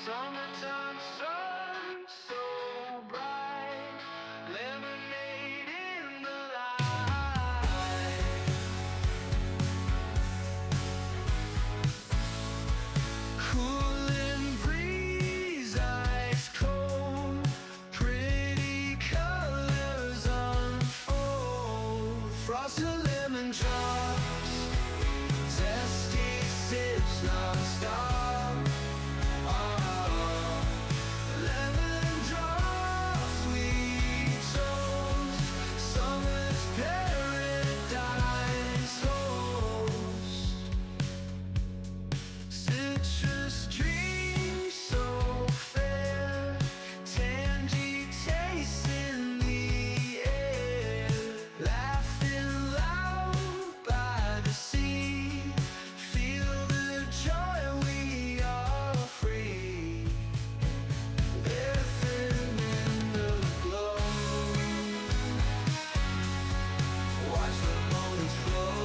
Summertime sun so bright, lemonade in the light. Cooling breeze, ice cold, pretty colors unfold. Frosted lemon drops, zesty sips non-stop. Lemon drops, sweet toast, summer's paradise host. Citrus dreams so fair, tangy taste in the air. Laughing loud by the sea, feel the joy we are free. Bathing in the glow, watch the moments flow.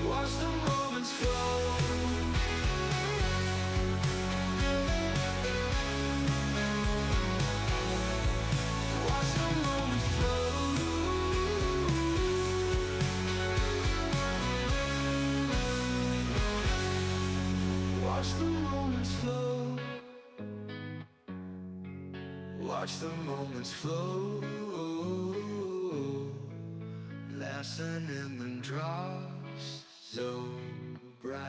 Watch the moments flow. Watch the moments flow. Watch the moments flow. Watch the moments flow. Laughing in the drops so bright,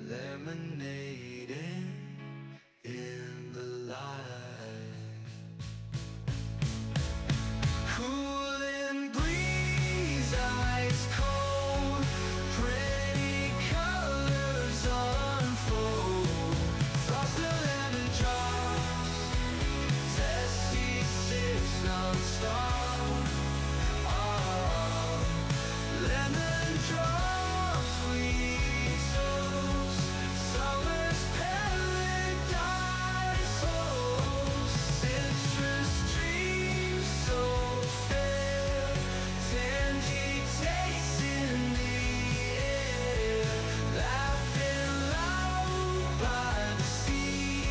lemonade in the light. Cooling breeze, ice cold, pretty colors unfold. Frosted lemon drops, zesty sips non-stop. Lemon drops, sweet toast, summer's paradise host. Citrus dreams so fair, tangy taste in the air. Laughing loud by the sea,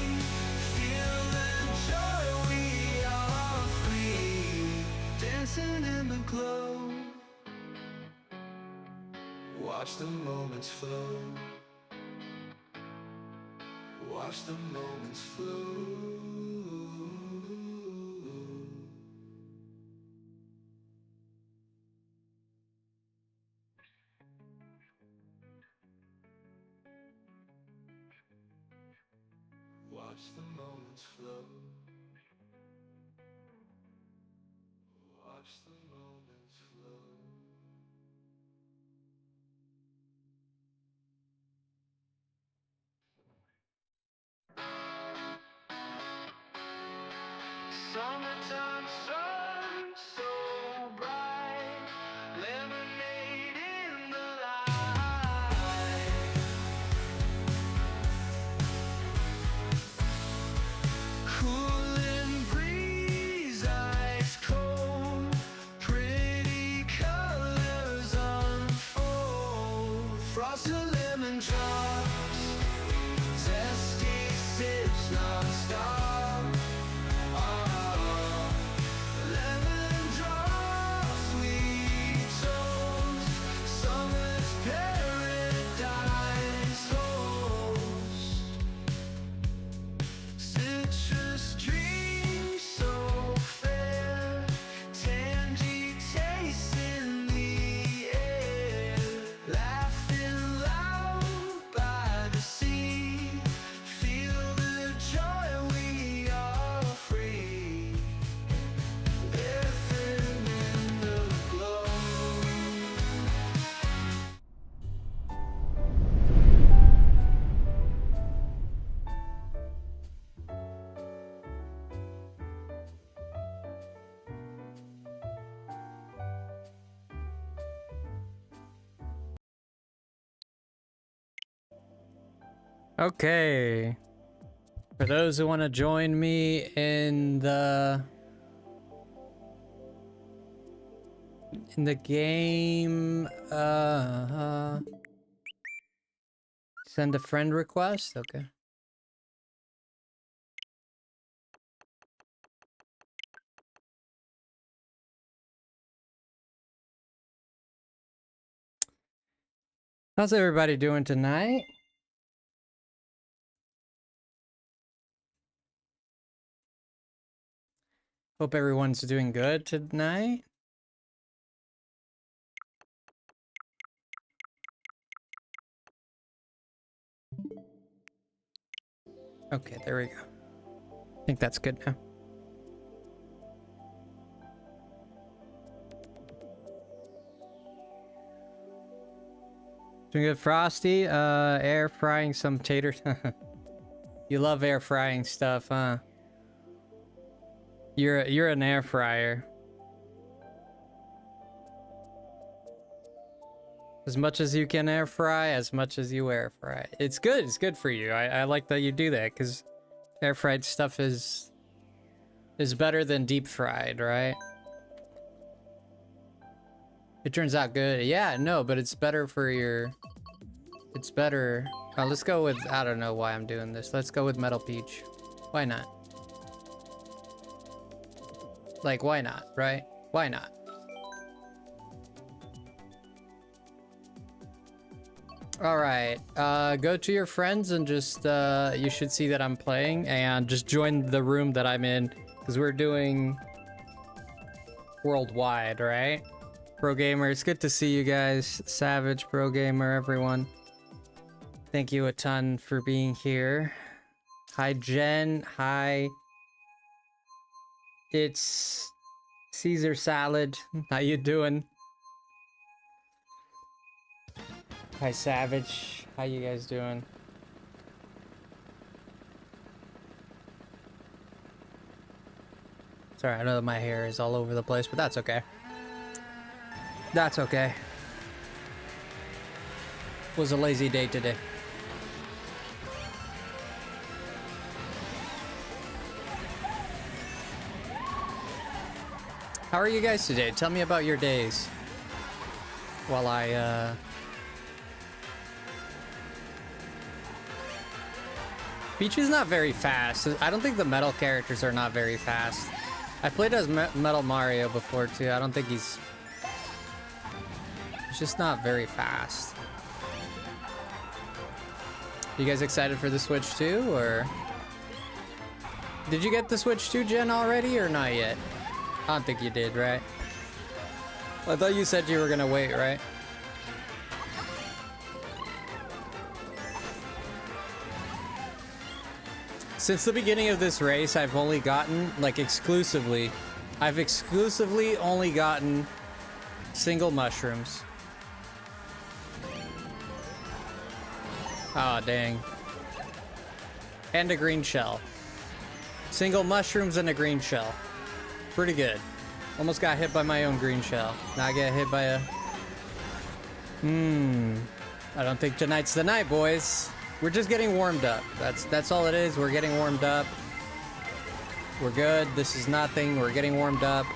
feel the joy we are free. Dancing in the glow, watch the moments flow. Watch the moments flow. Watch the moments flow. Watch the moments flow. Summertime sun so bright, lemonade in the light. Cooling breeze, ice cold, pretty colors unfold. Frosted lemon drops, zesty sips non-stop. Lemon drops, sweet toast, summer's paradise host. Citrus dreams so fair, tangy taste in the air. Laughing loud by the sea, feel the joy we are free. Bathing in the glow. Okay. For those who want to join me in the In the game, send a friend request? Okay. How's everybody doing tonight? Hope everyone's doing good tonight. Okay, there we go. I think that's good now. Doing good, Frosty. Air frying some taters. You love air frying stuff, huh? You're an air fryer. As much as you can air fry, as much as you air fry. It's good. It's good for you. I like that you do that because air fried stuff is better than deep fried, right? It turns out good. Yeah, no, but it's better for your. It's better. Let's go with. I don't know why I'm doing this. Let's go with Metal Peach. Why not? Like, why not, right? Why not? All right, go to your friends and just, you should see that I'm playing and just join the room that I'm in because we're doing worldwide, right? Pro Gamer, it's good to see you guys. Savage, Pro Gamer, everyone. Thank you a ton for being here. Hi, Jen. Hi. It's Caesar Salad. How you doing? Hi, Savage. How you guys doing? Sorry, I know that my hair is all over the place, but that's okay. That's okay. Was a lazy day today. How are you guys today? Tell me about your days. While I, Peach is not very fast. I don't think the metal characters are not very fast. I played as Metal Mario before too. I don't think he's just not very fast. You guys excited for the Switch 2 or? Did you get the Switch 2 gen already or not yet? I don't think you did, right? I thought you said you were gonna wait, right? Since the beginning of this race, I've only gotten, like, I've exclusively only gotten single mushrooms. Aw, dang. And a green shell. Single mushrooms and a green shell. Pretty good. Almost got hit by my own green shell. Now I get hit by a... I don't think tonight's the night, boys. We're just getting warmed up. That's all it is. We're getting warmed up. We're good. This is nothing. We're getting warmed up.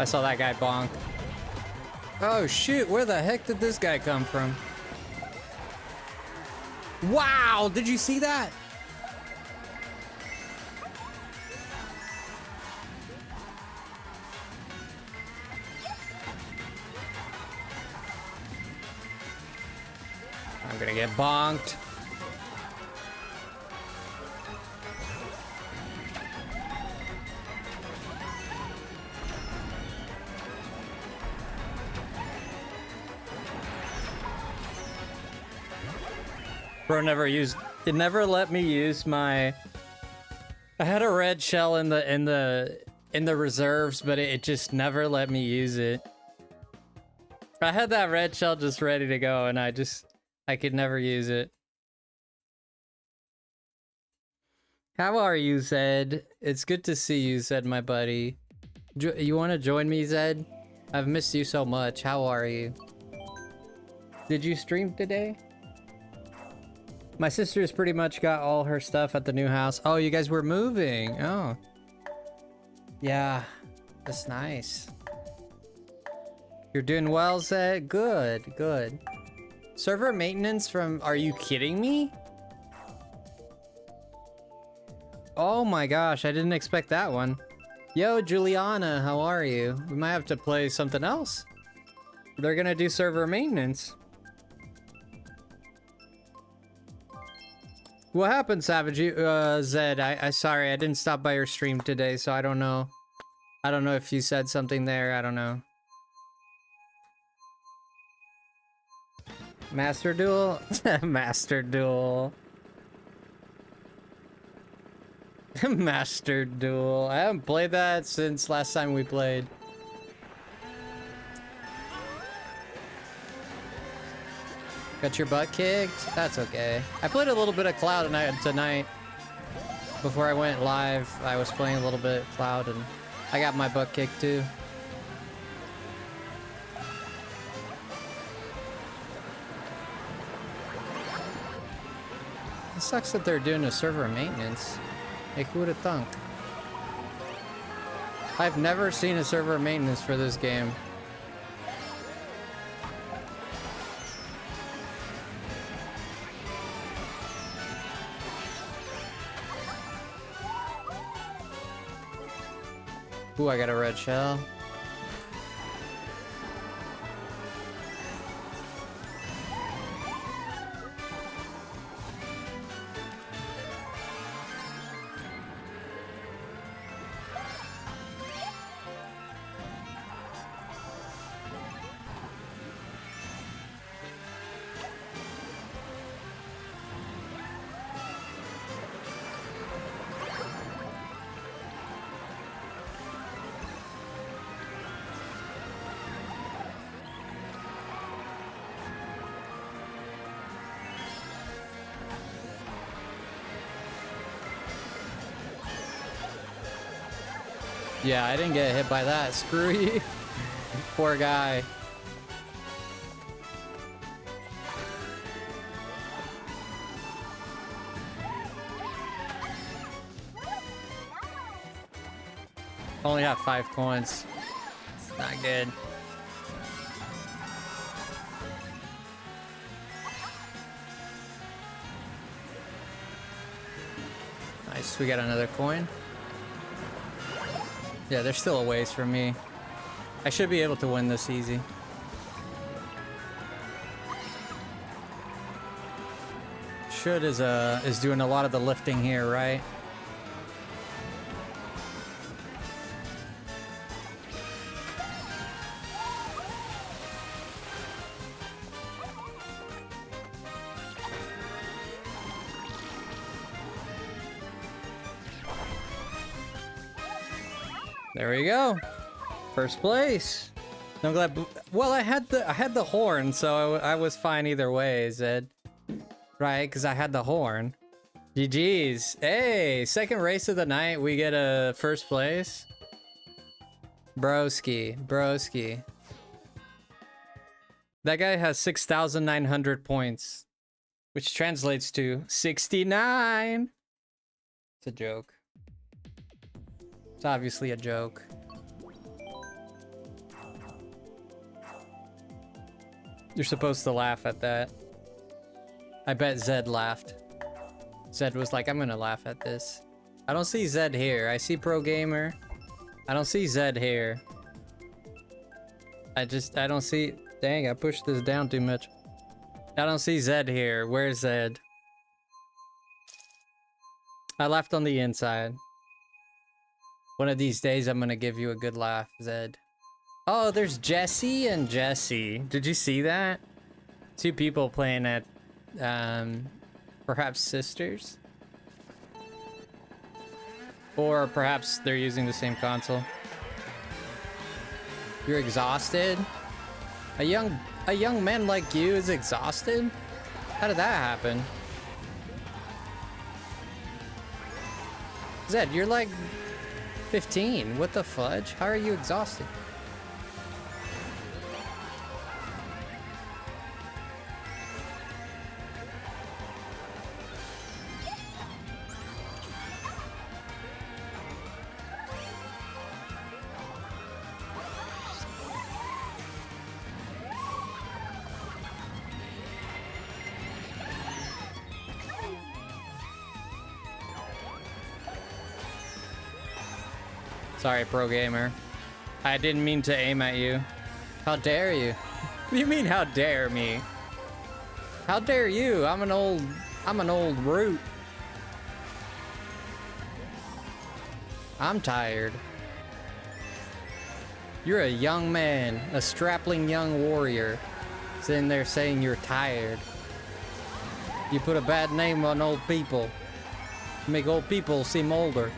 I saw that guy bonk. Oh shoot, where the heck did this guy come from? Wow, did you see that? I'm gonna get bonked. Bro it never let me use my, I had a red shell in the reserves, but it just never let me use it. I had that red shell just ready to go and I could never use it. How are you, Zed? It's good to see you, Zed, my buddy. You want to join me, Zed? I've missed you so much. How are you? Did you stream today? My sister's pretty much got all her stuff at the new house. Oh, you guys were moving. Oh. Yeah, that's nice. You're doing well, Zed? Good, good. Server maintenance from... Are you kidding me? Oh my gosh, I didn't expect that one. Yo, Juliana, how are you? We might have to play something else. They're gonna do server maintenance. What happened, Savage? Zed, I sorry, I didn't stop by your stream today, so I don't know. I don't know if you said something there, I don't know. Master Duel? Master Duel. Master Duel. I haven't played that since last time we played. Got your butt kicked? That's okay. I played a little bit of Cloud tonight. Before I went live, I was playing a little bit of Cloud and I got my butt kicked too. It sucks that they're doing a server maintenance. Like, who would have thunk? I've never seen a server maintenance for this game. Ooh, I got a red shell. Yeah, I didn't get hit by that. Screw you. Poor guy. Only have 5 coins. It's not good. Nice, we got another coin. Yeah, there's still a ways for me. I should be able to win this easy. Should is doing a lot of the lifting here, right? There we go. First place. I'm glad. Well, I had the horn, so I was fine either way, Zed. Right, because I had the horn. GG's. Hey, second race of the night. We get a first place. Broski, broski. That guy has 6,900 points, which translates to 69. It's a joke. It's obviously a joke. You're supposed to laugh at that. I bet Zed laughed. Zed was like, I'm gonna laugh at this. I don't see Zed here. I see Pro Gamer. I don't see Zed here. I don't see... Dang, I pushed this down too much. I don't see Zed here. Where's Zed? I laughed on the inside. One of these days, I'm gonna give you a good laugh, Zed. Oh, there's Jesse and Jesse. Did you see that? 2 people playing at, perhaps sisters? Or perhaps they're using the same console. You're exhausted? A young man like you is exhausted? How did that happen? Zed, you're like 15. What the fudge? How are you exhausted? Sorry, pro gamer. I didn't mean to aim at you. How dare you? What do you mean, how dare me? How dare you? I'm an old root. I'm tired. You're a young man, a strapling young warrior, sitting there saying you're tired. You put a bad name on old people. Make old people seem older.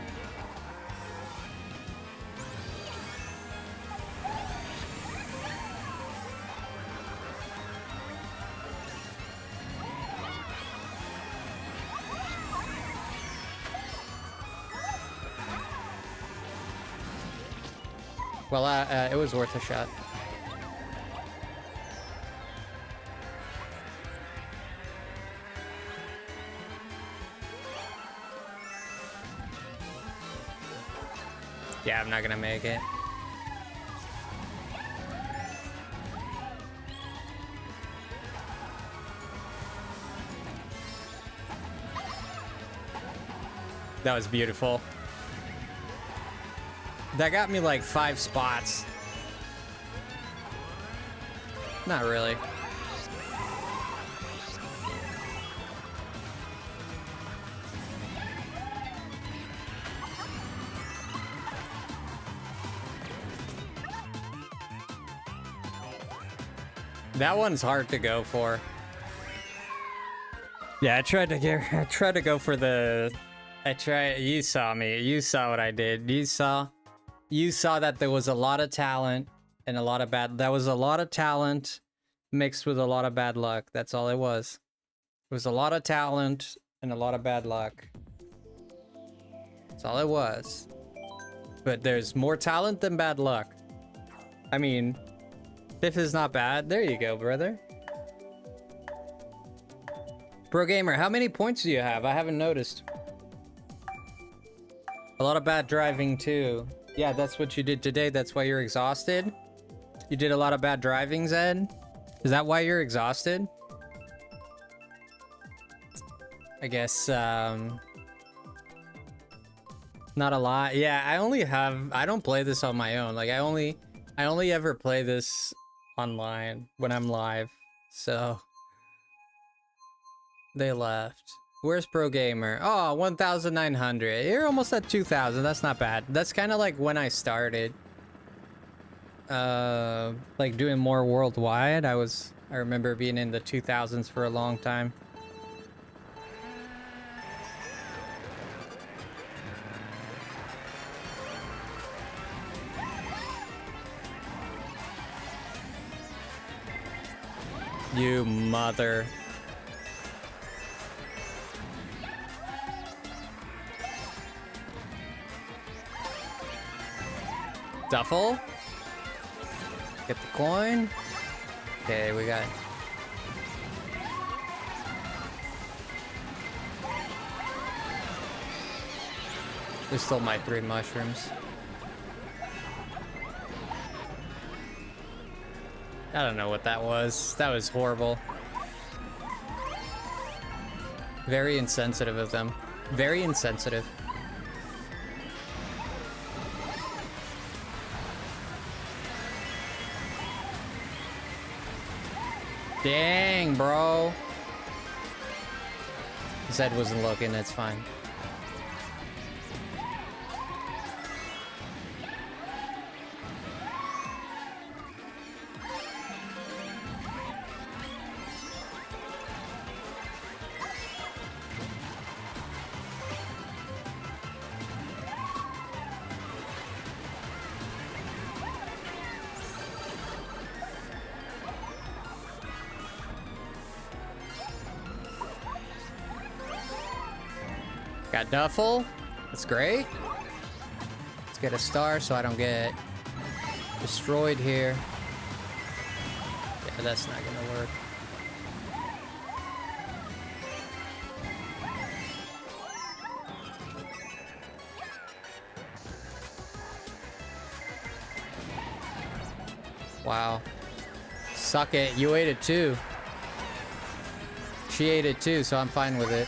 Well, it was worth a shot. Yeah, I'm not gonna make it. That was beautiful. That got me like 5 spots. Not really. That one's hard to go for. Yeah, I tried to go for the you saw me. You saw what I did. You saw that there was a lot of talent and a lot of bad. That was a lot of talent mixed with a lot of bad luck. That's all it was. It was a lot of talent and a lot of bad luck. That's all it was. But there's more talent than bad luck. I mean, fifth is not bad. There you go, brother. Pro Gamer, how many points do you have? I haven't noticed. A lot of bad driving too. Yeah, that's what you did today. That's why you're exhausted. You did a lot of bad driving, Zed. Is that why you're exhausted? I guess, not a lot. Yeah, I don't play this on my own. Like, I only ever play this online when I'm live. So, they left. Where's Pro Gamer? Oh, 1,900. You're almost at 2,000. That's not bad. That's kind of like when I started. Like doing more worldwide. I remember being in the 2000s for a long time. You mother. Duffel. Get the coin. Okay, we got. There's still my 3 mushrooms. I don't know what that was. That was horrible. Very insensitive of them. Very insensitive. Dang, bro. Zed wasn't looking, it's fine. Got Duffel. That's great. Let's get a star so I don't get destroyed here. Yeah, that's not gonna work. Wow. Suck it. You ate it too. She ate it too, so I'm fine with it.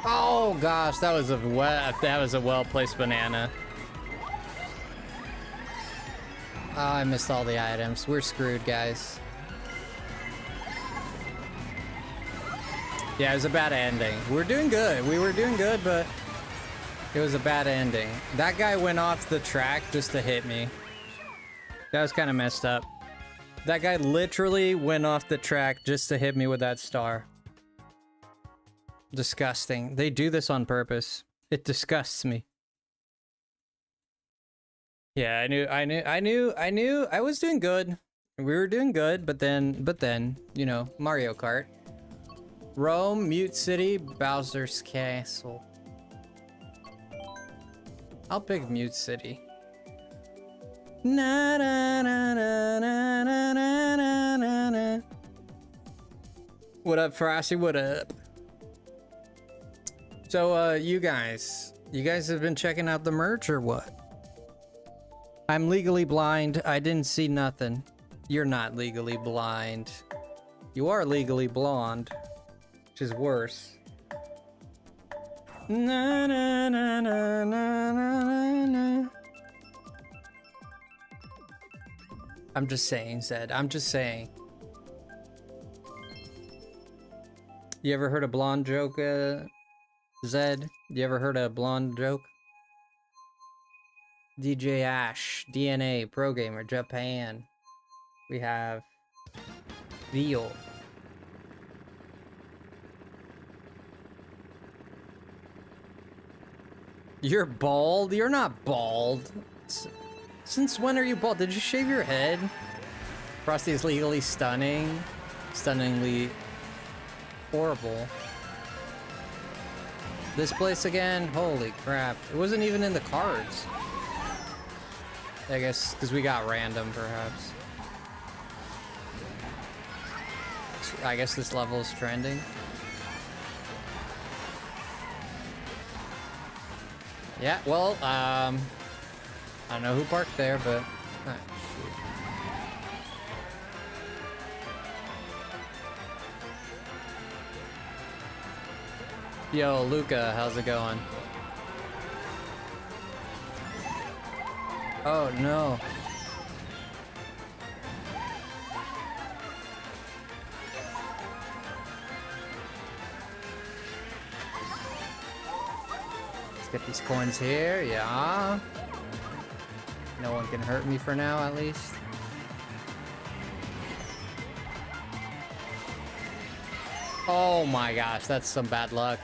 Oh gosh, that was a well-placed banana. Oh, I missed all the items. We're screwed, guys. Yeah, it was a bad ending. We're doing good. We were doing good, but it was a bad ending. That guy went off the track just to hit me. That was kind of messed up. That guy literally went off the track just to hit me with that star. Disgusting. They do this on purpose. It disgusts me. Yeah, I was doing good. We were doing good, but then, you know, Mario Kart. Rome, Mute City, Bowser's Castle. I'll pick Mute City. Na na na na na na na na na. What up, Frosty? What up? So, you guys have been checking out the merch or what? I'm legally blind. I didn't see nothing. You're not legally blind. You are legally blonde, which is worse. Na na na na na na na. I'm just saying, Zed. I'm just saying. You ever heard a blonde joke, Zed? You ever heard a blonde joke? DJ Ash, DNA, Pro Gamer, Japan. We have Veal. You're bald? You're not bald. Since when are you bald? Did you shave your head? Frosty is legally stunning. Stunningly horrible. This place again? Holy crap. It wasn't even in the cards. I guess because we got random, perhaps. I guess this level is trending. Yeah, well, I don't know who parked there, but... Ah, shoot. Yo, Luca, how's it going? Oh, no. Let's get these coins here, yeah. No one can hurt me for now, at least. Oh my gosh, that's some bad luck.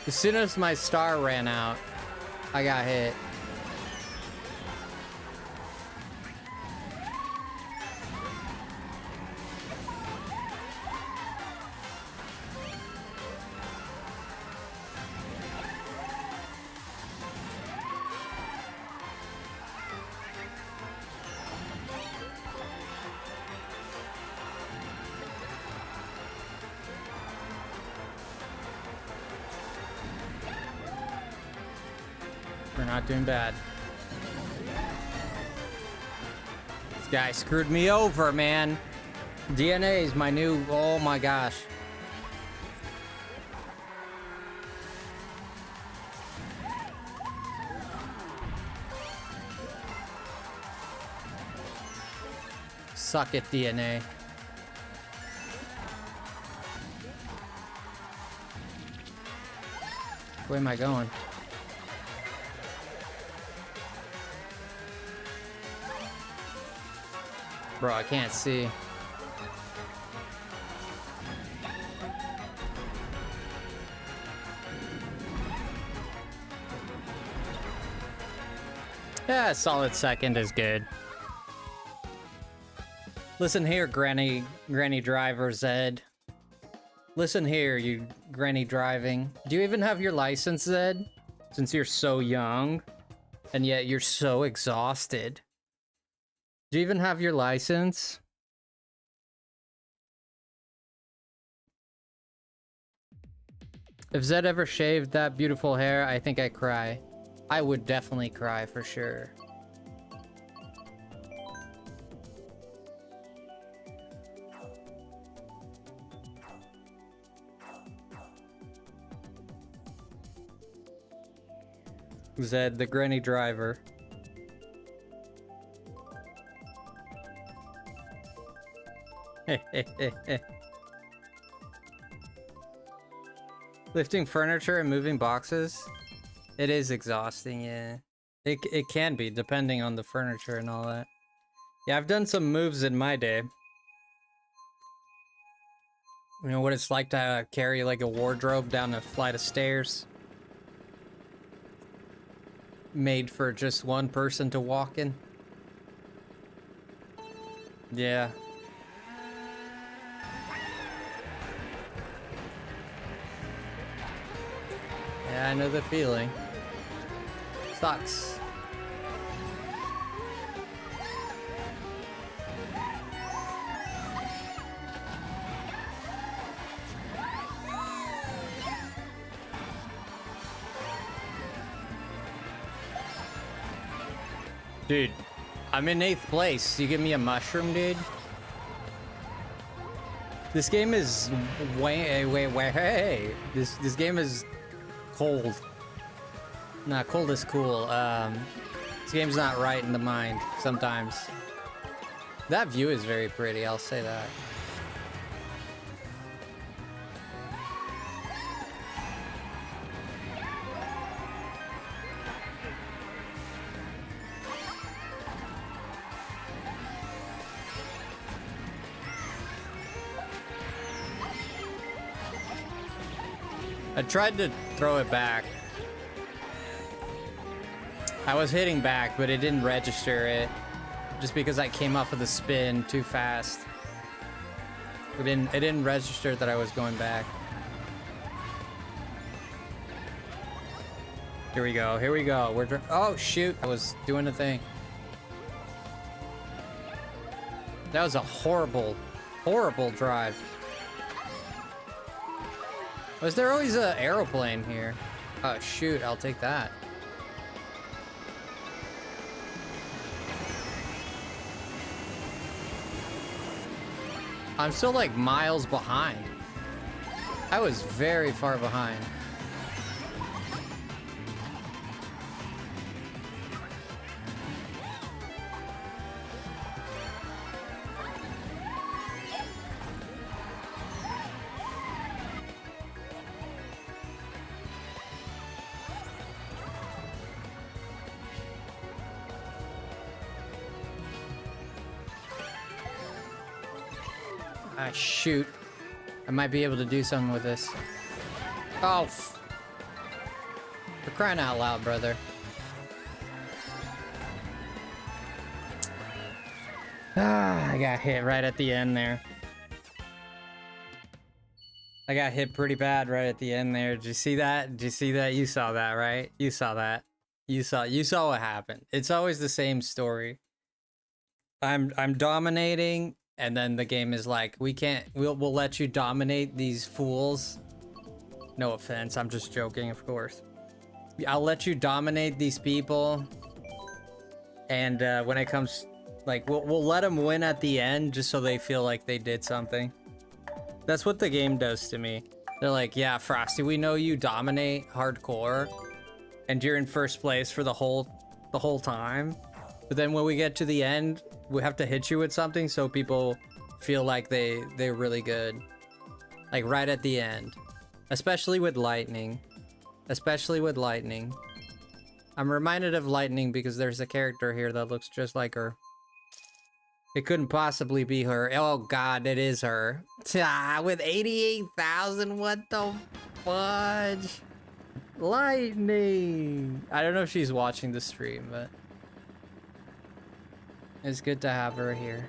As soon as my star ran out, I got hit. We're not doing bad. This guy screwed me over, man. DNA is my new... Oh my gosh. Suck it, DNA. Where am I going? Bro, I can't see. Yeah, solid second is good. Listen here, Granny Driver Zed. Listen here, you Granny driving. Do you even have your license, Zed? Since you're so young, and yet you're so exhausted. Do you even have your license? If Zed ever shaved that beautiful hair, I think I'd cry. I would definitely cry for sure. Zed, the Granny Driver. Lifting furniture and moving boxes? It is exhausting, yeah. It can be, depending on the furniture and all that. Yeah, I've done some moves in my day. You know what it's like to carry like a wardrobe down a flight of stairs? Made for just one person to walk in. Yeah. Yeah, I know the feeling. Sucks. Dude, I'm in 8th place. You give me a mushroom, dude? This game is hey. This game is cold. Nah, cold is cool. This game's not right in the mind sometimes. That view is very pretty, I'll say that. I tried to throw it back. I was hitting back, but it didn't register it. Just because I came off of the spin too fast. It didn't register that I was going back. Here we go, here we go. Oh shoot, I was doing a thing. That was a horrible, horrible drive. Was there always an aeroplane here? Oh shoot, I'll take that. I'm still like miles behind. I was very far behind. Ah, shoot. I might be able to do something with this. Oh, for crying out loud, brother. Ah, I got hit right at the end there. I got hit pretty bad right at the end there. Did you see that? Did you see that? You saw that, right? You saw that. You saw what happened. It's always the same story. I'm dominating, and then the game is like, we'll let you dominate these fools. No offense, I'm just joking, of course. I'll let you dominate these people, and when it comes, like, we'll let them win at the end just so they feel like they did something. That's what the game does to me. They're like, yeah, Frosty, we know you dominate hardcore, and you're in first place for the whole time. But then when we get to the end, we have to hit you with something so people feel like they're really good. Like right at the end. Especially with Lightning. Especially with Lightning. I'm reminded of Lightning because there's a character here that looks just like her. It couldn't possibly be her. Oh god, it is her. With 88,000, what the fudge? Lightning! I don't know if she's watching the stream, but It's good to have her here.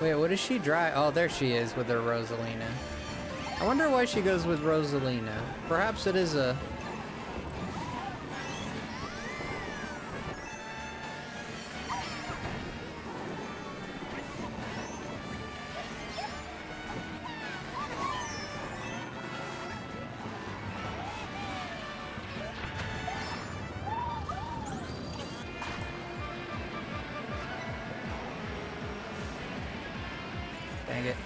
Wait, what does she drive? Oh, there she is with her Rosalina. I wonder why she goes with Rosalina. Perhaps it is a... Dang it.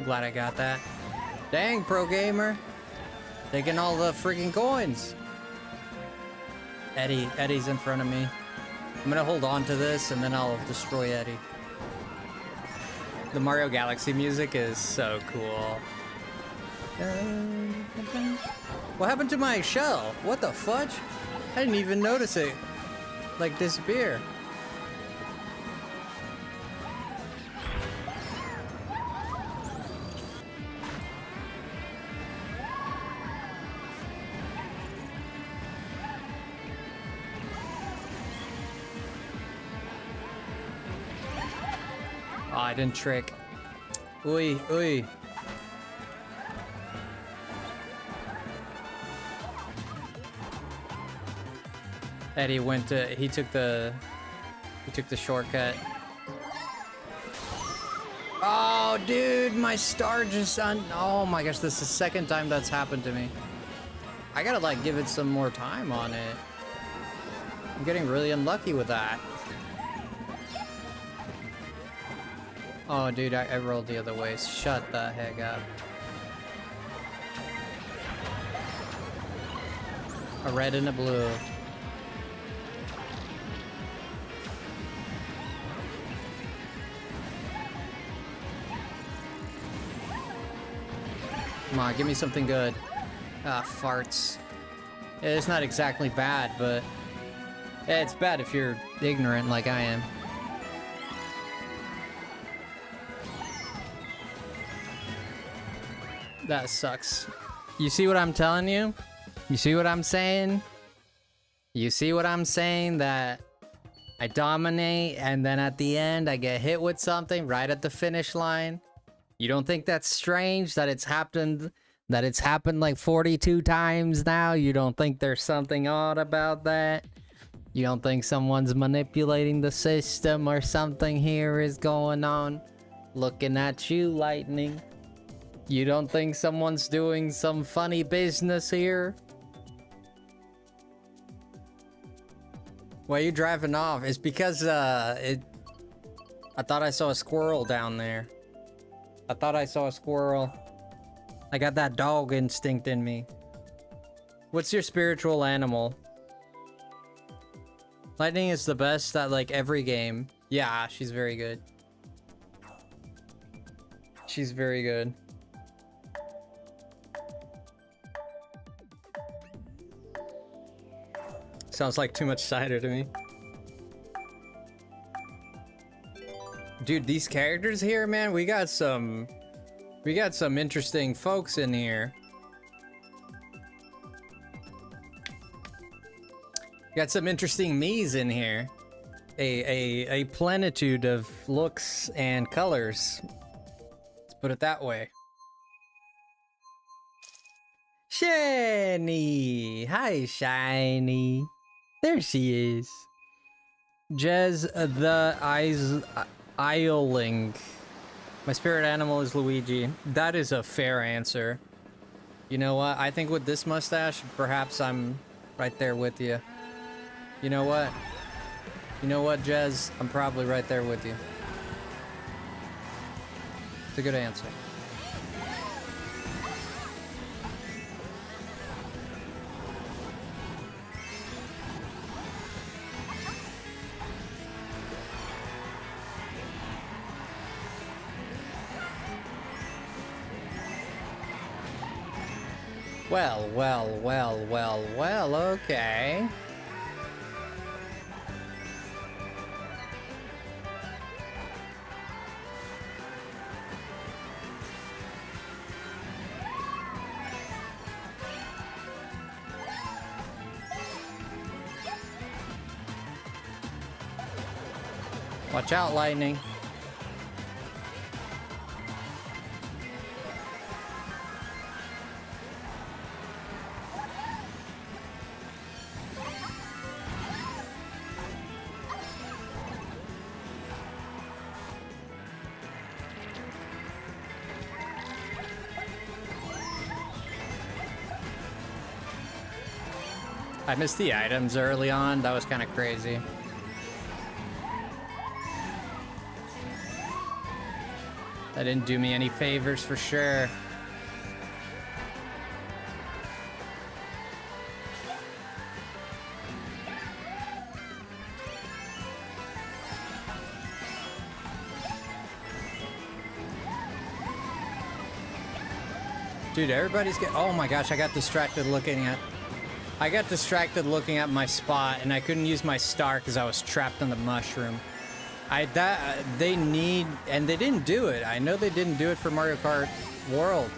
Glad I got that. Dang, pro gamer. Taking all the freaking coins. Eddie's in front of me. I'm gonna hold on to this and then I'll destroy Eddie. The Mario Galaxy music is so cool. What happened to my shell? What the fudge? I didn't even notice it, like, disappear. Oh, I didn't trick. Oi, oi. Eddie went to, he took the shortcut. Oh, dude, my star just oh my gosh, this is the second time that's happened to me. I gotta, like, give it some more time on it. I'm getting really unlucky with that. Oh, dude, I rolled the other way. Shut the heck up. A red and a blue. Come on, give me something good. Ah, farts. It's not exactly bad, but... it's bad if you're ignorant like I am. That sucks. You see what I'm telling you? You see what I'm saying? You see what I'm saying? That I dominate and then at the end I get hit with something right at the finish line. You don't think that's strange that it's happened like 42 times now? You don't think there's something odd about that? You don't think someone's manipulating the system or something here is going on? Looking at you, Lightning. You don't think someone's doing some funny business here? Why are you driving off? It's because, I thought I saw a squirrel down there. I thought I saw a squirrel. I got that dog instinct in me. What's your spiritual animal? Lightning is the best at, like, every game. Yeah, she's very good. She's very good. Sounds like too much cider to me. Dude, these characters here, man, we got some interesting folks in here. Got some interesting me's in here. A plenitude of looks and colors. Let's put it that way. Shiny! Hi, Shiny. There she is. Jez the Isling. My spirit animal is Luigi. That is a fair answer. You know what? I think with this mustache, perhaps I'm right there with you. You know what? You know what, Jez? I'm probably right there with you. It's a good answer. Well, okay. Watch out, lightning. I missed the items early on. That was kind of crazy. That didn't do me any favors for sure. Dude, everybody's getting... Oh my gosh, I got distracted looking at my spot, and I couldn't use my star because I was trapped on the mushroom. They need, and they didn't do it. I know they didn't do it for Mario Kart World,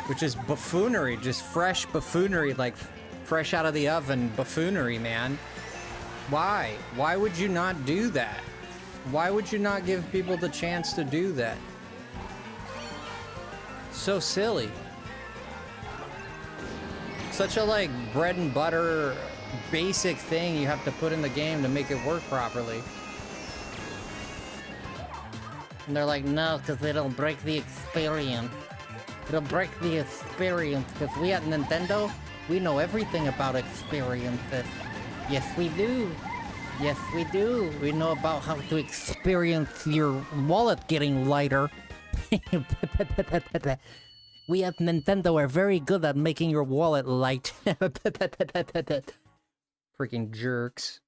which is buffoonery, just fresh buffoonery, like fresh out of the oven buffoonery, man. Why? Why would you not do that? Why would you not give people the chance to do that? So silly. Such a like bread and butter basic thing you have to put in the game to make it work properly. And they're like, no, because it'll break the experience. It'll break the experience, because we at Nintendo, we know everything about experiences. Yes, we do. Yes, we do. We know about how to experience your wallet getting lighter. We at Nintendo are very good at making your wallet light. Freaking jerks.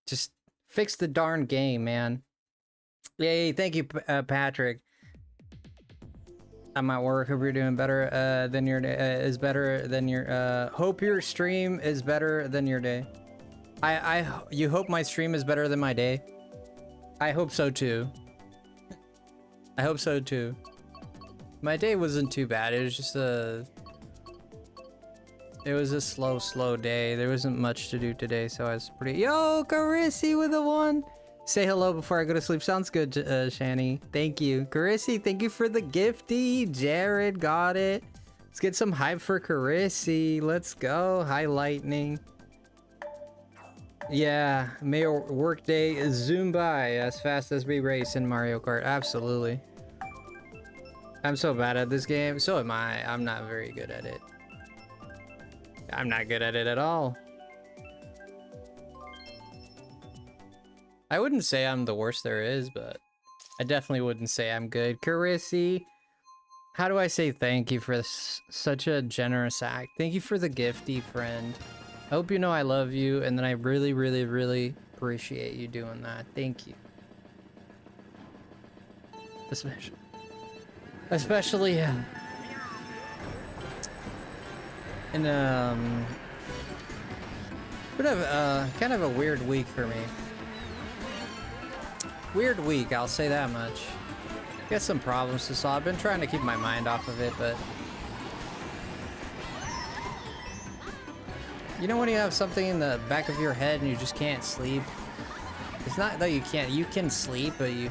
Just fix the darn game, man. Yay, thank you, Patrick. I'm at work. Hope you're doing better than your day. Is better than your... hope your stream is better than your day. You hope my stream is better than my day? I hope so, too. I hope so, too. My day wasn't too bad. It was just a... It was a slow day. There wasn't much to do today, so I was pretty... Yo, Carissy with a 1! Say hello before I go to sleep. Sounds good, Shani. Thank you. Carissy, thank you for the gifty. Jared got it. Let's get some hype for Carissy. Let's go. Hi, Lightning. Yeah, may your workday zoom by as fast as we race in Mario Kart. Absolutely. I'm so bad at this game. So am I. I'm not very good at it. I'm not good at it at all. I wouldn't say I'm the worst there is, but I definitely wouldn't say I'm good. Carissy, how do I say thank you for such a generous act? Thank you for the gifty, friend. I hope you know I love you, and then I really, really, really appreciate you doing that. Thank you. Especially in bit of kind of a weird week for me. Weird week, I'll say that much. Got some problems to solve. I've been trying to keep my mind off of it, but you know when you have something in the back of your head and you just can't sleep? It's not that you can't, you can sleep, but you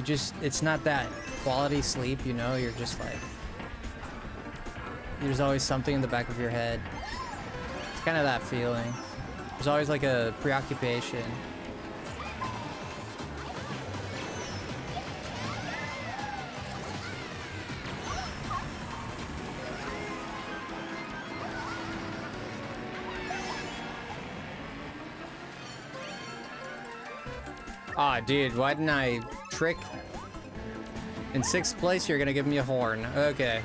just, it's not that quality sleep, you know? You're just like, there's always something in the back of your head. It's kind of that feeling. There's always like a preoccupation. Aw, oh, dude, why didn't I trick? In 6th place, you're gonna give me a horn. Okay.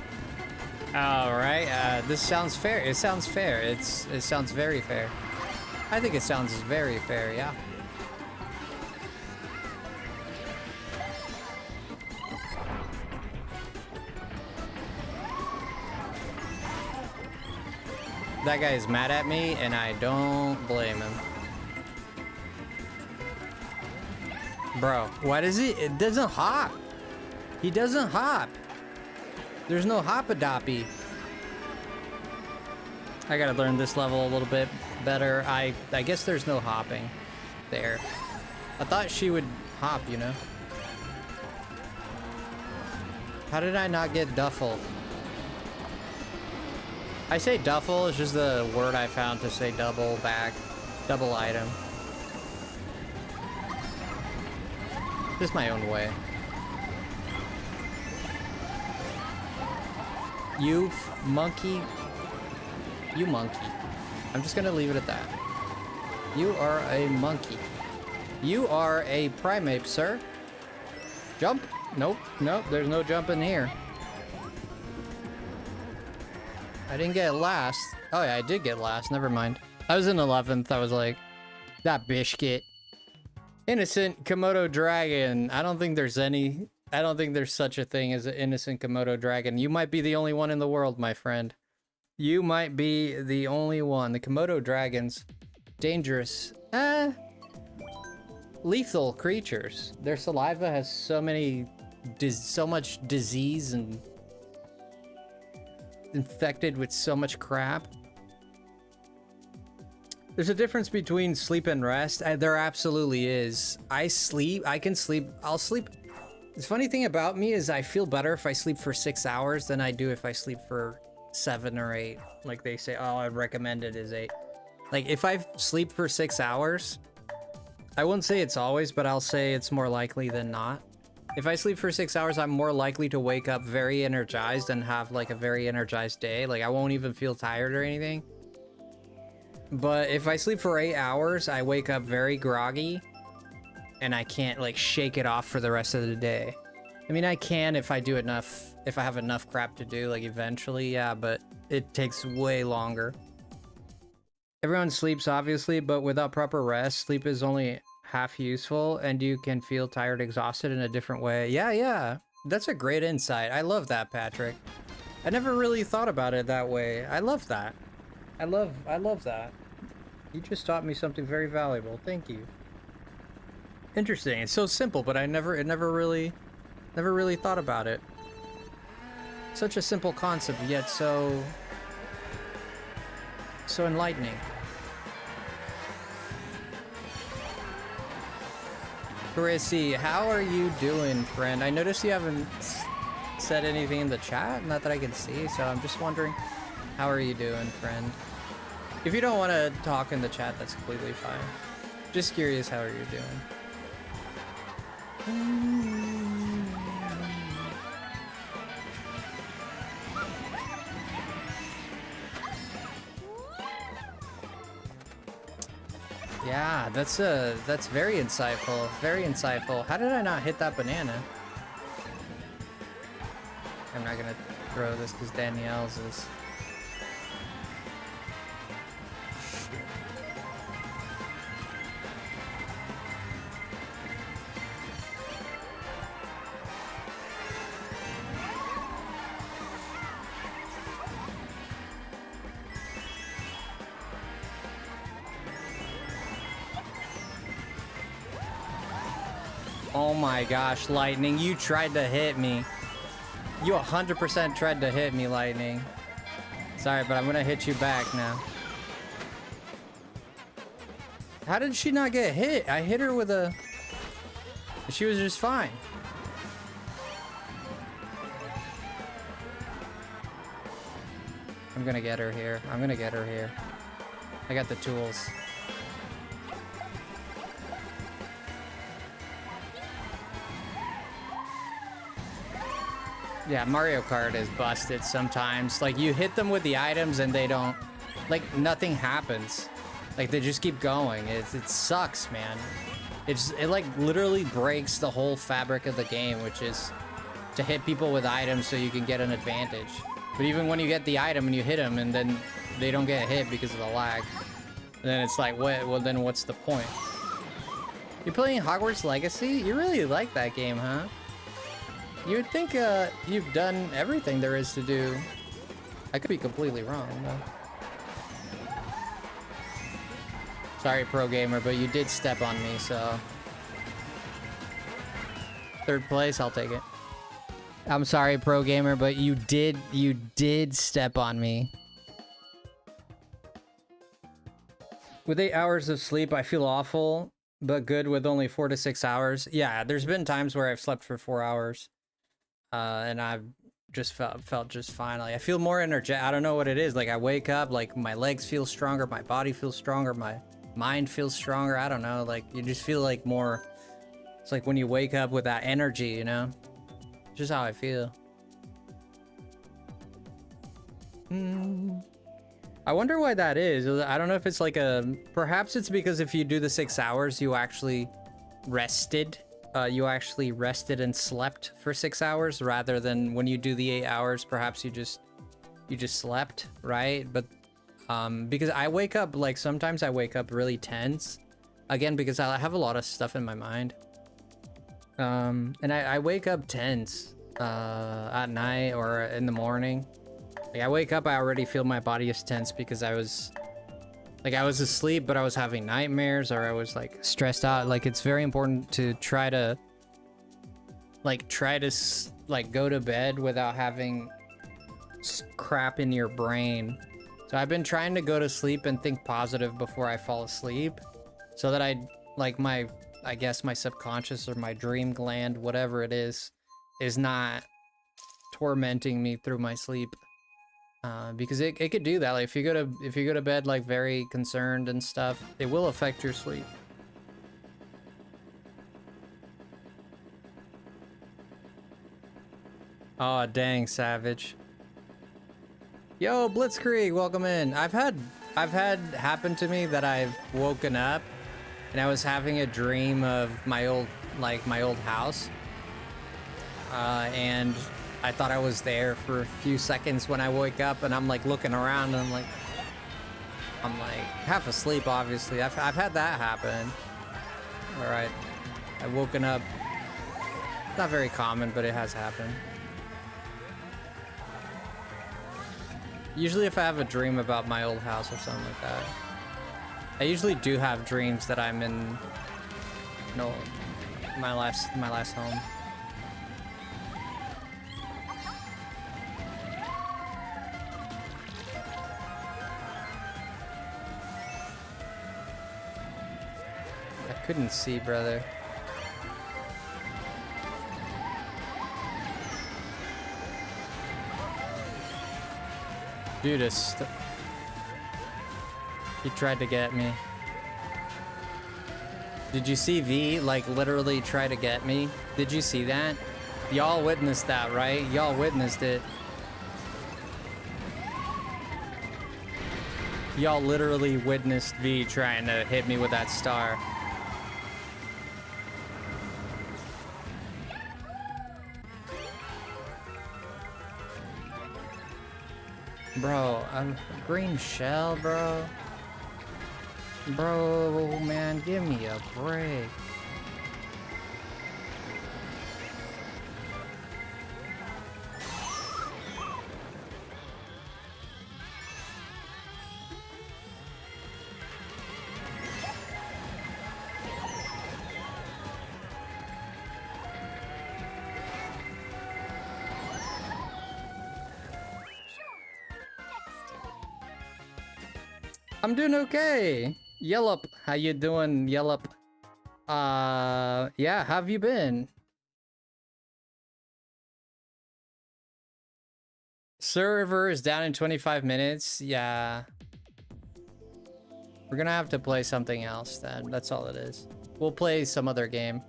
Alright, this sounds fair. It sounds fair. It sounds very fair. I think it sounds very fair, yeah. That guy is mad at me, and I don't blame him. Bro, why does it doesn't hop? He doesn't hop. There's no hop-a-doppy. I gotta learn this level a little bit better. I guess there's no hopping there. I thought she would hop, you know? How did I not get duffel? I say duffel, it's just the word I found to say double bag, double item. Just my own way. You monkey. You monkey. I'm just gonna leave it at that. You are a monkey. You are a primate, sir. Jump? Nope, nope, there's no jump in here. I didn't get last. Oh yeah, I did get last, never mind. I was in 11th, I was like, that biscuit. Innocent Komodo dragon. I don't think there's such a thing as an innocent Komodo dragon. You might be the only one in the world, my friend. You might be the only one. The Komodo dragons, dangerous. Lethal creatures. Their saliva has so much disease and infected with so much crap. There's a difference between sleep and rest. There absolutely is. I can sleep. I'll sleep. The funny thing about me is I feel better if I sleep for 6 hours than I do if I sleep for 7 or 8. Like they say, oh, I'd recommend it as 8. Like if I sleep for 6 hours, I wouldn't say it's always, but I'll say it's more likely than not. If I sleep for 6 hours, I'm more likely to wake up very energized and have like a very energized day. Like I won't even feel tired or anything. But if I sleep for 8 hours, I wake up very groggy and I can't like shake it off for the rest of the day. I mean, I can if I do enough, if I have enough crap to do, like eventually, yeah, but it takes way longer. Everyone sleeps obviously, but without proper rest, sleep is only half useful and you can feel tired, exhausted in a different way. Yeah, that's a great insight. I love that, Patrick. I never really thought about it that way. I love that. I love that. You just taught me something very valuable. Thank you. Interesting. It's so simple, but I never really thought about it. Such a simple concept, yet so enlightening. Chrissy, how are you doing, friend? I noticed you haven't said anything in the chat, not that I can see, so I'm just wondering, how are you doing, friend? If you don't want to talk in the chat, that's completely fine. Just curious, how are you doing? Yeah, that's very insightful. Very insightful. How did I not hit that banana? I'm not gonna throw this because Danielle's is. Oh my gosh, Lightning, you tried to hit me. You 100% tried to hit me, Lightning. Sorry, but I'm gonna hit you back now. How did she not get hit? I hit her with a... She was just fine. I'm gonna get her here. I'm gonna get her here. I got the tools. Yeah, Mario Kart is busted sometimes. Like, you hit them with the items and they don't... Like, nothing happens. Like, they just keep going. It sucks, man. It like, literally breaks the whole fabric of the game, which is to hit people with items so you can get an advantage. But even when you get the item and you hit them and then they don't get hit because of the lag, then it's like, well, then what's the point? You're playing Hogwarts Legacy? You really like that game, huh? You would think you've done everything there is to do. I could be completely wrong, though. Sorry, Pro Gamer, but you did step on me, so... 3rd place, I'll take it. I'm sorry, Pro Gamer, but you did step on me. With 8 hours of sleep, I feel awful. but good with only 4 to 6 hours. Yeah, there's been times where I've slept for 4 hours, and I've just felt just fine. Like I feel more energetic. I don't know what it is. Like I wake up, like my legs feel stronger, my body feels stronger, my mind feels stronger. I don't know. Like you just feel like more. It's like when you wake up with that energy, you know. Just how I feel. I wonder why that is. I don't know if it's like perhaps it's because if you do the 6 hours, you actually rested. You actually rested and slept for 6 hours rather than when you do the 8 hours, perhaps you just slept, right? But because I wake up, like sometimes I wake up really tense, again, because I have a lot of stuff in my mind. And I wake up tense at night or in the morning. Like I wake up, I already feel my body is tense because I was asleep, but I was having nightmares or I was like stressed out. Like it's very important to try to go to bed without having crap in your brain. So I've been trying to go to sleep and think positive before I fall asleep, so that I guess my subconscious or my dream gland, whatever it is not tormenting me through my sleep. Because it could do that. Like if you go to bed like very concerned and stuff, it will affect your sleep. Oh dang, Savage. Yo, Blitzkrieg, welcome in. I've had happen to me that I've woken up and I was having a dream of my old house. And I thought I was there for a few seconds when I wake up, and I'm like looking around and I'm like half asleep, obviously. I've had that happen. All right, I've woken up. Not very common, but it has happened. Usually if I have a dream about my old house or something like that, I usually do have dreams that I'm in my last home. I couldn't see, brother. Dude, he tried to get me. Did you see V like literally try to get me? Did you see that? Y'all witnessed that, right? Y'all witnessed it. Y'all literally witnessed V trying to hit me with that star. Bro, I'm green shell, bro. Bro, man, give me a break. I'm doing okay. Yellup, how you doing, Yellup? Yeah, how have you been? Server is down in 25 minutes. Yeah. We're gonna have to play something else then. That's all it is. We'll play some other game.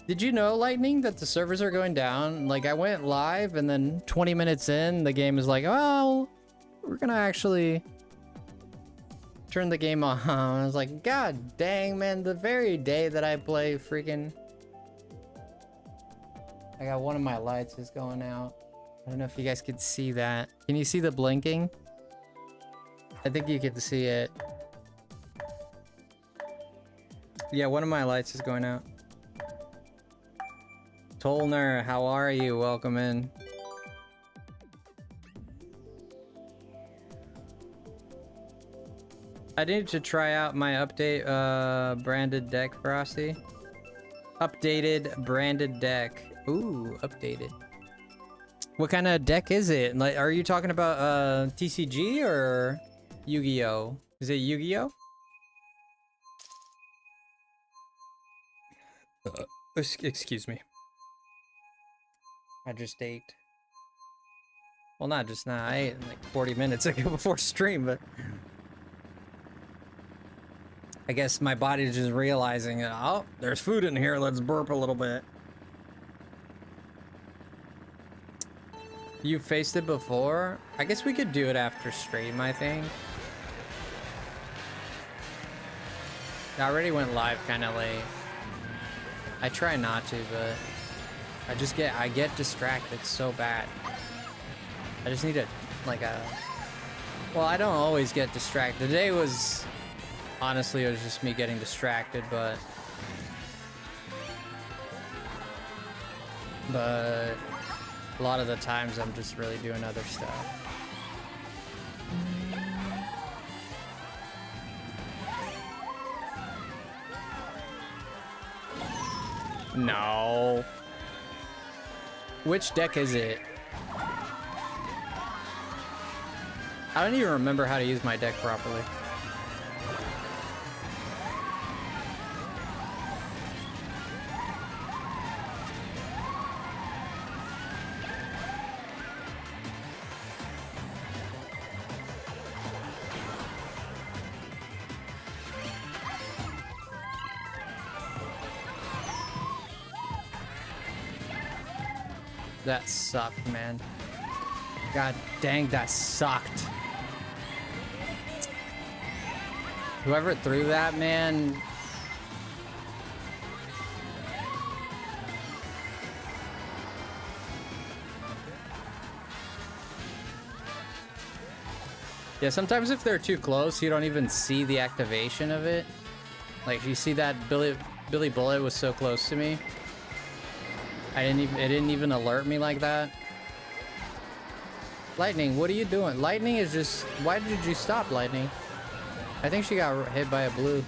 Did you know, Lightning, that the servers are going down? Like, I went live and then 20 minutes in, the game is like, oh, we're gonna actually turn the game on. I was like, god dang, man, the very day that I play freaking... I got one of my lights is going out. I don't know if you guys could see that. Can you see the blinking? I think you get to see it. Yeah, one of my lights is going out. Tolner, how are you? Welcome in. I need to try out my update branded deck, Frosty. Updated branded deck. Ooh, updated. What kind of deck is it? Like, are you talking about TCG or Yu-Gi-Oh? Is it Yu-Gi-Oh? Excuse me. I just ate. Well, not just now. I ate like 40 minutes ago before stream, but I guess my body's just realizing, oh, there's food in here. Let's burp a little bit. You faced it before? I guess we could do it after stream, I think. I already went live kind of late. I try not to, but I get distracted so bad. I just need well, I don't always get distracted. Today was, honestly, it was just me getting distracted, but a lot of the times I'm just really doing other stuff. No. Which deck is it? I don't even remember how to use my deck properly. That sucked, man. God dang, that sucked. Whoever threw that, man. Yeah, sometimes if they're too close, you don't even see the activation of it. Like, you see that Billy Bullet was so close to me. It didn't even alert me like that. Lightning, what are you doing? Lightning is just... Why did you stop, Lightning? I think she got hit by a blue.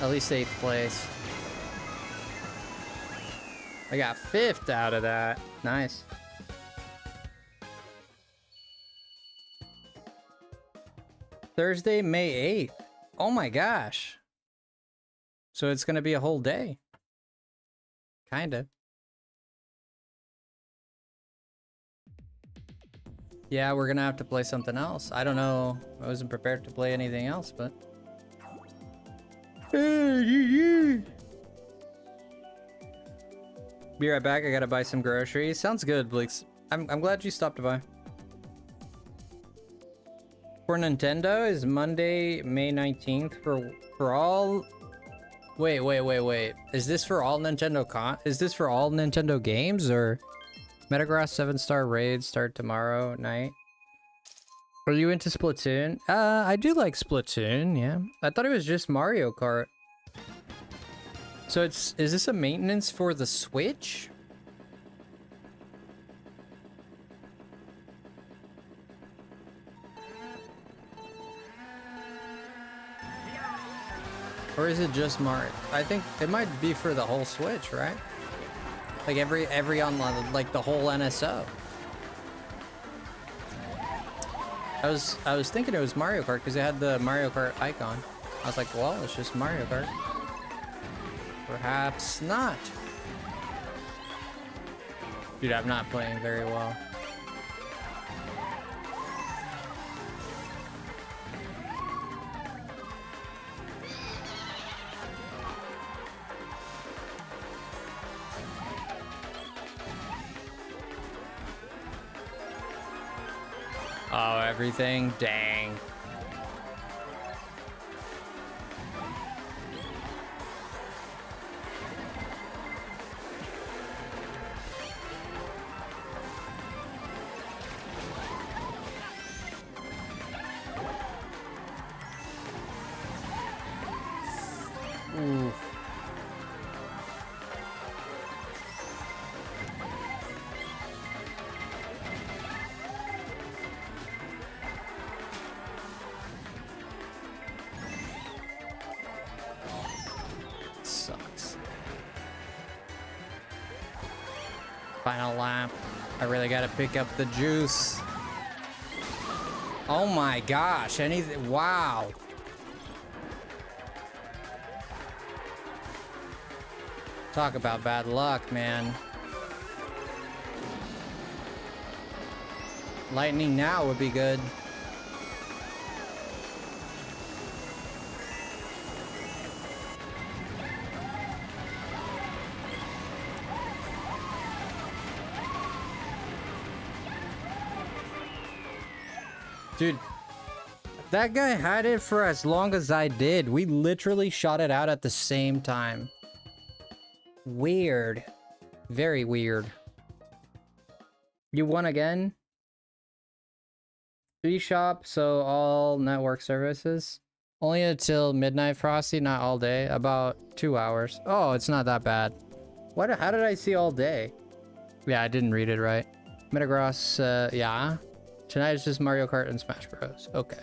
At least 8th place. I got 5th out of that. Nice. Thursday, May 8th. Oh my gosh. So it's gonna be a whole day. Kinda. Yeah, we're gonna have to play something else. I don't know. I wasn't prepared to play anything else, but... Be right back. I gotta buy some groceries. Sounds good, Bleaks. I'm glad you stopped by. For Nintendo is Monday, May 19th for all... Wait. Is this for all Nintendo Is this for all Nintendo games, or Metagross 7-star raids start tomorrow night? Are you into Splatoon? I do like Splatoon, yeah. I thought it was just Mario Kart. So is this a maintenance for the Switch? Or is it just Mario? I think it might be for the whole Switch, right? Like every online, like the whole NSO. I was thinking it was Mario Kart because it had the Mario Kart icon. I was like, well, it's just Mario Kart. Perhaps not. Dude, I'm not playing very well. Oh, everything? Dang. Ooh. Final lap. I really gotta pick up the juice. Oh my gosh, anything, wow. Talk about bad luck, man. Lightning now would be good. Dude, that guy had it for as long as I did. We literally shot it out at the same time. Weird. Very weird. You won again? eShop, so all network services. Only until midnight, Frosty, not all day. About 2 hours. Oh, it's not that bad. What? How did I see all day? Yeah, I didn't read it right. Metagross, yeah. Tonight is just Mario Kart and Smash Bros. Okay.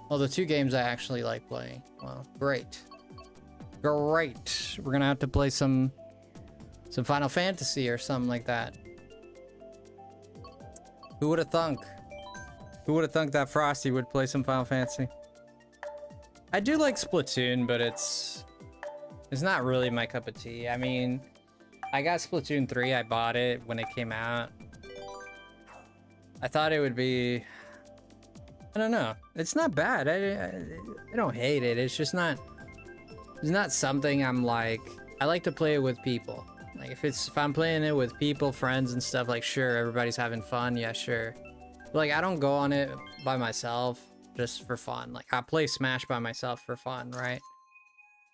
Well, the two games I actually like playing. Well, great. Great. We're gonna have to play some Final Fantasy or something like that. Who would have thunk? Who would have thunk that Frosty would play some Final Fantasy? I do like Splatoon, but it's not really my cup of tea. I mean, I got Splatoon 3. I bought it when it came out. I thought it would be, I don't know. It's not bad. I don't hate it. It's just not, it's not something I'm like, I like to play it with people. Like if I'm playing it with people, friends and stuff, like sure, everybody's having fun. Yeah, sure. But, like I don't go on it by myself just for fun. Like I play Smash by myself for fun, right?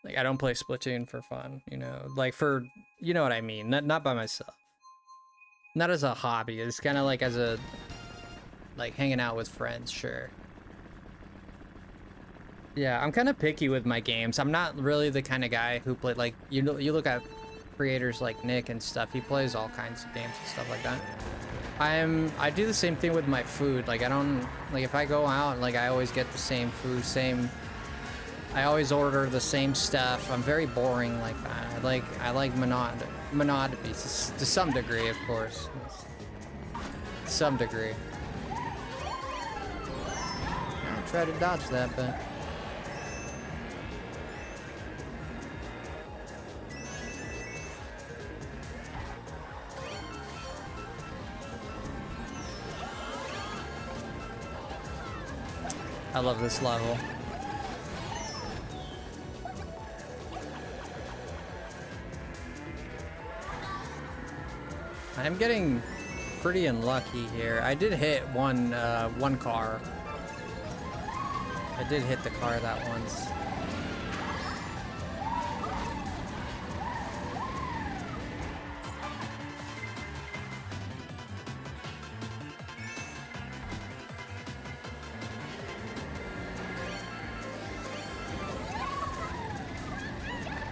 Like I don't play Splatoon for fun, you know, like for, you know what I mean? Not by myself. Not as a hobby. It's kind of like as a, like hanging out with friends, sure. Yeah, I'm kind of picky with my games. I'm not really the kind of guy who play, like, you know, you look at creators like Nick and stuff, he plays all kinds of games and stuff like that. I do the same thing with my food. Like I don't, like if I go out, like I always get the same food, I always order the same stuff. I'm very boring like that. I like monotony to some degree, of course. To some degree. I'll try to dodge that, but I love this level. I'm getting pretty unlucky here. I did hit one car. I did hit the car that once.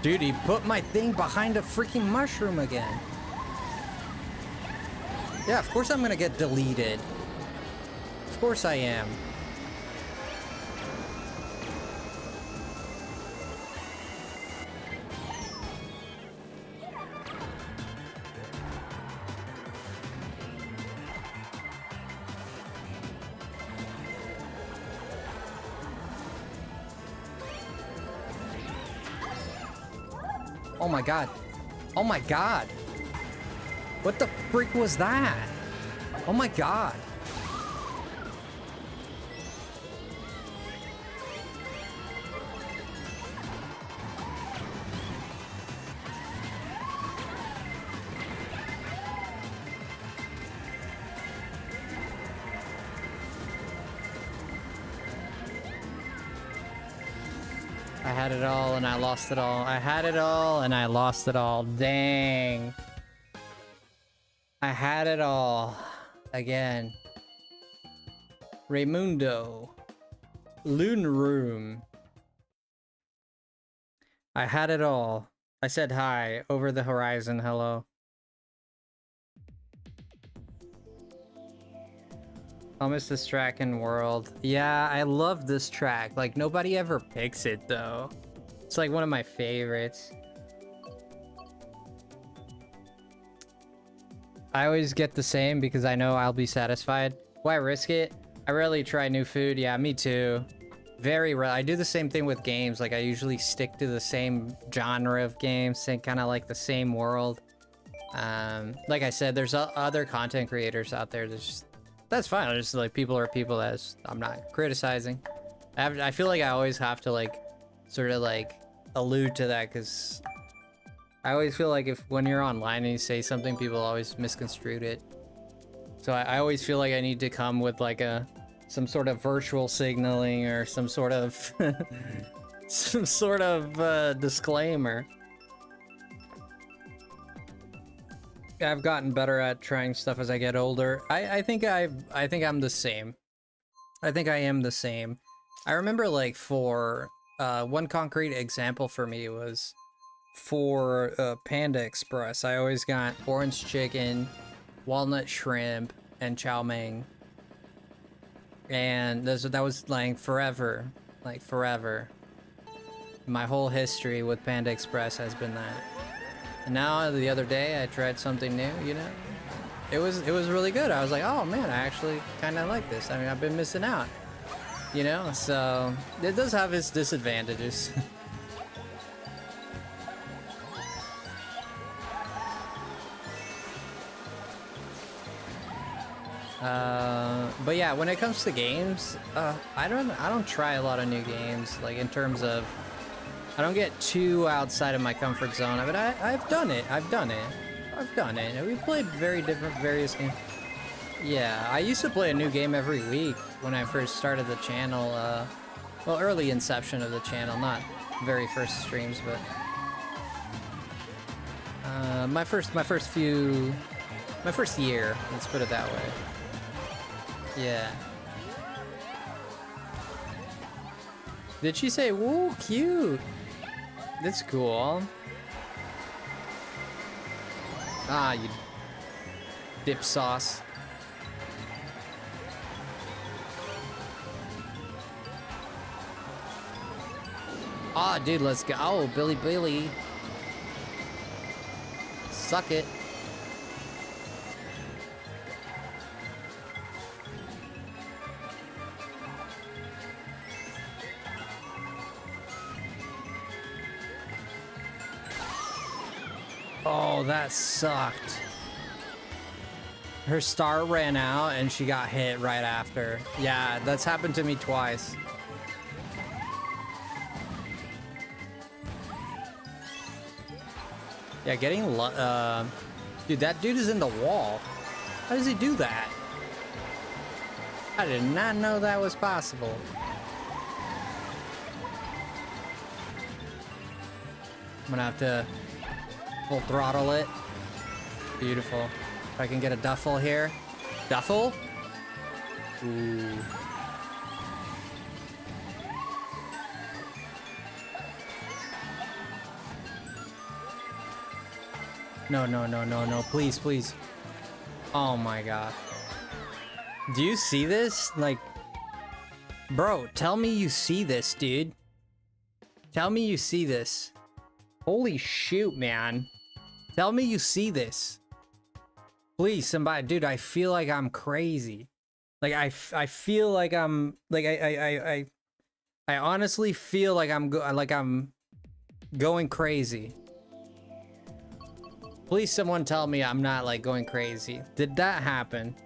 Dude, he put my thing behind a freaking mushroom again. Yeah, of course I'm gonna get deleted. Of course I am. Oh my god. Oh my god. What the freak was that? Oh my god. I had it all and I lost it all. I had it all and I lost it all. Dang. I had it all. Again. Raymundo. Loon Room. I had it all. I said hi. Over the horizon. Hello. I'll miss this track in world. Yeah, I love this track. Like, nobody ever picks it, though. It's like one of my favorites. I always get the same because I know I'll be satisfied. Why risk it? I rarely try new food. Yeah, me too. Very rare. I do the same thing with games. Like I usually stick to the same genre of games, and kind of like the same world. Like I said, there's other content creators out there that's fine. Just like people are people. I'm not criticizing. I feel like I always have to like sort of like allude to that because I always feel like when you're online and you say something, people always misconstrued it. So I always feel like I need to come with like some sort of virtual signaling or some sort of disclaimer. I've gotten better at trying stuff as I get older. I think I'm the same. I think I am the same. I remember like for one concrete example for me was for Panda Express. I always got orange chicken, walnut shrimp, and chow mein. And that was like forever. Like forever. My whole history with Panda Express has been that. And now the other day I tried something new, you know? It was really good. I was like, oh man, I actually kinda like this. I mean, I've been missing out. You know, so it does have its disadvantages. But yeah, when it comes to games, I don't try a lot of new games, like in terms of I don't get too outside of my comfort zone. But I've done it. We played various games. Yeah, I used to play a new game every week when I first started the channel. Well, early inception of the channel, not very first streams, but my first year. Let's put it that way. Yeah. Did she say, "Woo, cute"? That's cool. Ah, you dip sauce. Ah, dude, let's go. Oh, Billy. Suck it. Oh, that sucked. Her star ran out and she got hit right after. Yeah, that's happened to me twice. Yeah, dude, that dude is in the wall. How does he do that? I did not know that was possible. I'm gonna have to full throttle it. Beautiful. If I can get a duffel here. Duffel? Ooh. No. Please. Oh my god. Do you see this? Like, bro, tell me you see this, dude. Tell me you see this. Holy shoot, man. Tell me you see this. Please, somebody. Dude, I feel like I'm crazy. Like, I feel like I'm... Like, I honestly feel like I'm going crazy. Please, someone tell me I'm not, like, going crazy. Did that happen?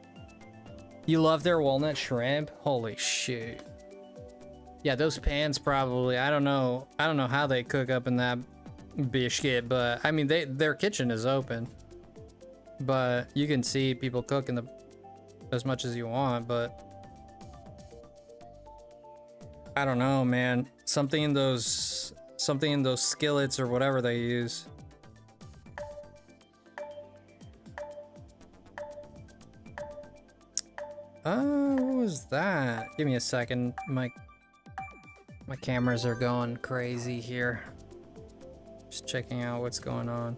You love their walnut shrimp? Holy shit. Yeah, those pans probably... I don't know how they cook up in that biscuit, but I mean their kitchen is open, but you can see people cooking as much as you want. But I don't know, man, something in those skillets or whatever they use. What was that? Give me a second. My cameras are going crazy here. Just checking out what's going on.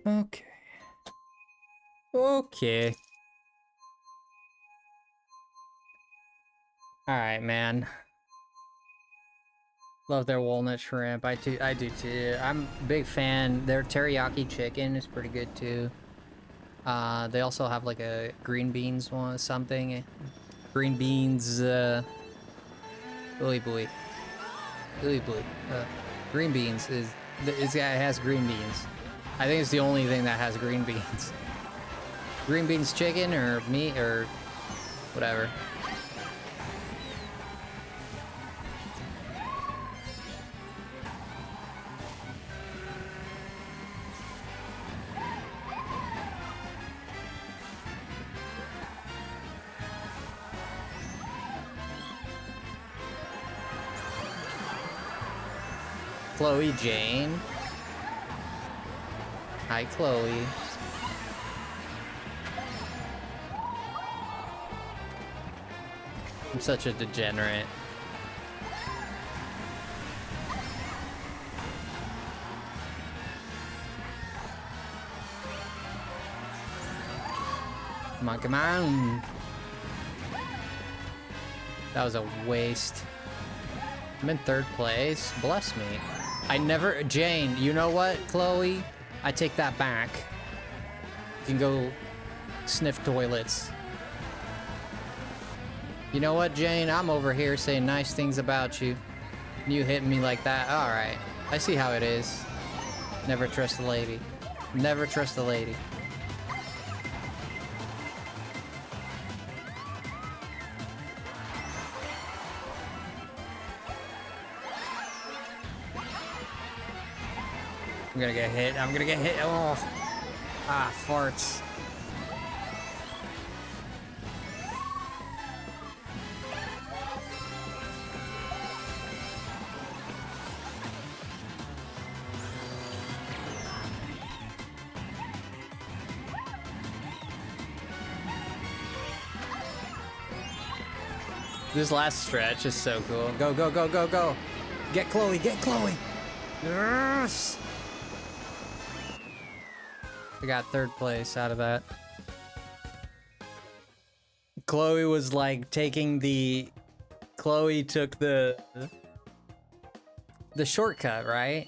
Okay. Okay. All right, man. Love their walnut shrimp. I do too. I'm a big fan. Their teriyaki chicken is pretty good too. They also have like a green beans one, something. Green beans, ooey booey. Ooey booey. Green beans is, this guy has green beans. I think it's the only thing that has green beans. Green beans chicken or meat or whatever. Chloe Jane. Hi, Chloe. I'm such a degenerate. Come on, come on. That was a waste. I'm in 3rd place. Bless me. I never... Jane, you know what, Chloe? I take that back. You can go sniff toilets. You know what, Jane? I'm over here saying nice things about you. You hitting me like that? Alright. I see how it is. Never trust a lady. Never trust a lady. I'm gonna get hit. I'm gonna get hit. Oh. Ah, farts. This last stretch is so cool. Go, go, go, go, go. Get Chloe, get Chloe. Yes. I got 3rd place out of that. Chloe was like taking the... Chloe took the shortcut, right?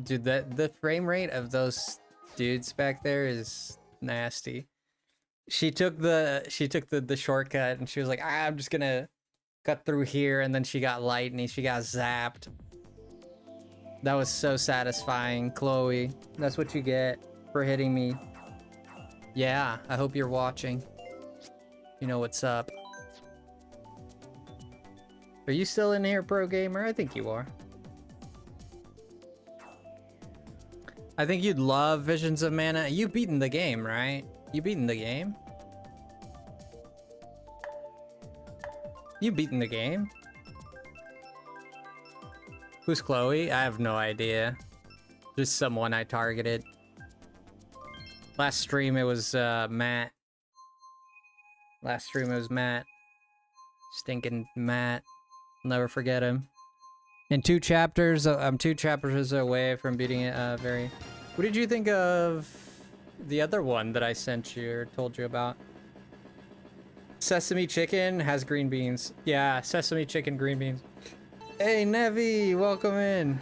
Dude, the frame rate of those dudes back there is nasty. She took the shortcut and she was like, I'm just gonna cut through here, and then she got lightning, she got zapped. That was so satisfying, Chloe. That's what you get for hitting me. Yeah, I hope you're watching. You know what's up. Are you still in here, Pro Gamer? I think you are. I think you'd love Visions of Mana. You've beaten the game, right? You beaten the game? You beaten the game? Who's Chloe? I have no idea. Just someone I targeted. Last stream it was Matt. Last stream it was Matt. Stinking Matt. I'll never forget him. In 2 chapters, I'm 2 chapters away from beating it. What did you think of the other one that I sent you or told you about? Sesame chicken has green beans. Yeah, sesame chicken, green beans. Hey, Nevi, welcome in.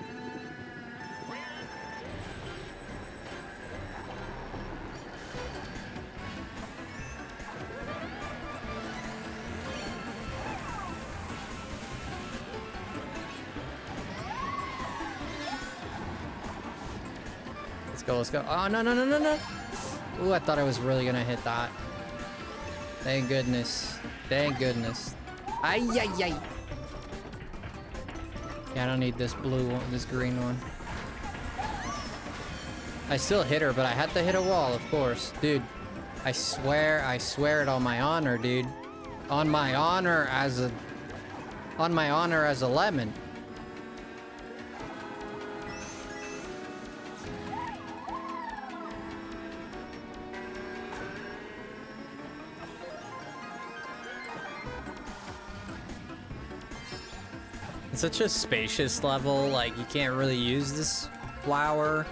Let's go, let's go. Oh, no, no, no, no, no. Ooh, I thought I was really gonna hit that. Thank goodness. Thank goodness. Ay, ay, ay. Yeah, I don't need this blue one, this green one. I still hit her, but I had to hit a wall, of course. Dude, I swear it on my honor, dude. On my honor as a lemon. It's such a spacious level, like you can't really use this flower,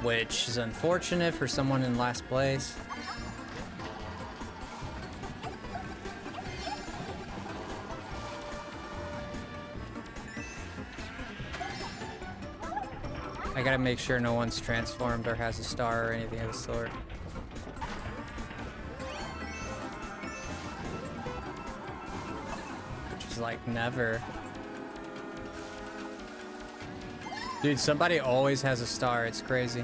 which is unfortunate for someone in last place. I gotta make sure no one's transformed or has a star or anything of the sort. Which is like never. Dude, somebody always has a star. It's crazy.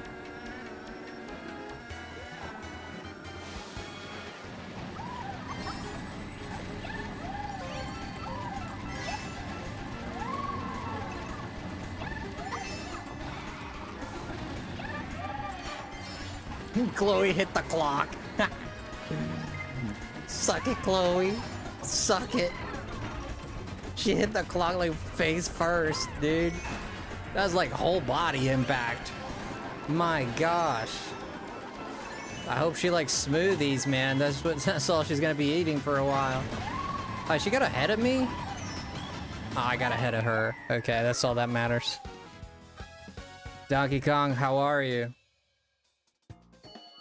Chloe hit the clock. Suck it, Chloe. Suck it. She hit the clock like face first, dude. That was like whole body impact. My gosh. I hope she likes smoothies, man. That's all she's gonna be eating for a while. Oh, she got ahead of me? Oh, I got ahead of her. Okay, that's all that matters. Donkey Kong, how are you?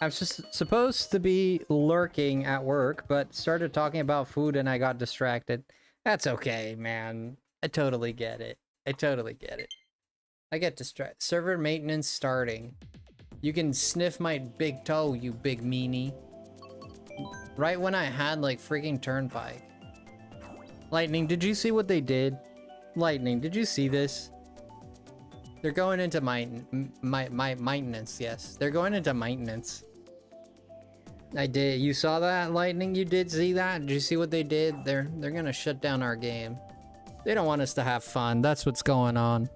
I'm just supposed to be lurking at work, but started talking about food and I got distracted. That's okay, man. I totally get it. I totally get it. I get distracted. Server maintenance starting. You can sniff my big toe, you big meanie. Right when I had like freaking turnpike. Lightning, did you see what they did? Lightning, did you see this? They're going into maintenance, yes. They're going into maintenance. I did. You saw that, Lightning? You did see that? Did you see what they did? They're gonna shut down our game. They don't want us to have fun. That's what's going on.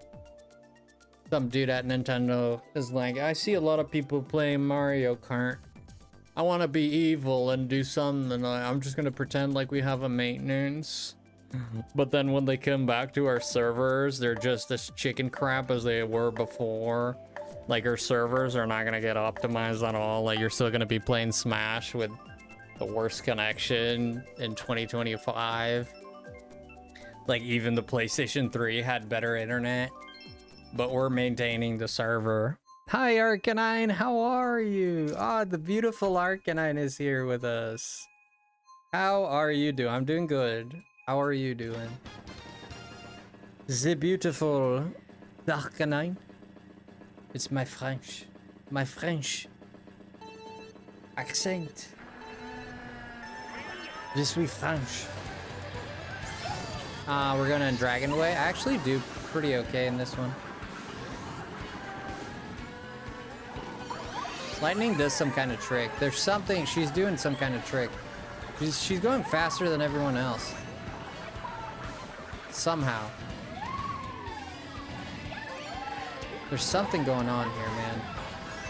Some dude at Nintendo is like, I see a lot of people playing Mario Kart. I want to be evil and do something. I'm just gonna pretend like we have a maintenance. But then when they come back to our servers, they're just as chicken crap as they were before. Like, our servers are not gonna get optimized at all. Like, you're still gonna be playing Smash with the worst connection in 2025. Like, even the PlayStation 3 had better internet. But we're maintaining the server. Hi, Arcanine, how are you? Ah, the beautiful Arcanine is here with us. How are you doing? I'm doing good. How are you doing? The beautiful Arcanine. It's my French accent. Je suis French. We're gonna Dragon Way. I actually do pretty okay in this one. Lightning does some kind of trick. There's something, she's doing some kind of trick. She's going faster than everyone else. Somehow. There's something going on here, man.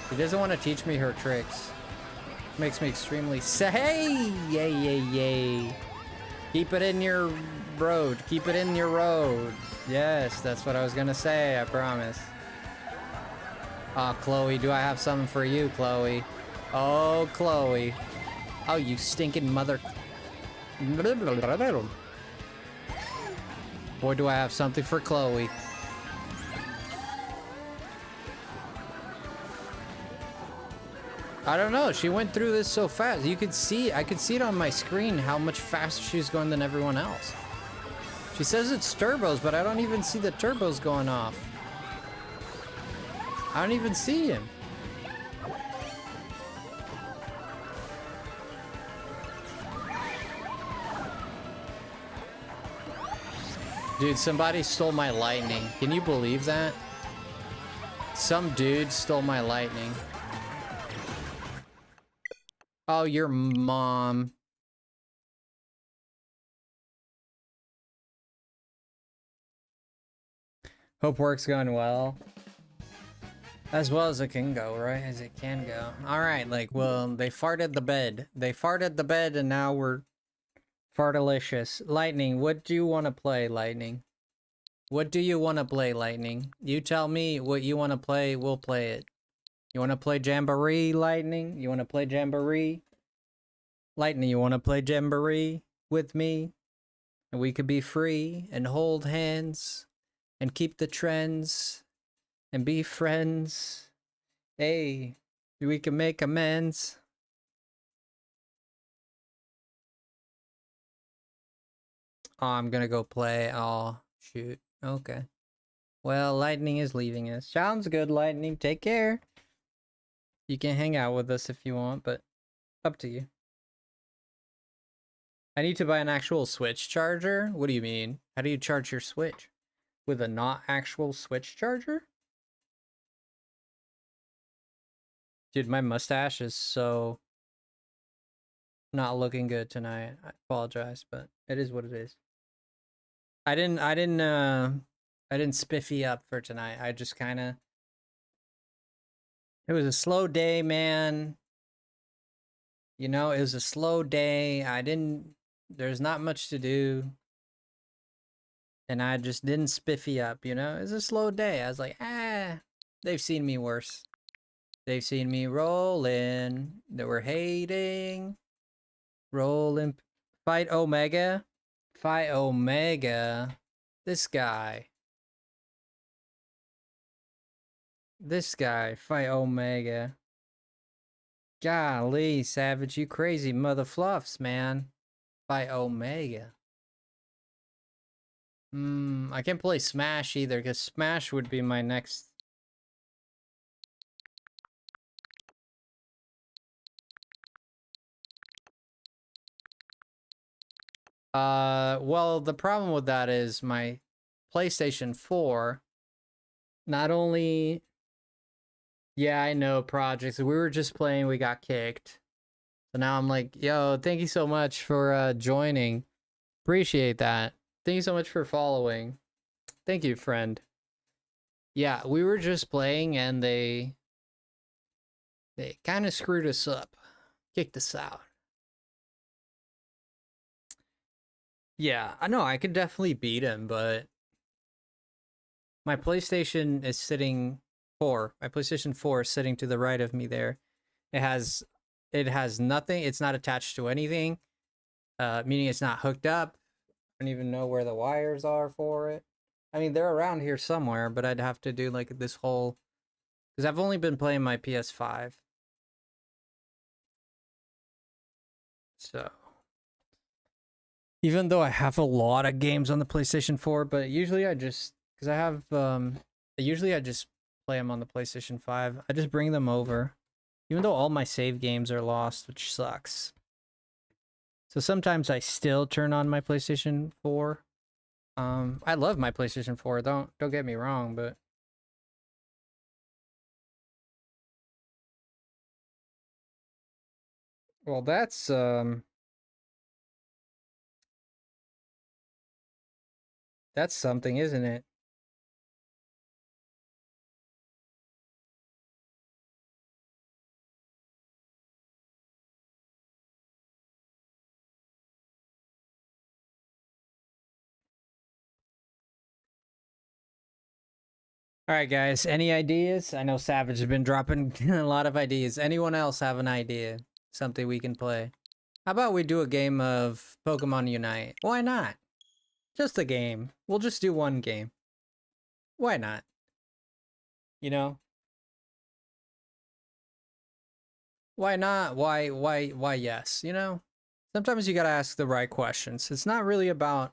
She doesn't want to teach me her tricks. Makes me extremely hey! Yay, yay, yay. Keep it in your road. Keep it in your road. Yes, that's what I was gonna say, I promise. Chloe, do I have something for you, Chloe? Oh, Chloe. Oh, you stinking mother... Boy, do I have something for Chloe. I don't know, she went through this so fast. You could see, I could see it on my screen how much faster she's going than everyone else. She says it's turbos, but I don't even see the turbos going off. I don't even see him. Dude, somebody stole my lightning. Can you believe that? Some dude stole my lightning. Oh, your mom. Hope work's going well. As well as it can go, right? As it can go. Alright, like, well, they farted the bed. They farted the bed and now we're fartalicious. Lightning, what do you want to play, Lightning? What do you want to play, Lightning? You tell me what you want to play, we'll play it. You want to play Jamboree, Lightning? You want to play Jamboree? Lightning, you want to play Jamboree with me? And we could be free and hold hands and keep the trends and be friends. Hey, we can make amends. Oh, I'm gonna go play. Oh, shoot. Okay. Well, Lightning is leaving us. Sounds good, Lightning. Take care. You can hang out with us if you want, but up to you. I need to buy an actual Switch charger? What do you mean? How do you charge your Switch? With a not actual Switch charger? Dude, my mustache is so not looking good tonight. I apologize, but it is what it is. I didn't spiffy up for tonight. I just kind of, it was a slow day, man. You know, it was a slow day. There's not much to do. And I just didn't spiffy up, you know? It was a slow day. I was like, they've seen me worse. They've seen me rolling. They were hating. Rolling. Fight Omega. Fight Omega. This guy. This guy. Fight Omega. Golly, Savage, you crazy mother fluffs, man. Fight Omega. I can't play Smash either, because Smash would be my next. Well, the problem with that is my PlayStation 4, not only... Yeah, I know, projects. We were just playing, we got kicked. So now I'm like, yo, thank you so much for joining. Appreciate that. Thank you so much for following. Thank you, friend. Yeah, we were just playing and they kind of screwed us up. Kicked us out. Yeah, I know I could definitely beat him, but my PlayStation is sitting 4. My PlayStation 4 is sitting to the right of me there. It has nothing. It's not attached to anything. Meaning it's not hooked up. I don't even know where the wires are for it. I mean, they're around here somewhere, but I'd have to do like this whole, because I've only been playing my PS5. So, even though I have a lot of games on the PlayStation 4, but usually I just, because I have, usually I just play them on the PlayStation 5. I just bring them over, even though all my save games are lost, which sucks. So sometimes I still turn on my PlayStation 4. I love my PlayStation 4. Don't get me wrong, but well, that's something, isn't it? All right, guys. Any ideas? I know Savage has been dropping a lot of ideas. Anyone else have an idea? Something we can play? How about we do a game of Pokemon Unite? Why not? Just a game. We'll just do one game. Why not? You know? Why not? Why yes? You know? Sometimes you gotta ask the right questions. It's not really about...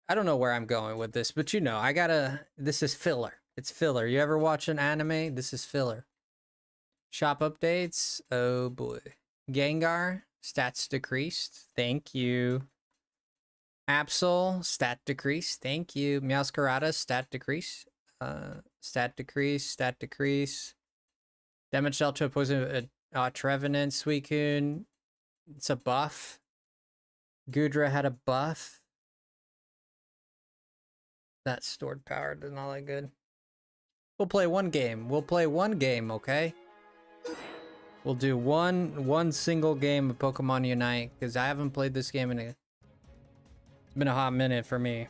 I don't know where I'm going with this, but you know, this is filler. It's filler. You ever watch an anime? This is filler. Shop updates. Oh boy. Gengar, stats decreased. Thank you. Absol, stat decrease. Thank you. Meowscarada, stat decrease. Stat decrease, stat decrease. Damage dealt to opposing Trevenant, Suicune. It's a buff. Gudra had a buff. That stored power does not look good. We'll play one game. We'll play one game, okay? We'll do one single game of Pokemon Unite, because I haven't played this game it's been a hot minute for me.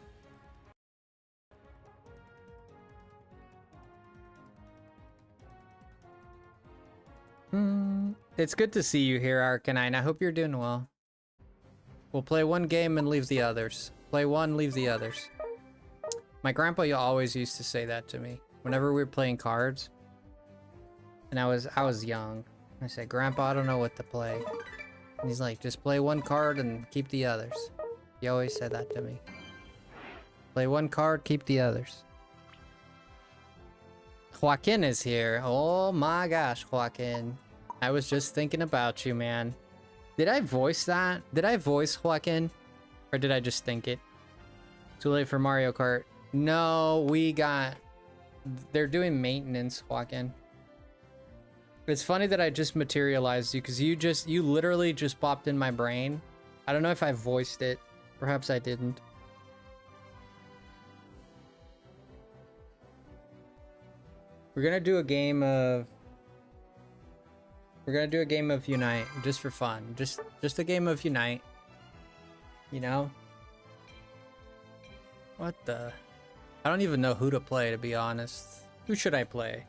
It's good to see you here, Arcanine. I hope you're doing well. We'll play one game and leave the others. Play one, leave the others. My grandpa always used to say that to me whenever we were playing cards. And I was young. I said, Grandpa, I don't know what to play. And he's like, just play one card and keep the others. He always said that to me. Play one card, keep the others. Joaquin is here. Oh my gosh, Joaquin. I was just thinking about you, man. Did I voice that? Did I voice Joaquin? Or did I just think it? Too late for Mario Kart. No, we got... They're doing maintenance, Joaquin. It's funny that I just materialized you, because you literally just popped in my brain. I don't know if I voiced it. Perhaps I didn't. We're gonna do a game of... We're gonna do a game of Unite, just for fun. Just a game of Unite. You know? What the... I don't even know who to play, to be honest. Who should I play?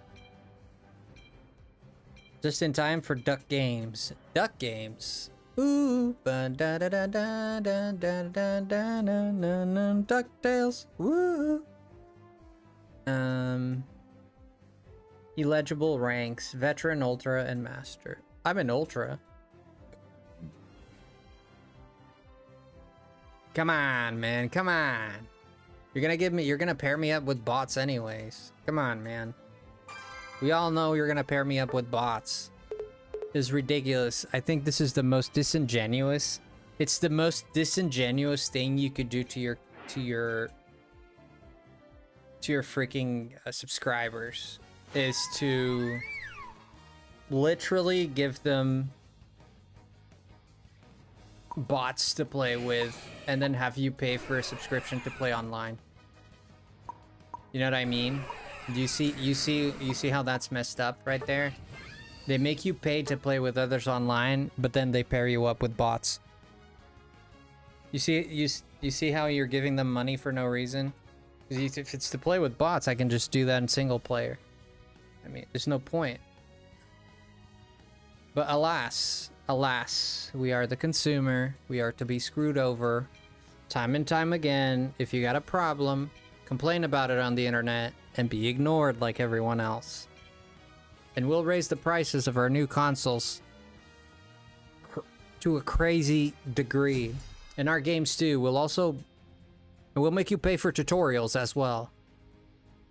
Just in time for Duck Games. Duck Games. Ooh, ba da da da da da da da da da. DuckTales. Woo. Illegible ranks: Veteran, Ultra, and Master. I'm an Ultra. Come on, man. Come on. You're gonna pair me up with bots anyways. Come on, man. We all know you're gonna pair me up with bots. It's ridiculous. I think this is the most disingenuous. It's the most disingenuous thing you could do to your freaking subscribers, is to literally give them bots to play with and then have you pay for a subscription to play online. You know what I mean? Do you see how that's messed up right there? They make you pay to play with others online, but then they pair you up with bots. You see how you're giving them money for no reason? Because if it's to play with bots, I can just do that in single player. I mean, there's no point. But alas, we are the consumer. We are to be screwed over time and time again. If you got a problem, complain about it on the internet and be ignored like everyone else. And we'll raise the prices of our new consoles to a crazy degree. And our games too. We'll make you pay for tutorials as well.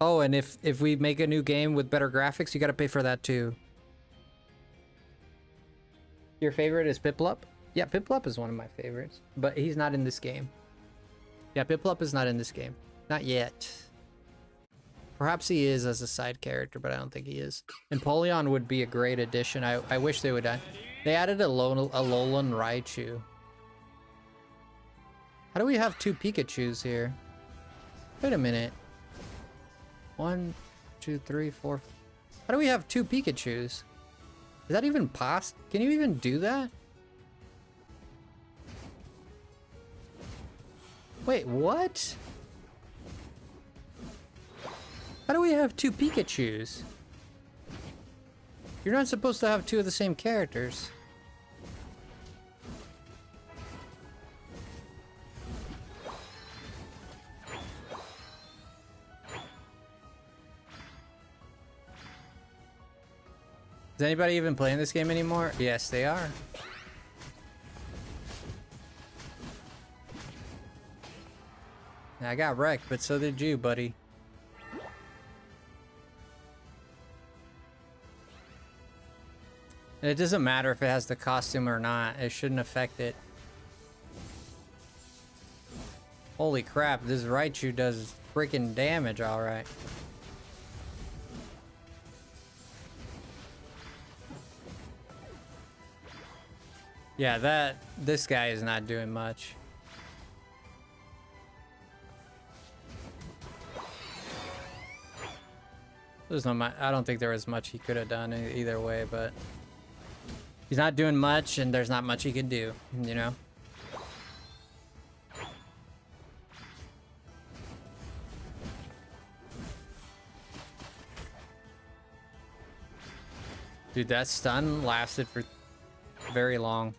Oh, and if we make a new game with better graphics, you gotta pay for that too. Your favorite is Piplup? Yeah, Piplup is one of my favorites, but he's not in this game. Yeah, Piplup is not in this game. Not yet. Perhaps he is as a side character, but I don't think he is. And Polion would be a great addition. I wish they would add. They added a Alolan Raichu. How do we have two Pikachus here? Wait a minute. 1, 2, 3, 4. How do we have two Pikachus? Is that even possible? Can you even do that? Wait, what? How do we have two Pikachus? You're not supposed to have two of the same characters. Is anybody even playing this game anymore? Yes, they are. I got wrecked, but so did you, buddy. And it doesn't matter if it has the costume or not. It shouldn't affect it. Holy crap, this Raichu does freaking damage, alright. Yeah, this guy is not doing much. There's no I don't think there was much he could have done either way, but he's not doing much and there's not much he can do, you know? Dude, that stun lasted for very long.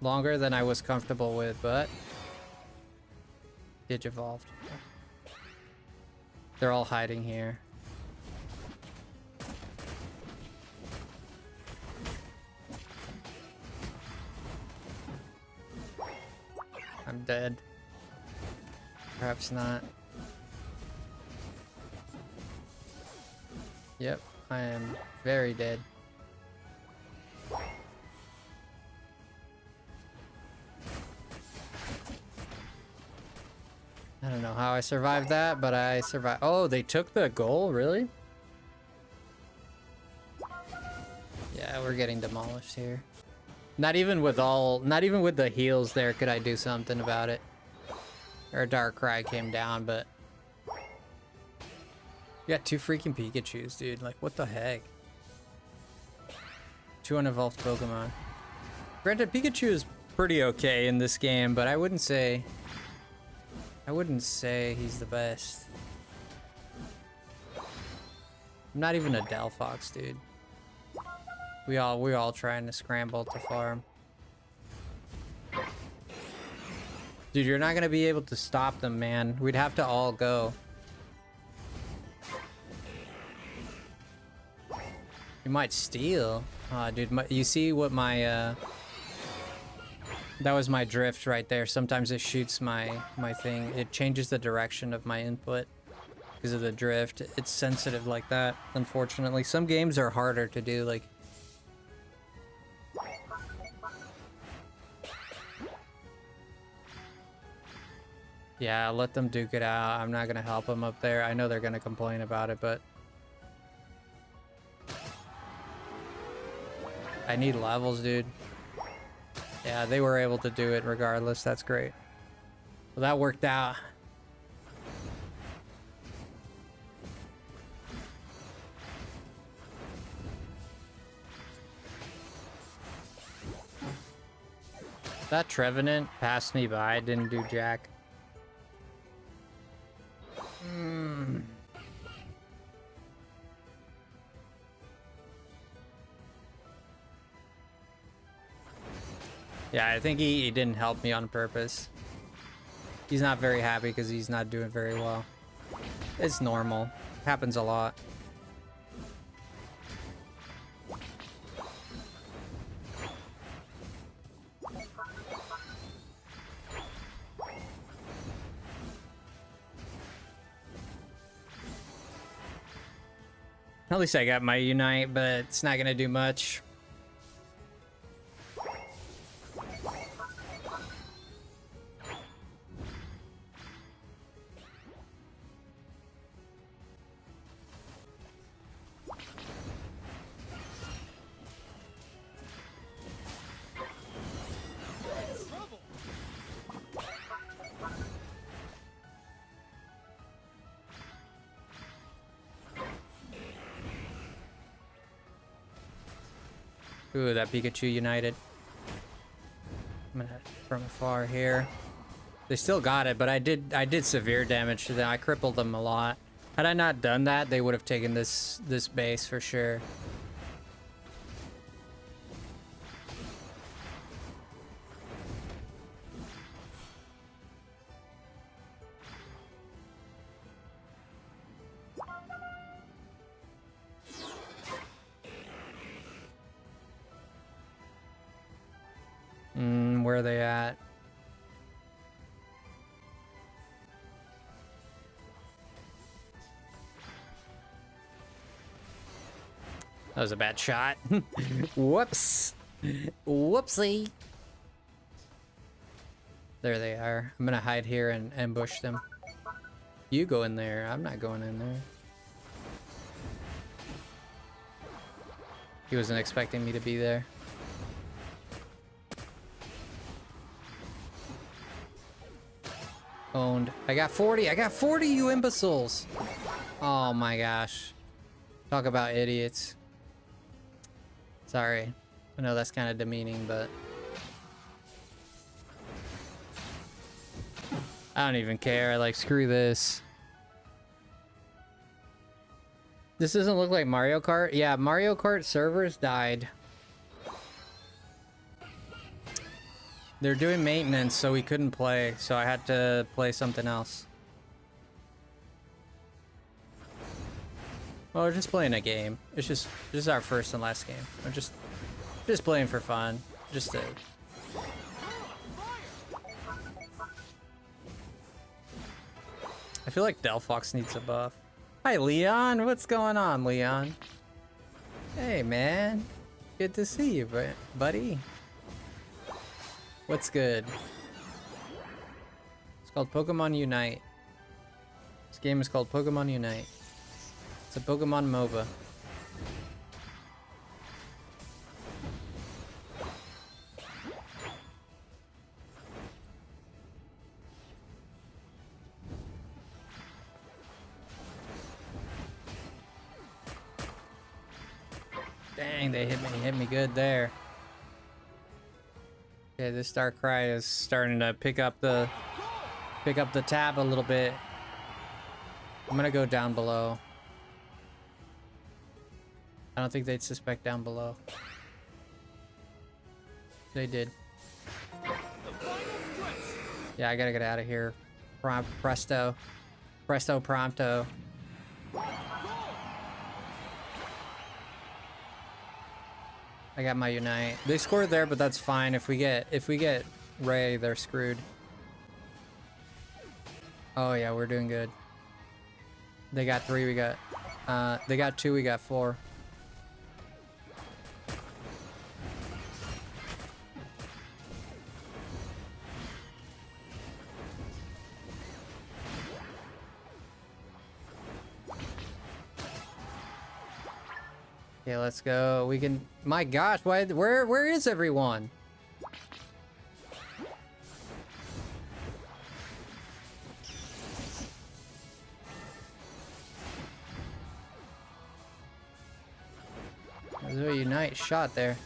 Longer than I was comfortable with, but Digivolved. They're all hiding here. I'm dead. Perhaps not. Yep, I am very dead. I don't know how I survived that, but I survived. Oh, they took the goal? Really? Yeah, we're getting demolished here. Not even with the heals there could I do something about it. Or Darkrai came down, but you got 2 freaking Pikachus, dude. Like, what the heck? 2 unevolved Pokemon. Granted, Pikachu is pretty okay in this game, but I wouldn't say he's the best. I'm not even a Delphox, dude. We all trying to scramble to farm. Dude, you're not gonna be able to stop them, man. We'd have to all go. You might steal. Dude, you see what my that was my drift right there. Sometimes it shoots my thing. It changes the direction of my input because of the drift. It's sensitive like that, unfortunately. Some games are harder to do, like. Yeah, let them duke it out. I'm not gonna help them up there. I know they're gonna complain about it, but I need levels, dude. Yeah, they were able to do it regardless. That's great. Well, that worked out. That Trevenant passed me by, didn't do jack. Yeah, I think he didn't help me on purpose. He's not very happy because he's not doing very well. It's normal. Happens a lot. At least I got my Unite, but it's not gonna do much. Ooh, that Pikachu united. I'm gonna from afar here. They still got it, but I did severe damage to them. I crippled them a lot. Had I not done that, they would have taken this base for sure. Where are they at? That was a bad shot. Whoops. Whoopsie. There they are. I'm gonna hide here and ambush them. You go in there. I'm not going in there. He wasn't expecting me to be there. Owned. I got 40. I got 40, you imbeciles. Oh my gosh. Talk about idiots. Sorry. I know that's kind of demeaning, but I don't even care. Like, screw this. This doesn't look like Mario Kart. Yeah, Mario Kart servers died. They're doing maintenance, so we couldn't play, so I had to play something else. Well, we're just playing a game. It's just, this is our first and last game. We're just playing for fun. Just to... feel like Delphox needs a buff. Hi, Leon. What's going on, Leon? Hey, man. Good to see you, buddy. What's good? It's called Pokemon Unite. This game is called Pokemon Unite. It's a Pokemon MOBA. Dang, they hit me good there. Okay, this Darkrai is starting to pick up the tab a little bit. I'm gonna go down below. I don't think they'd suspect down below. They did. Yeah, I gotta get out of here. Presto. Presto pronto. I got my Unite. They scored there, but that's fine. If we get Ray, they're screwed. Oh yeah, we're doing good. They got 3, we got they got 2, we got 4. Okay, let's go. We can. My gosh, why? Where is everyone? There's a Unite shot there.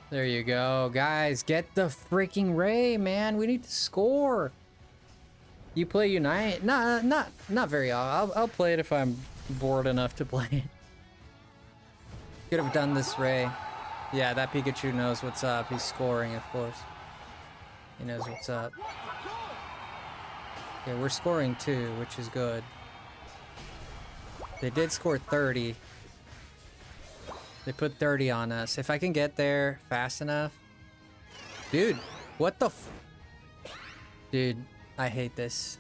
There you go, guys. Get the freaking Ray, man. We need to score. You play Unite? Nah, not very often. I'll play it if I'm bored enough to play it. Could have done this Ray. Yeah, that Pikachu knows what's up. He's scoring, of course. He knows what's up. Yeah, we're scoring too, which is good. They did score 30. They put 30 on us. If I can get there fast enough. Dude, what the f... Dude, I hate this.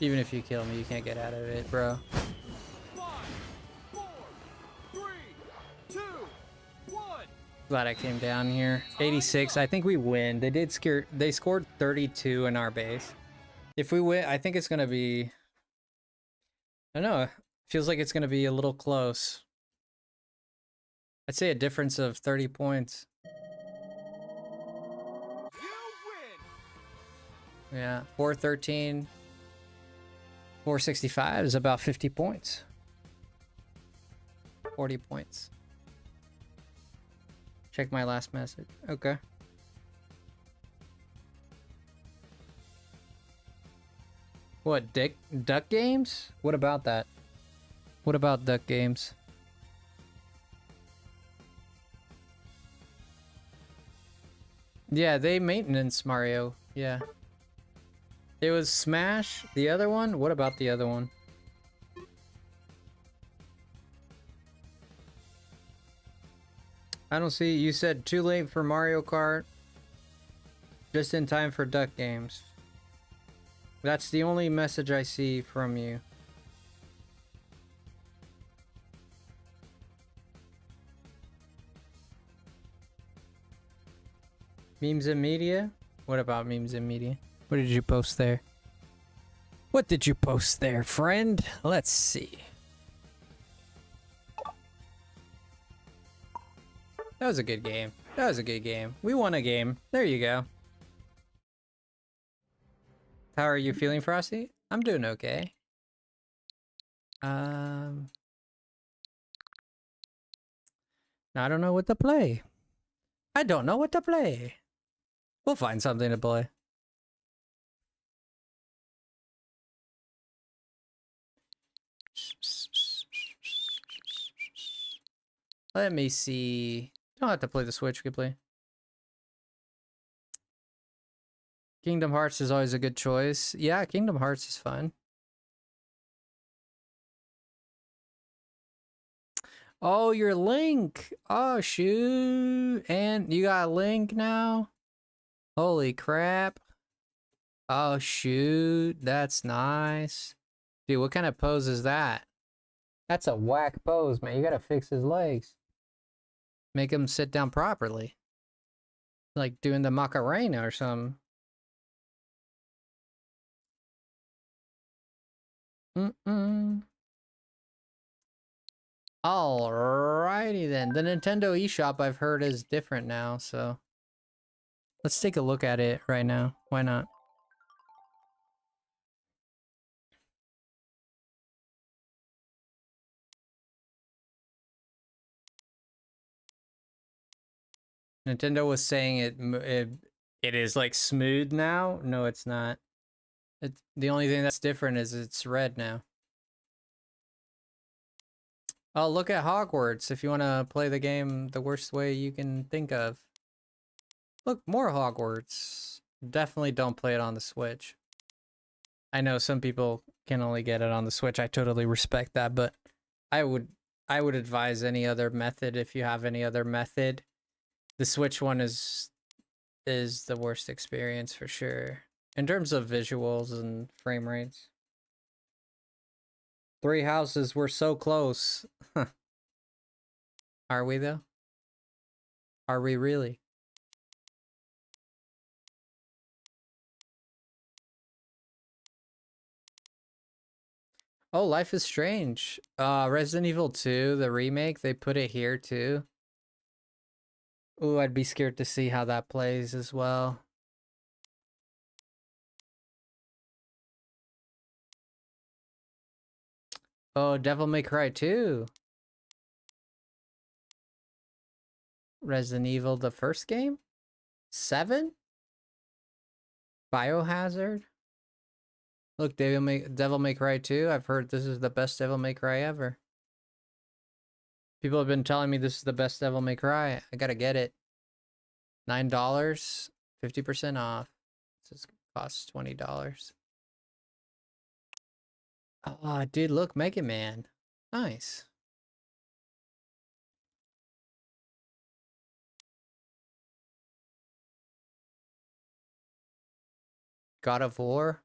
Even if you kill me, you can't get out of it, bro. 5, 4, 3, 2, 1. Glad I came down here. 86. I think we win. They did scare. They scored 32 in our base. If we win, I think it's gonna be. I don't know. Feels like it's gonna be a little close. I'd say a difference of 30 points. You win. Yeah, 413. 465 is about 50 points. 40 points. Check my last message. Okay. What, duck games? What about that? What about duck games? Yeah, they maintenance Mario. Yeah. It was Smash. The other one? What about the other one? I don't see. You said too late for Mario Kart. Just in time for duck games. That's the only message I see from you. Memes and media? What about memes and media? What did you post there? What did you post there, friend? Let's see. That was a good game. That was a good game. We won a game. There you go. How are you feeling, Frosty? I'm doing okay. I don't know what to play. I don't know what to play. We'll find something to play. Let me see. You don't have to play the Switch, you can play. Kingdom Hearts is always a good choice. Yeah, Kingdom Hearts is fun. Oh, your Link. Oh, shoot. And you got Link now? Holy crap. Oh, shoot. That's nice. Dude, what kind of pose is that? That's a whack pose, man. You gotta fix his legs. Make him sit down properly. Like doing the Macarena or something. Mm-mm. Alrighty then. The Nintendo eShop I've heard is different now, so let's take a look at it right now. Why not? Nintendo was saying it is like smooth now. No, it's not. It's the only thing that's different is it's red now. Oh, look at Hogwarts if you want to play the game the worst way you can think of. Look, more Hogwarts. Definitely don't play it on the Switch. I know some people can only get it on the Switch. I totally respect that, but I would advise any other method if you have any other method. The Switch one is the worst experience for sure in terms of visuals and frame rates. Three houses, we're so close. Are we though? Are we really? Oh, Life is Strange. Resident Evil 2, the remake, they put it here too. Ooh, I'd be scared to see how that plays as well. Oh, Devil May Cry 2. Resident Evil, the first game? 7? Biohazard? Look, Devil May Cry 2. I've heard this is the best Devil May Cry ever. People have been telling me this is the best Devil May Cry. I gotta get it. $9, 50% off. This costs $20. Oh, dude, look, Mega Man. Nice. God of War.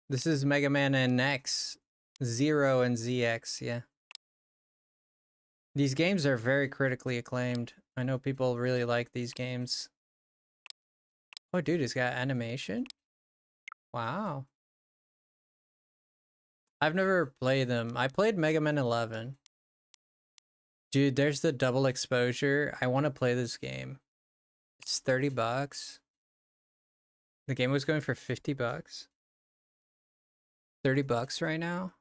This is Mega Man NX. Zero and ZX, yeah. These games are very critically acclaimed. I know people really like these games. Oh, dude, it's got animation? Wow. I've never played them. I played Mega Man 11. Dude, there's the double exposure. I want to play this game. It's $30. The game was going for $50. $30 right now.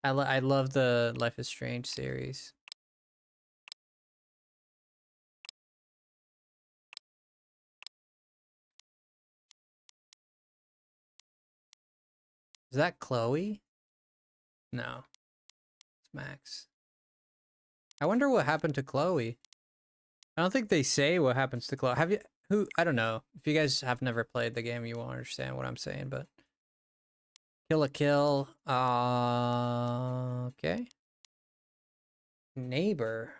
I love the Life is Strange series. Is that Chloe? No. It's Max. I wonder what happened to Chloe. I don't think they say what happens to Chloe. Have you I don't know. If you guys have never played the game, you won't understand what I'm saying, but Kill a Kill. Okay. Neighbor.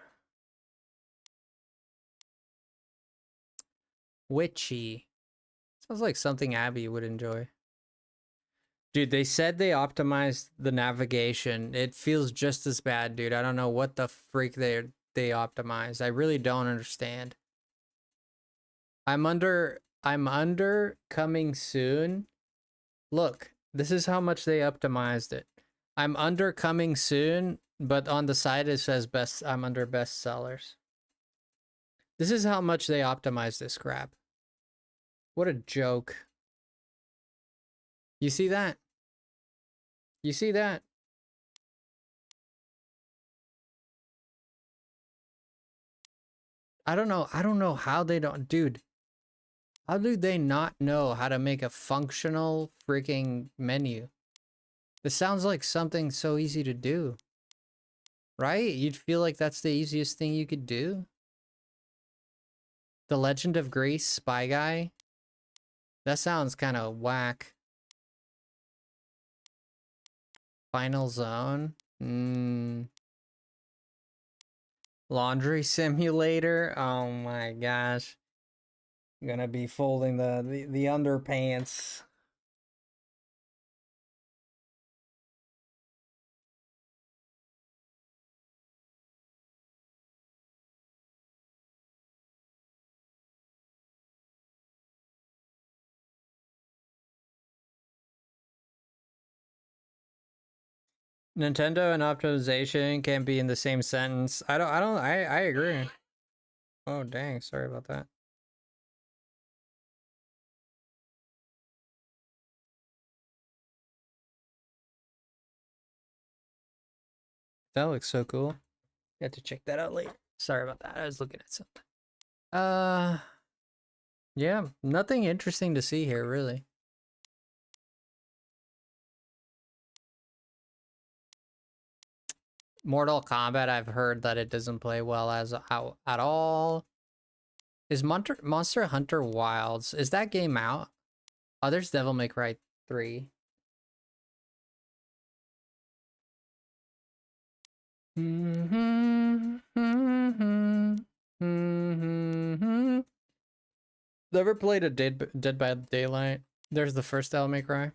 Witchy. Sounds like something Abby would enjoy. Dude, they said they optimized the navigation. It feels just as bad, dude. I don't know what the freak they optimized. I really don't understand. I'm under coming soon. Look, this is how much they optimized it. I'm under coming soon, but on the side it says I'm under best sellers. This is how much they optimized this crap. What a joke. You see that? You see that? I don't know how they don't, dude. How do they not know how to make a functional freaking menu? This sounds like something so easy to do. Right? You'd feel like that's the easiest thing you could do. The Legend of Greece Spy Guy. That sounds kind of whack. Final Zone. Laundry Simulator. Oh my gosh. I'm gonna be folding the underpants. Nintendo and optimization can't be in the same sentence. I agree. Oh dang, sorry about that. That looks so cool. You have to check that out later. Sorry about that. I was looking at something. Yeah, nothing interesting to see here, really. Mortal Kombat, I've heard that it doesn't play well as out at all. Is Monster Hunter Wilds, is that game out? Oh, there's Devil May Cry 3. Never played a Dead by Daylight. There's the first Devil May Cry.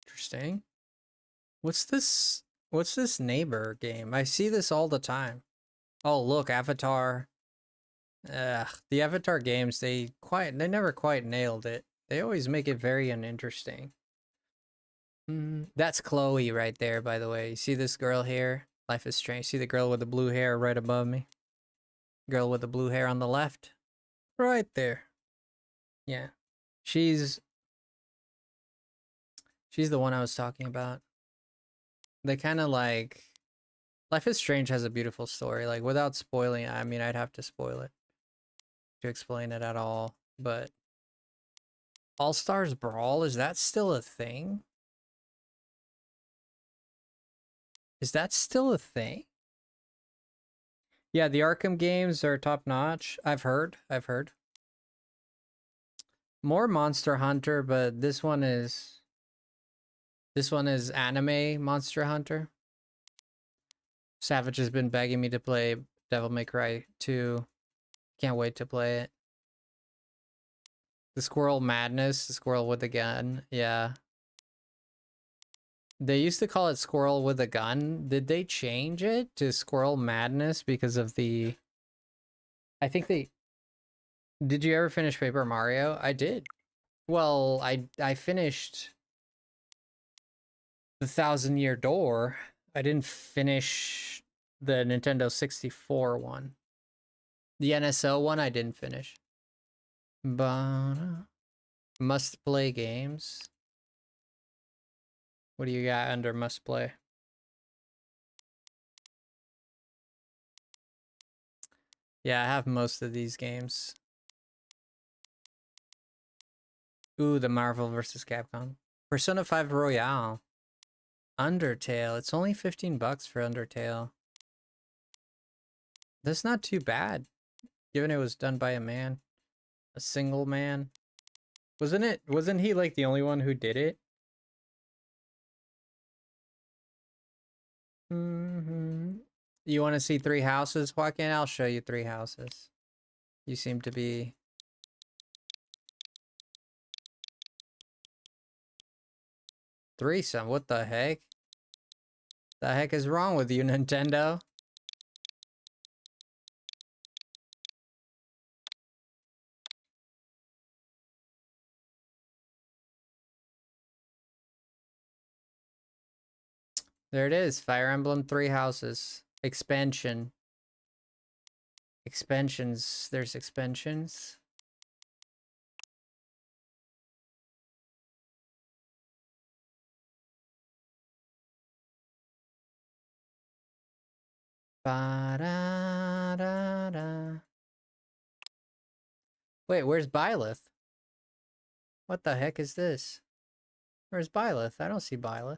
Interesting. What's this? What's this neighbor game? I see this all the time. Oh, look, Avatar. Ugh, the Avatar games, they never quite nailed it. They always make it very uninteresting. That's Chloe right there, by the way. You see this girl here? Life is Strange. See the girl with the blue hair right above me? Girl with the blue hair on the left? Right there. Yeah. She's the one I was talking about. They kind of like... Life is Strange has a beautiful story. Like, without spoiling it, I mean, I'd have to spoil it to explain it at all. But All Stars Brawl, is that still a thing? Is that still a thing? Yeah, the Arkham games are top notch. I've heard. More Monster Hunter, but this one is anime Monster Hunter. Savage has been begging me to play Devil May Cry 2. Can't wait to play it. The Squirrel Madness, the squirrel with the gun. Yeah. They used to call it Squirrel with a Gun. Did they change it to Squirrel Madness because of the... I think they... Did you ever finish Paper Mario? I did. Well, I finished the Thousand Year Door. I didn't finish the Nintendo 64 one. The NSO one I didn't finish. But must play games. What do you got under must play? Yeah, I have most of these games. Ooh, the Marvel vs. Capcom. Persona 5 Royale. Undertale. It's only 15 bucks for Undertale. That's not too bad, given it was done by a man. A single man. Wasn't he like the only one who did it? You want to see 3 houses, Joaquin? I'll show you 3 houses. You seem to be... Threesome, what the heck? The heck is wrong with you, Nintendo? There it is, Fire Emblem 3 houses. Expansion. Expansions, there's expansions. Ba-da-da-da. Wait, where's Byleth? What the heck is this? Where's Byleth? I don't see Byleth.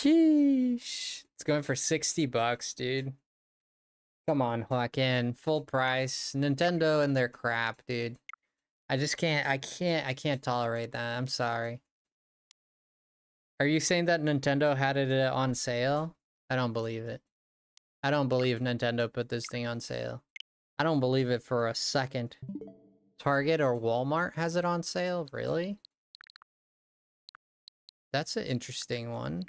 Sheesh. It's going for 60 bucks, dude. Come on, Joaquin. Full price. Nintendo and their crap, dude. I just can't, I can't tolerate that. I'm sorry. Are you saying that Nintendo had it on sale? I don't believe it. I don't believe Nintendo put this thing on sale. I don't believe it for a second. Target or Walmart has it on sale? Really? That's an interesting one.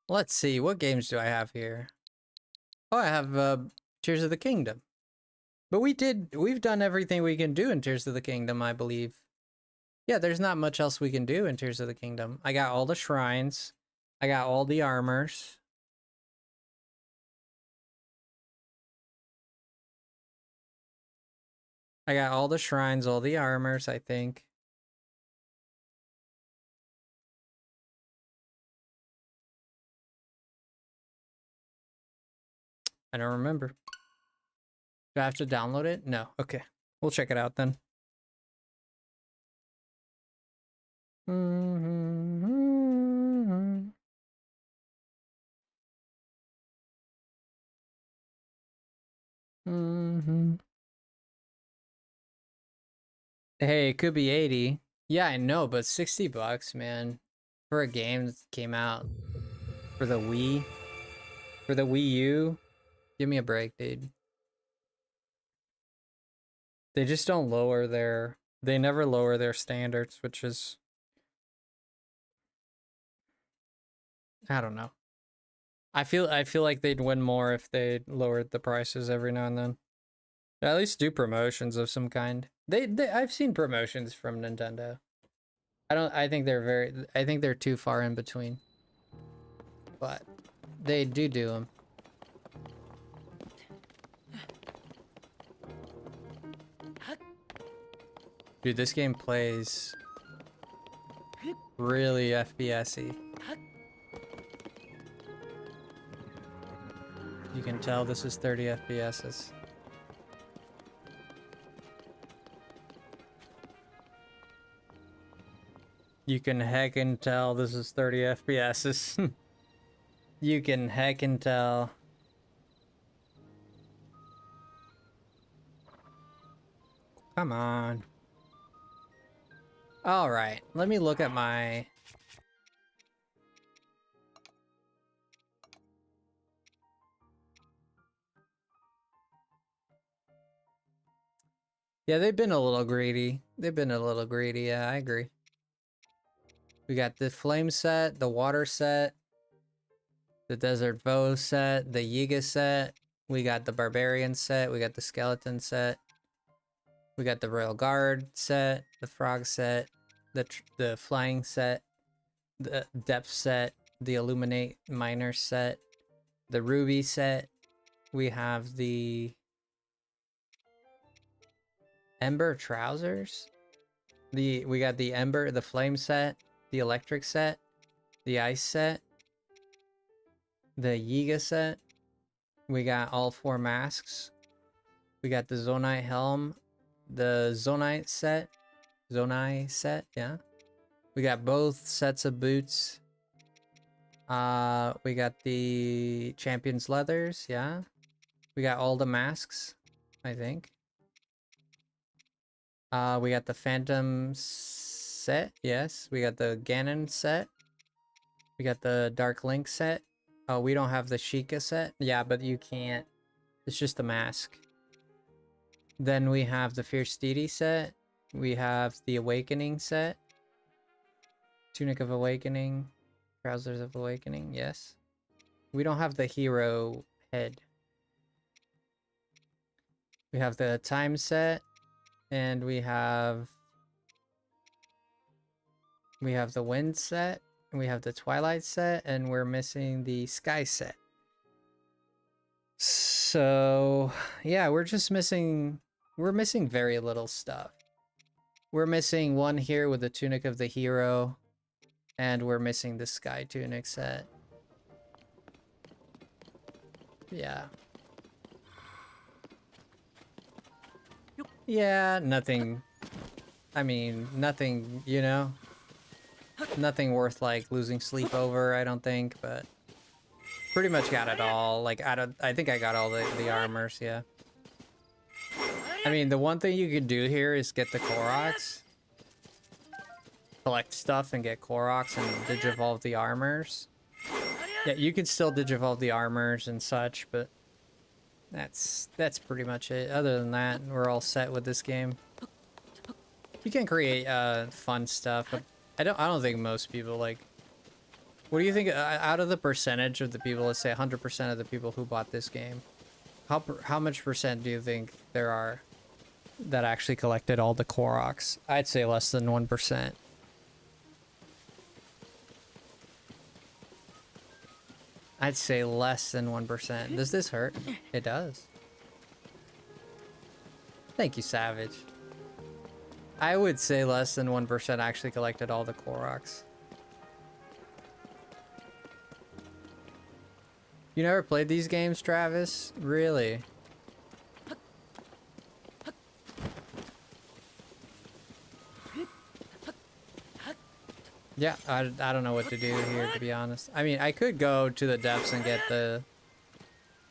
Let's see, what games do I have here? Oh, I have Tears of the Kingdom. But we've done everything we can do in Tears of the Kingdom, I believe. Yeah, there's not much else we can do in Tears of the Kingdom. I got all the shrines. I got all the armors. I got all the shrines, all the armors, I think. I don't remember. Do I have to download it? No. Okay. We'll check it out then. Hey, it could be 80. Yeah, I know, but 60 bucks, man. For a game that came out for the Wii. For the Wii U. Give me a break, dude. They just don't lower their... They never lower their standards, which is... I don't know. I feel like they'd win more if they lowered the prices every now and then. At least do promotions of some kind. I've seen promotions from Nintendo. I think they're too far in between. But they do them. Dude, this game plays really FPS-y. You can tell this is 30 FPSs. You can heckin' tell this is 30 FPSs. You can heckin' tell. Come on. Alright, let me look at my... Yeah, they've been a little greedy. They've been a little greedy, yeah, I agree. We got the flame set, the water set, the desert bow set, the Yiga set. We got the barbarian set, we got the skeleton set. We got the royal guard set, the frog set, the flying set, the depth set, the illuminate miner set, the ruby set. We have the ember trousers. We got the ember, the flame set, the electric set, the ice set, the Yiga set. We got all 4 masks. We got the Zonite helm, the Zonite set. Zonai set, yeah. We got both sets of boots. We got the champion's leathers, yeah. We got all the masks, I think. We got the phantom set, yes. We got the Ganon set. We got the Dark Link set. Oh, we don't have the Sheikah set. Yeah, but you can't. It's just a mask. Then we have the Fierce Deity set. We have the Awakening set. Tunic of Awakening. Trousers of Awakening, yes. We don't have the hero head. We have the time set. And we have the wind set. And we have the twilight set. And we're missing the sky set. So, yeah, we're missing very little stuff. We're missing one here with the Tunic of the Hero. And we're missing the Sky Tunic set. Yeah. Yeah, nothing. I mean, nothing, you know? Nothing worth like losing sleep over, I don't think, but pretty much got it all. Like I think I got all the armors, yeah. I mean, the one thing you could do here is get the Koroks. Collect stuff and get Koroks and digivolve the armors. Yeah, you can still digivolve the armors and such, but that's pretty much it. Other than that, we're all set with this game. You can create fun stuff, but I don't think most people like. What do you think out of the percentage of the people? Let's say 100% of the people who bought this game. How much percent do you think there are that actually collected all the Koroks? I'd say less than 1%. I'd say less than 1%. Does this hurt? It does. Thank you, Savage. I would say less than 1% actually collected all the Koroks. You never played these games, Travis? Really? Yeah, I don't know what to do here, to be honest. I mean, I could go to the depths and get the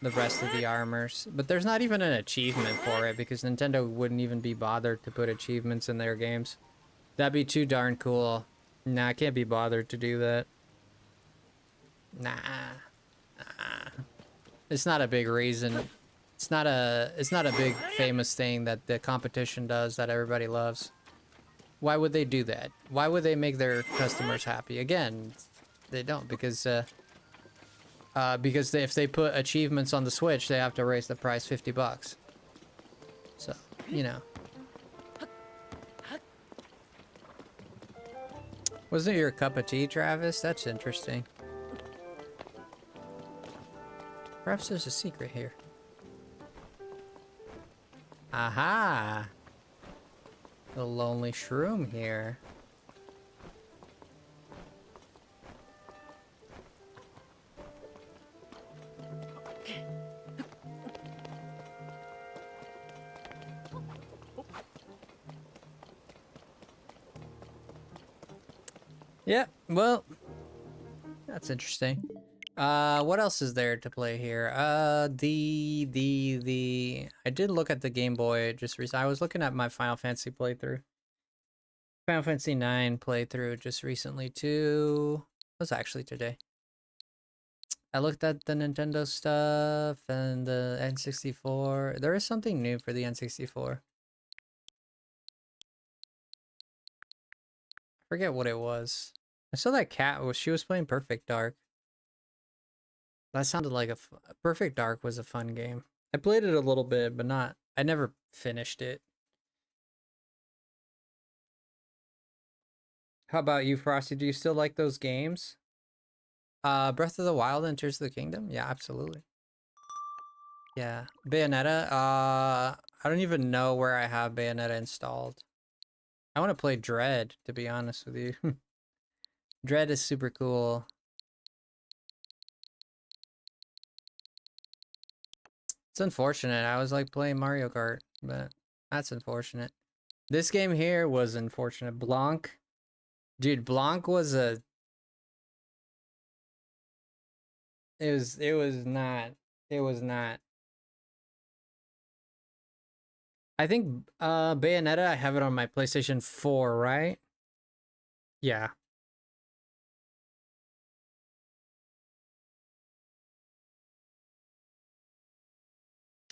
rest of the armors, but there's not even an achievement for it because Nintendo wouldn't even be bothered to put achievements in their games. That'd be too darn cool. Nah, I can't be bothered to do that. Nah. It's not a big reason. It's not a big famous thing that the competition does that everybody loves. Why would they do that? Why would they make their customers happy? Again, they don't because if they put achievements on the Switch, they have to raise the price $50. So, you know. Wasn't it your cup of tea, Travis? That's interesting. Perhaps there's a secret here. Aha! The lonely shroom here. Yeah, well, that's interesting. What else is there to play here? I did look at the Game Boy just recently. I was looking at my Final Fantasy playthrough. Final Fantasy 9 playthrough just recently too. It was actually today. I looked at the Nintendo stuff and the N64. There is something new for the N64. I forget what it was. I saw that cat she was playing Perfect Dark. That sounded like Perfect Dark was a fun game. I played it a little bit, but I never finished it. How about you, Frosty? Do you still like those games? Breath of the Wild and Tears of the Kingdom? Yeah, absolutely. Yeah. Bayonetta, I don't even know where I have Bayonetta installed. I want to play Dread, to be honest with you. Dread is super cool. It's unfortunate. I was like playing Mario Kart, but that's unfortunate. This game here was unfortunate. Blanc. Dude, Blanc was a... It was not... It was not. I think Bayonetta, I have it on my PlayStation 4, right? Yeah.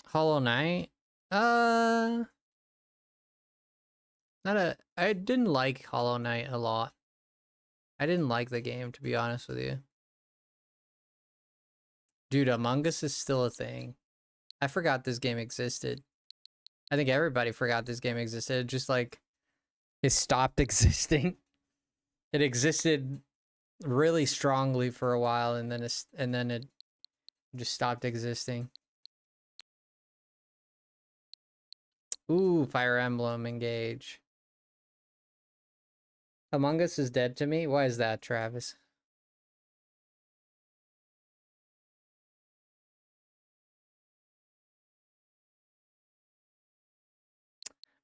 Hollow Knight? I didn't like Hollow Knight a lot. I didn't like the game, to be honest with you. Dude, Among Us is still a thing. I forgot this game existed. I think everybody forgot this game existed. It just like it stopped existing. It existed really strongly for a while and then it just stopped existing. Ooh, Fire Emblem Engage. Among Us is dead to me? Why is that, Travis?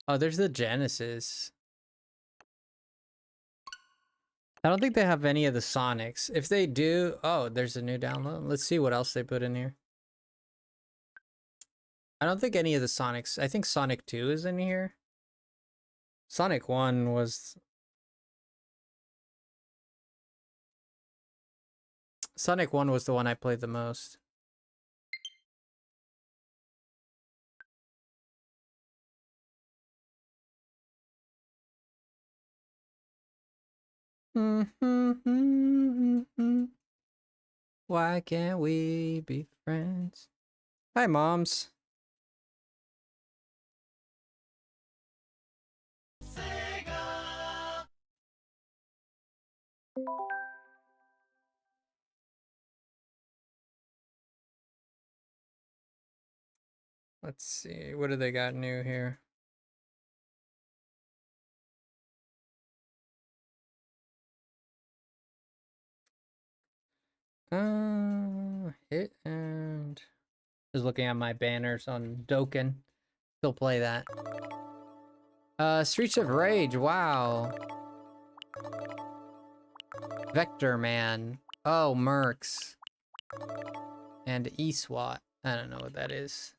Oh, there's the Genesis. I don't think they have any of the Sonics. If they do, oh, there's a new download. Let's see what else they put in here. I don't think any of the Sonics. I think Sonic 2 is in here. Sonic 1 was... Sonic 1 was the one I played the most. Why can't we be friends? Hi, moms. Let's see. What do they got new here? Hit and just looking at my banners on Dokkan. Still play that. Streets of Rage. Wow. Vector Man. Oh, Mercs. And eSWAT. I don't know what that is.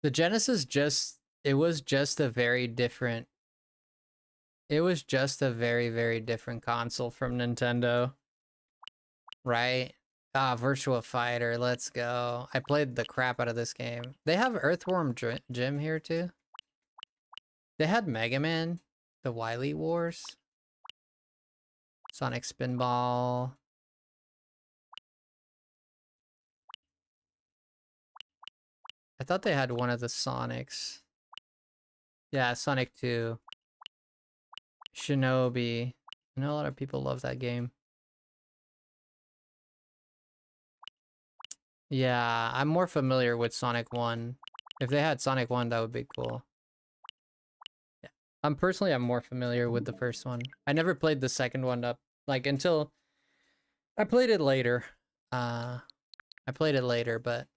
The Genesis it was just a very different. It was just a very, very different console from Nintendo. Right? Ah, Virtua Fighter, let's go. I played the crap out of this game. They have Earthworm Jim here too. They had Mega Man, the Wily Wars, Sonic Spinball. I thought they had one of the Sonics. Yeah, Sonic 2. Shinobi. I know a lot of people love that game. Yeah, I'm more familiar with Sonic 1. If they had Sonic 1, that would be cool. Yeah. I'm more familiar with the first one. I never played the second one up, like, until I played it later. I played it later, but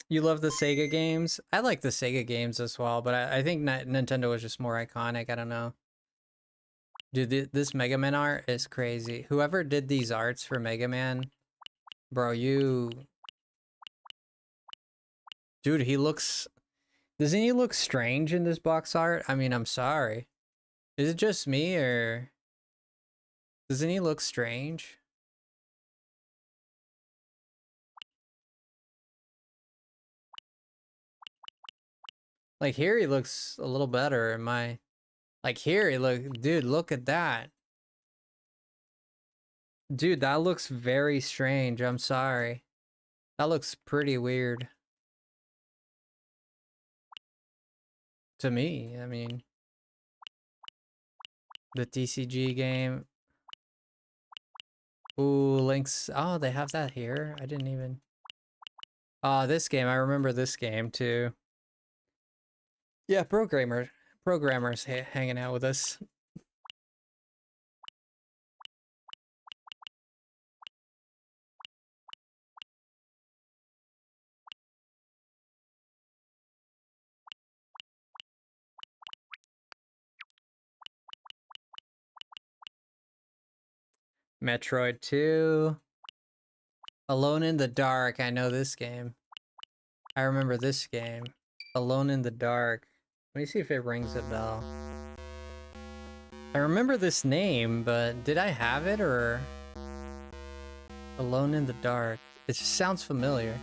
you love the Sega games? I like the Sega games as well, but I think Nintendo was just more iconic. I don't know. Dude, this Mega Man art is crazy. Whoever did these arts for Mega Man, bro, Dude, doesn't he look strange in this box art? I mean, I'm sorry. Is it just me, or doesn't he look strange? Like, here he looks a little better. Like, here he dude, look at that. Dude, that looks very strange. I'm sorry. That looks pretty weird. To me, I mean, the TCG game. Ooh, Link's. Oh, they have that here. I didn't even. Oh, this game. I remember this game too. Yeah, programmers hanging out with us. Metroid 2. Alone in the Dark. I know this game. I remember this game. Alone in the Dark. Let me see if it rings a bell. I remember this name, but did I have it, or... Alone in the Dark. It just sounds familiar.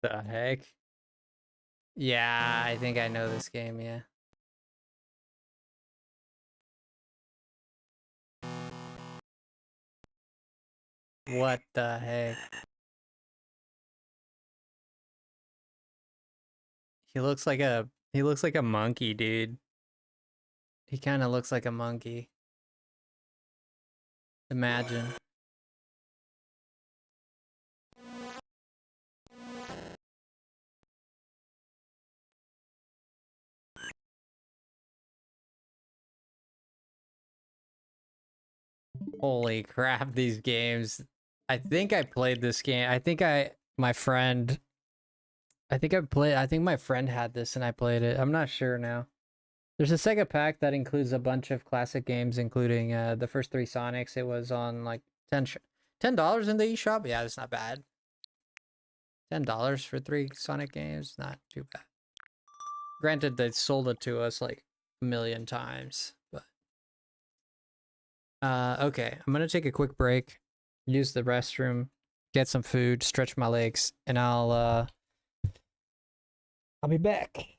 The heck? Yeah, I think I know this game, yeah. What the heck? He looks like a monkey, dude. He kind of looks like a monkey. Imagine. Holy crap, these games. I think I played this game. My friend, I think my friend had this and I played it. I'm not sure now. There's a Sega pack that includes a bunch of classic games, including the first 3 Sonics. It was on like $10 in the eShop. Yeah, that's not bad. $10 for 3 Sonic games, not too bad. Granted, they sold it to us like a million times, but okay. I'm gonna take a quick break, use the restroom, get some food, stretch my legs, and I'll be back.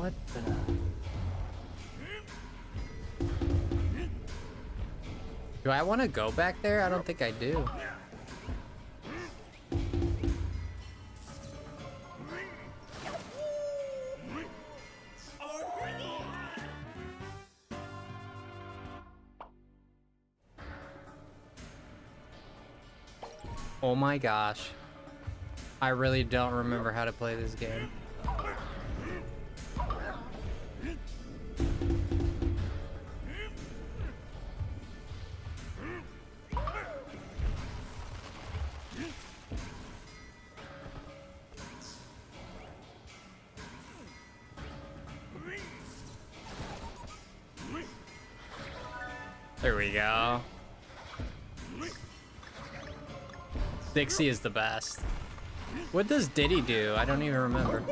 What the? Do I want to go back there? I don't think I do. Oh my gosh. I really don't remember how to play this game. There we go. Dixie is the best. What does Diddy do? I don't even remember.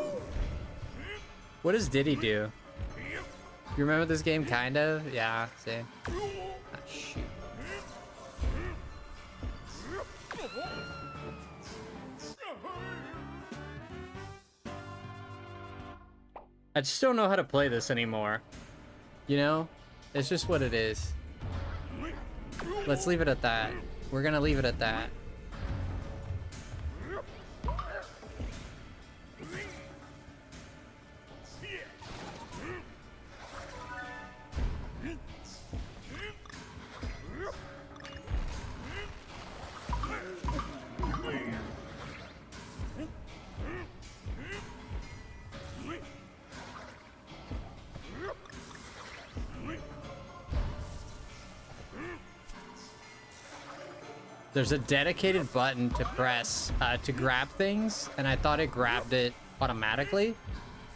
What does Diddy do? You remember this game, kind of? Yeah, same. Ah, shoot. I just don't know how to play this anymore. You know? It's just what it is. Let's leave it at that. We're gonna leave it at that. There's a dedicated button to press to grab things, and I thought it grabbed it automatically.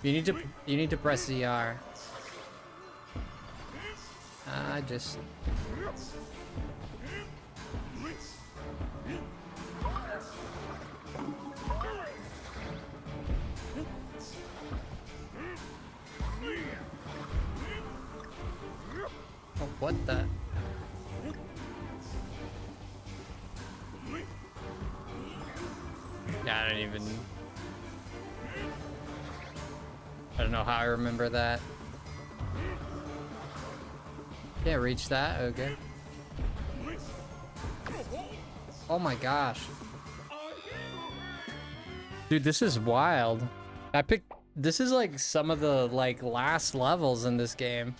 You need to press ZR. I just. Oh, what the? Yeah, I don't know how I remember that. Can't reach that, okay. Oh my gosh. Dude, this is wild. This is like some of the like last levels in this game.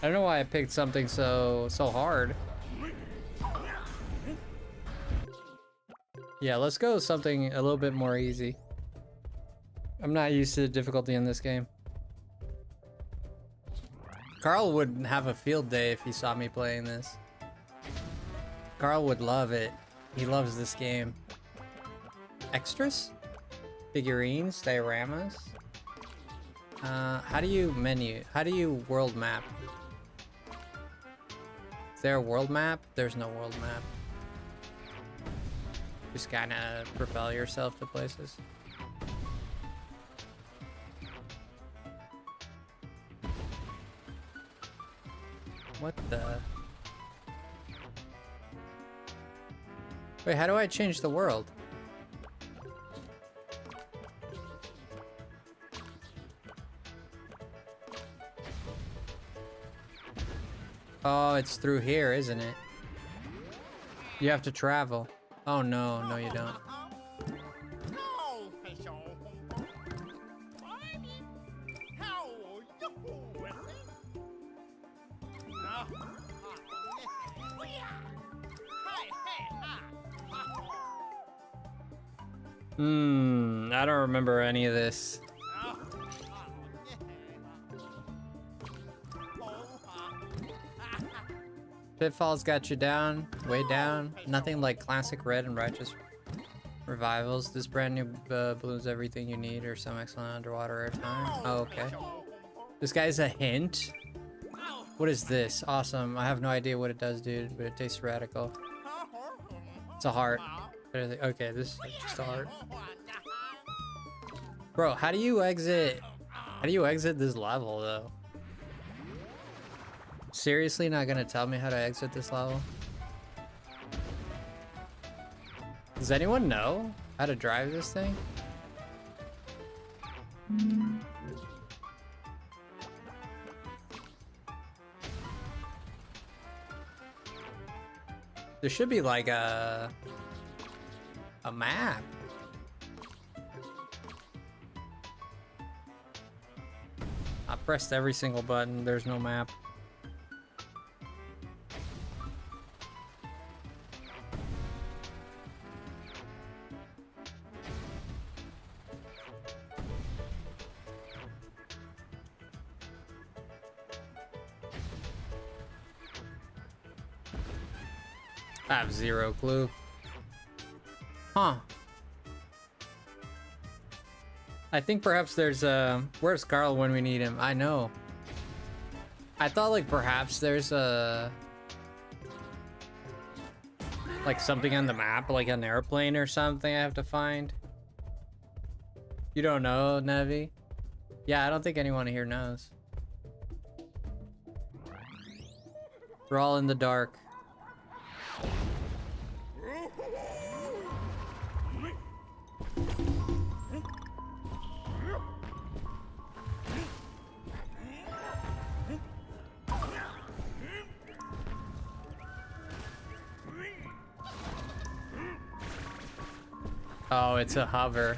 I don't know why I picked something so hard. Yeah, let's go with something a little bit more easy. I'm not used to the difficulty in this game. Carl would have a field day if he saw me playing this. Carl would love it. He loves this game. Extras? Figurines? Dioramas? How do you menu? How do you world map? Is there a world map? There's no world map. Just kind of propel yourself to places. What the? Wait, how do I change the world? Oh, it's through here, isn't it? You have to travel. Oh no, no you don't. I don't remember any of this. Pitfalls got you down, way down. Nothing like classic Red and Righteous revivals. This brand new balloons everything you need or some excellent underwater airtime. Oh, okay. This guy's a hint. What is this? Awesome. I have no idea what it does, dude, but it tastes radical. It's a heart. Okay, this is just a heart. Bro, how do you exit? How do you exit this level, though? Seriously not gonna tell me how to exit this level? Does anyone know how to drive this thing? There should be like a map. I pressed every single button. There's no map. I have zero clue. Huh. I think perhaps there's a... Where's Carl when we need him? I know. I thought like perhaps there's a... like something on the map, like an airplane or something I have to find. You don't know, Nevi? Yeah, I don't think anyone here knows. We're all in the dark. Oh, it's a hover.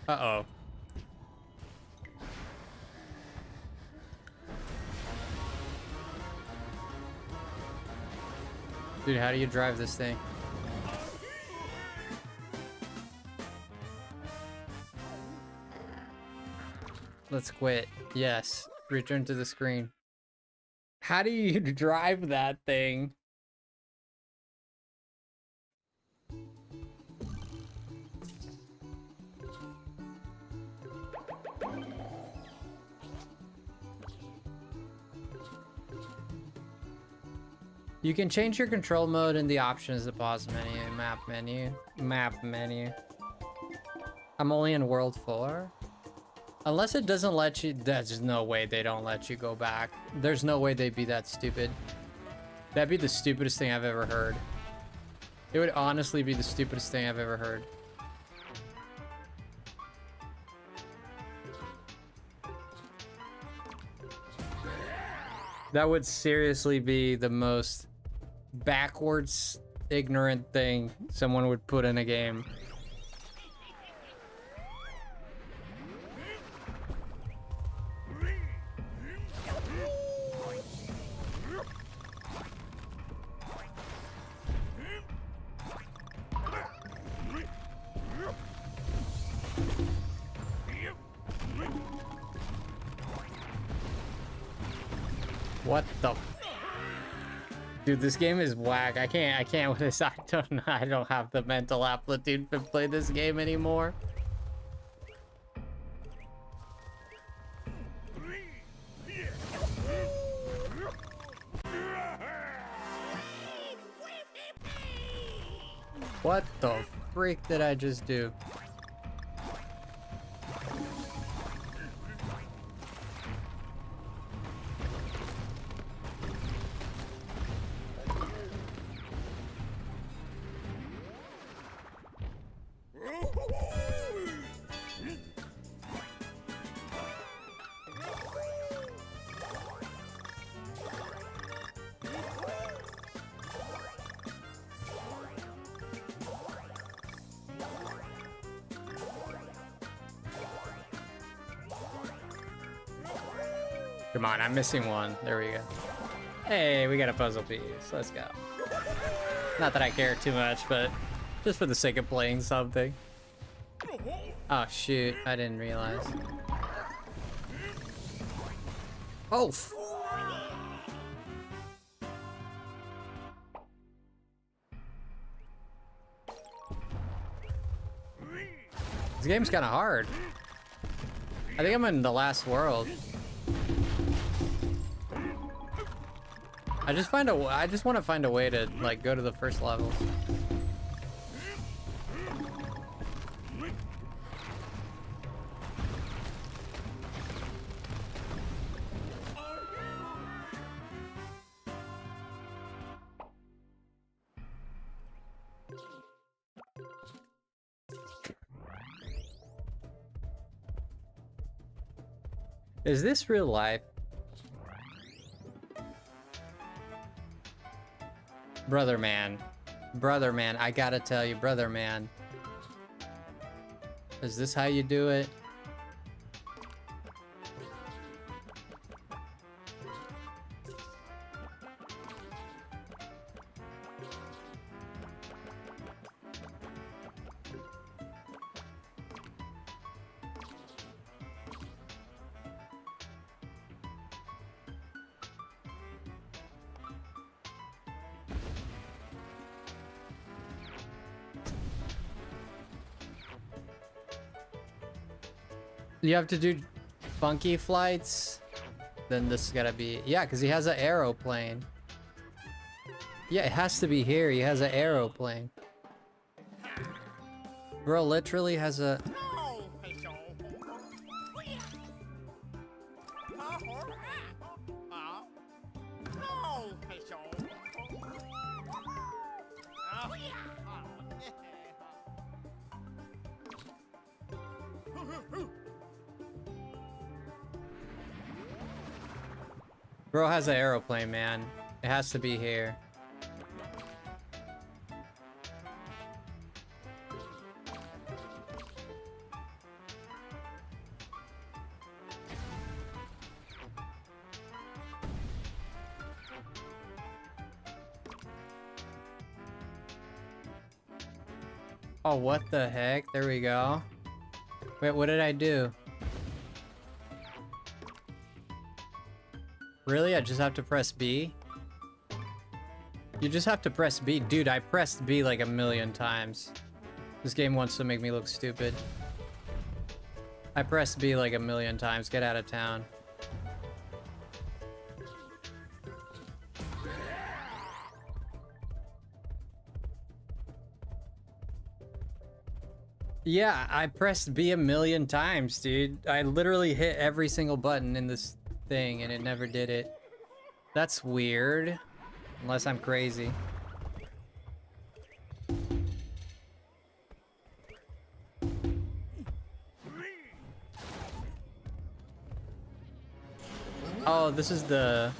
Uh-oh. Dude, how do you drive this thing? Let's quit. Yes. Return to the screen. How do you drive that thing? You can change your control mode in the options, the pause menu, map menu. I'm only in world 4. Unless it doesn't let you, there's no way they don't let you go back. There's no way they'd be that stupid. That'd be the stupidest thing I've ever heard. It would honestly be the stupidest thing I've ever heard. That would seriously be the most backwards, ignorant thing someone would put in a game. What the? Dude, this game is whack. I can't with this. I don't have the mental aptitude to play this game anymore. What the freak did I just do? Come on, I'm missing one. There we go. Hey, we got a puzzle piece. Let's go. Not that I care too much, but just for the sake of playing something. Oh, shoot. I didn't realize. Oh, this game's kind of hard. I think I'm in the last world. I just want to find a way to like go to the first level. Is this real life? Brother man. Brother man, I gotta tell you, brother man. Is this how you do it? You have to do funky flights? Then this gotta be... Yeah, because he has an aeroplane. Yeah, it has to be here. He has an aeroplane. Bro literally has a... Bro has an aeroplane, man. It has to be here. Oh, what the heck? There we go. Wait, what did I do? Really? I just have to press B? You just have to press B. Dude, I pressed B like a million times. This game wants to make me look stupid. I pressed B like a million times. Get out of town. Yeah, I pressed B a million times, dude. I literally hit every single button in this thing and it never did it. That's weird. Unless I'm crazy. Oh, this is the...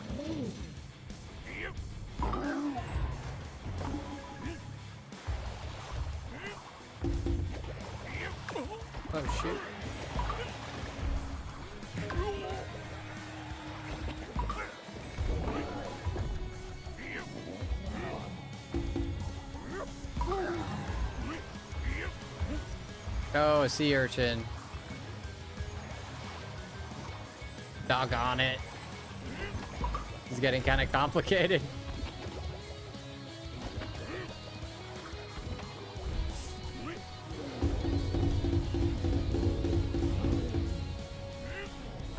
Oh, shoot. Oh, a sea urchin. Doggone it. It's getting kind of complicated.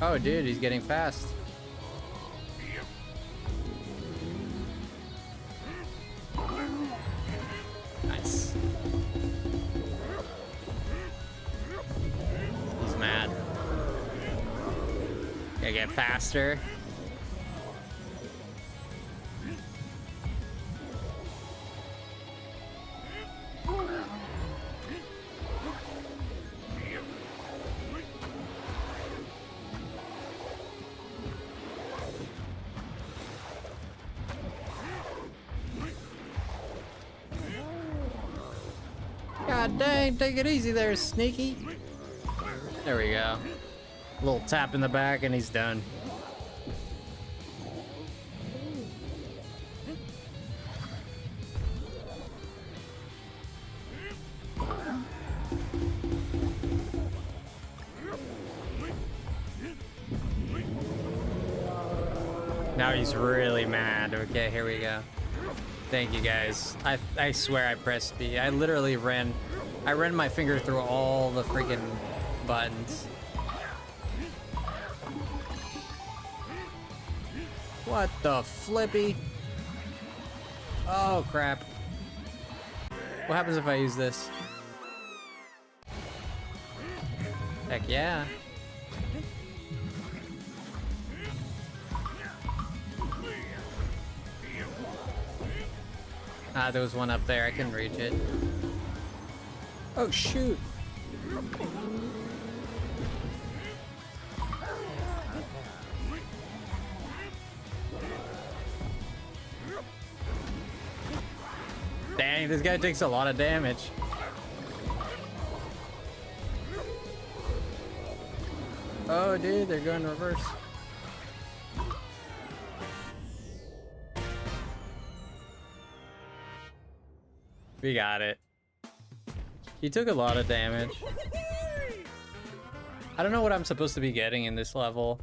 Oh, dude, he's getting fast. Nice. He's mad. Gotta get faster. God dang, take it easy there, Sneaky. There we go. A little tap in the back and he's done. Now he's really mad. Okay, here we go. Thank you guys. I swear I pressed B. I literally ran my finger through all the freaking buttons. What the flippy? Oh crap. What happens if I use this? Heck yeah. Ah, there was one up there. I couldn't reach it. Oh, shoot. Dang, this guy takes a lot of damage. Oh, dude, they're going reverse. We got it. He took a lot of damage. I don't know what I'm supposed to be getting in this level.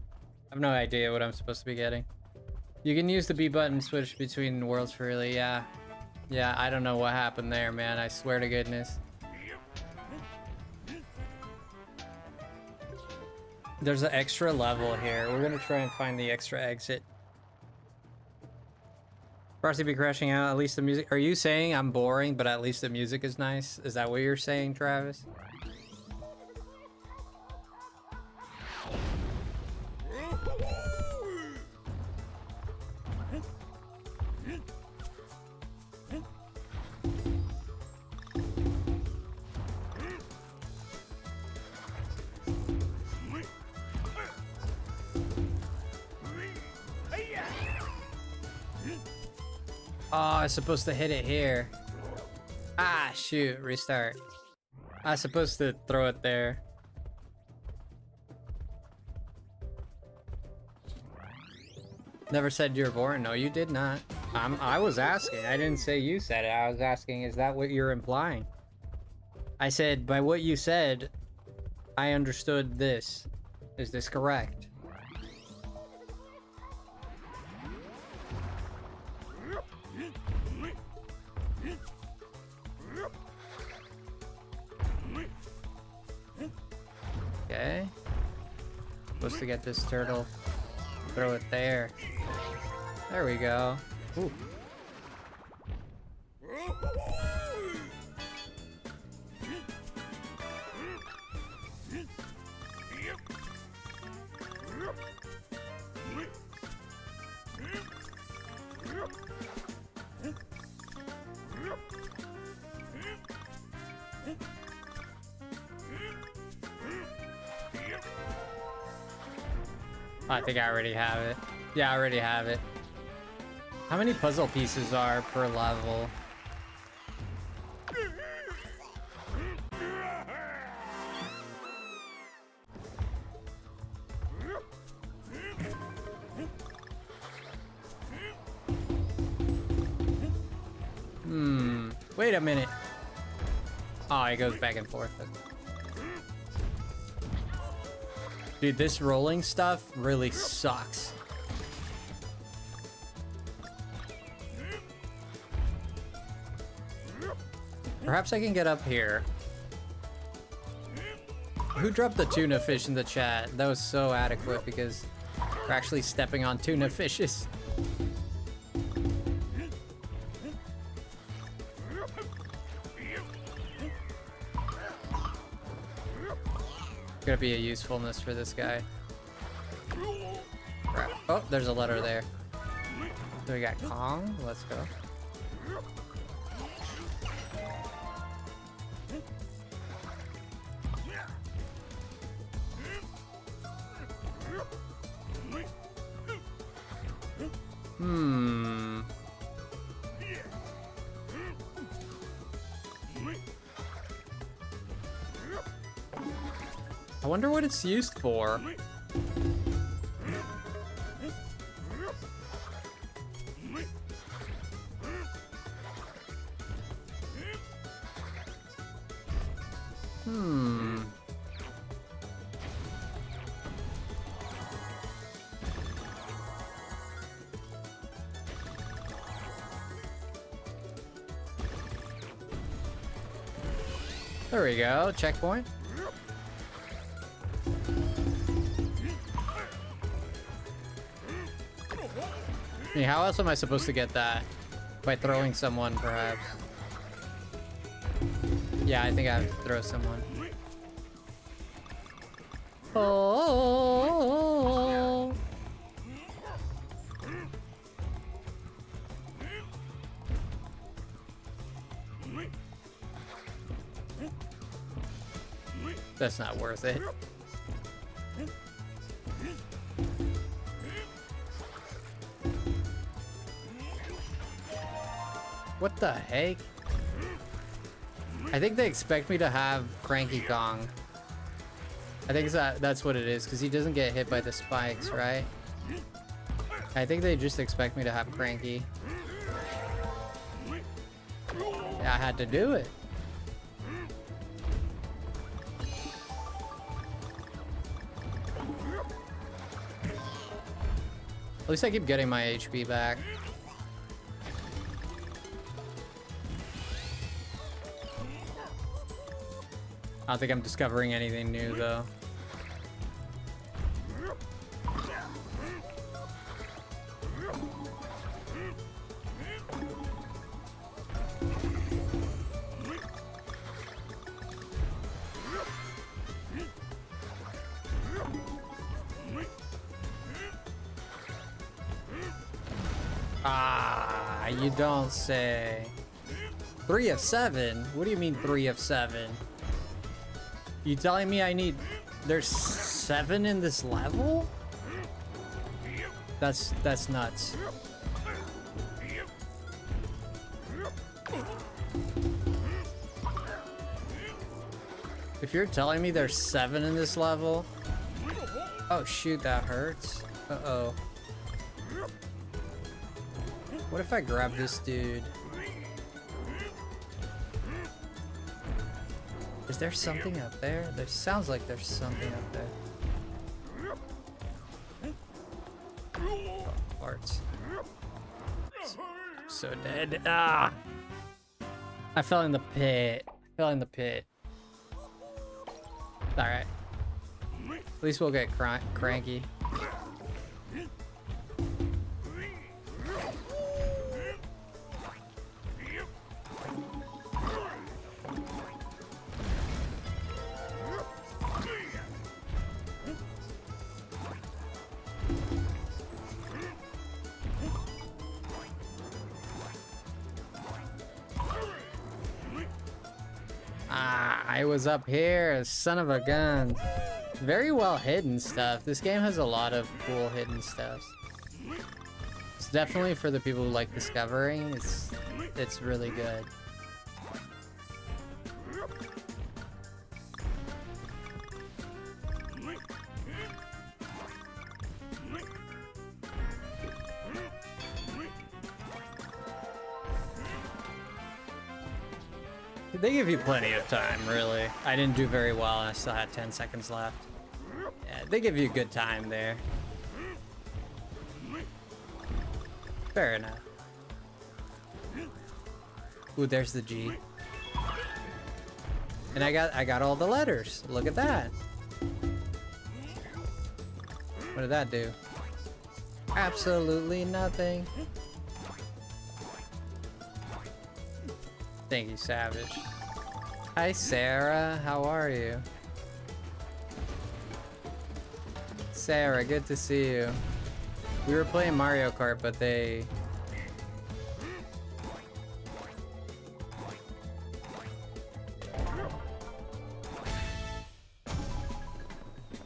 I have no idea what I'm supposed to be getting. You can use the B button to switch between worlds freely, yeah. Yeah, I don't know what happened there, man. I swear to goodness. There's an extra level here. We're gonna try and find the extra exit. Frosty be crashing out. At least the music. Are you saying I'm boring, but at least the music is nice? Is that what you're saying, Travis? Oh, I was supposed to hit it here. Ah, shoot. Restart. I was supposed to throw it there. Never said you're boring. No, you did not. I was asking. I didn't say you said it. I was asking, is that what you're implying? I said, by what you said, I understood this. Is this correct? Okay. Supposed to get this turtle. Throw it there. There we go. Ooh. I think I already have it. Yeah, I already have it. How many puzzle pieces are per level? Wait a minute. Oh, it goes back and forth. Dude, this rolling stuff really sucks. Perhaps I can get up here. Who dropped the tuna fish in the chat? That was so adequate because we're actually stepping on tuna fishes. Gonna be a usefulness for this guy. Crap. Oh, there's a letter there. So we got Kong. Let's go. I wonder what it's used for. There we go, checkpoint. I mean, how else am I supposed to get that? By throwing someone, perhaps. Yeah, I think I have to throw someone. Oh. That's not worth it. What the heck? I think they expect me to have Cranky Kong. I think that's what it is, because he doesn't get hit by the spikes, right? I think they just expect me to have Cranky. Yeah, I had to do it. At least I keep getting my HP back. I don't think I'm discovering anything new, though. Ah, you don't say. 3 of 7? What do you mean 3 of 7? You telling me I need... There's 7 in this level? That's nuts. If you're telling me there's 7 in this level... Oh shoot, that hurts. Uh-oh. What if I grab this dude? Is there something up there? There sounds like there's something up there. Oh, parts. I'm so dead. Ah! I fell in the pit. Fell in the pit. Alright. At least we'll get cranky. I was up here, son of a gun. Very well hidden stuff. This game has a lot of cool hidden stuff. It's definitely for the people who like discovering. It's really good. They give you plenty of time, really. I didn't do very well and I still had 10 seconds left. Yeah, they give you a good time there. Fair enough. Ooh, there's the G. And I got all the letters. Look at that. What did that do? Absolutely nothing. Thank you, Savage. Hi, Sarah. How are you? Sarah, good to see you. We were playing Mario Kart, but they...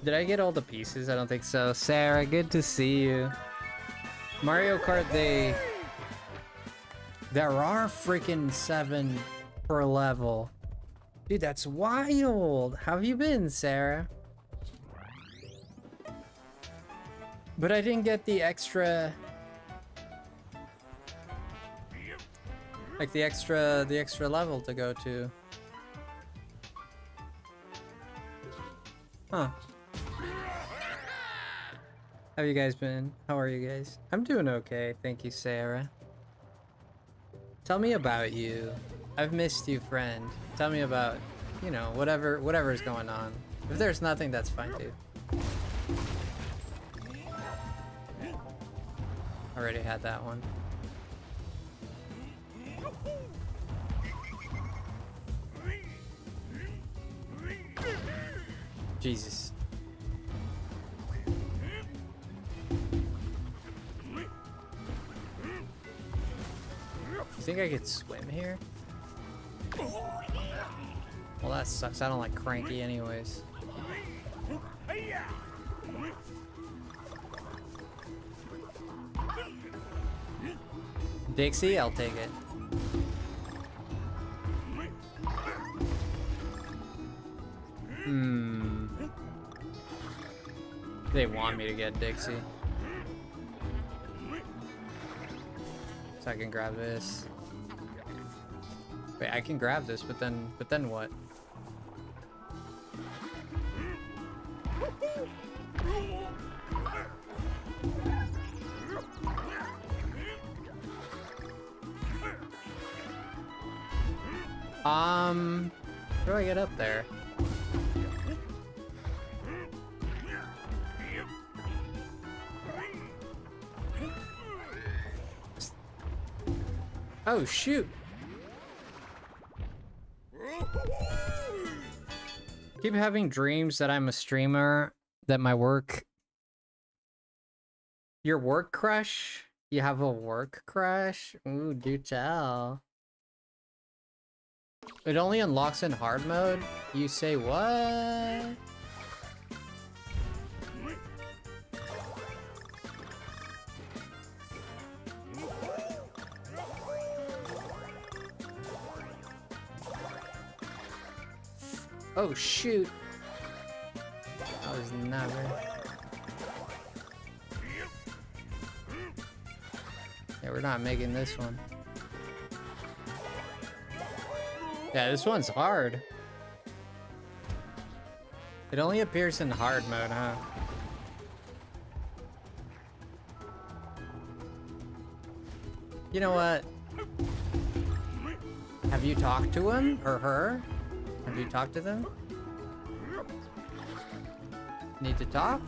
Did I get all the pieces? I don't think so. Sarah, good to see you. Mario Kart, there are freaking 7 per level. Dude, that's wild. How have you been, Sarah? But I didn't get the extra... Like the extra level to go to. Huh. How have you guys been? How are you guys? I'm doing okay. Thank you, Sarah. Tell me about you. I've missed you, friend. Tell me about, you know, whatever's going on. If there's nothing, that's fine too. Already had that one. Jesus. You think I could swim here? Well, that sucks. I don't like cranky anyways. Dixie, I'll take it. Hmm. They want me to get Dixie. So I can grab this. Wait, I can grab this, but then what? How do I get up there? Oh, shoot. Keep having dreams that I'm a streamer, that my work... Your work crush? You have a work crush? Ooh, do tell. It only unlocks in hard mode? You say what? Oh shoot. That was never. Yeah, we're not making this one. Yeah, this one's hard. It only appears in hard mode, huh? You know what? Have you talked to him or her? Have you talked to them? Need to talk?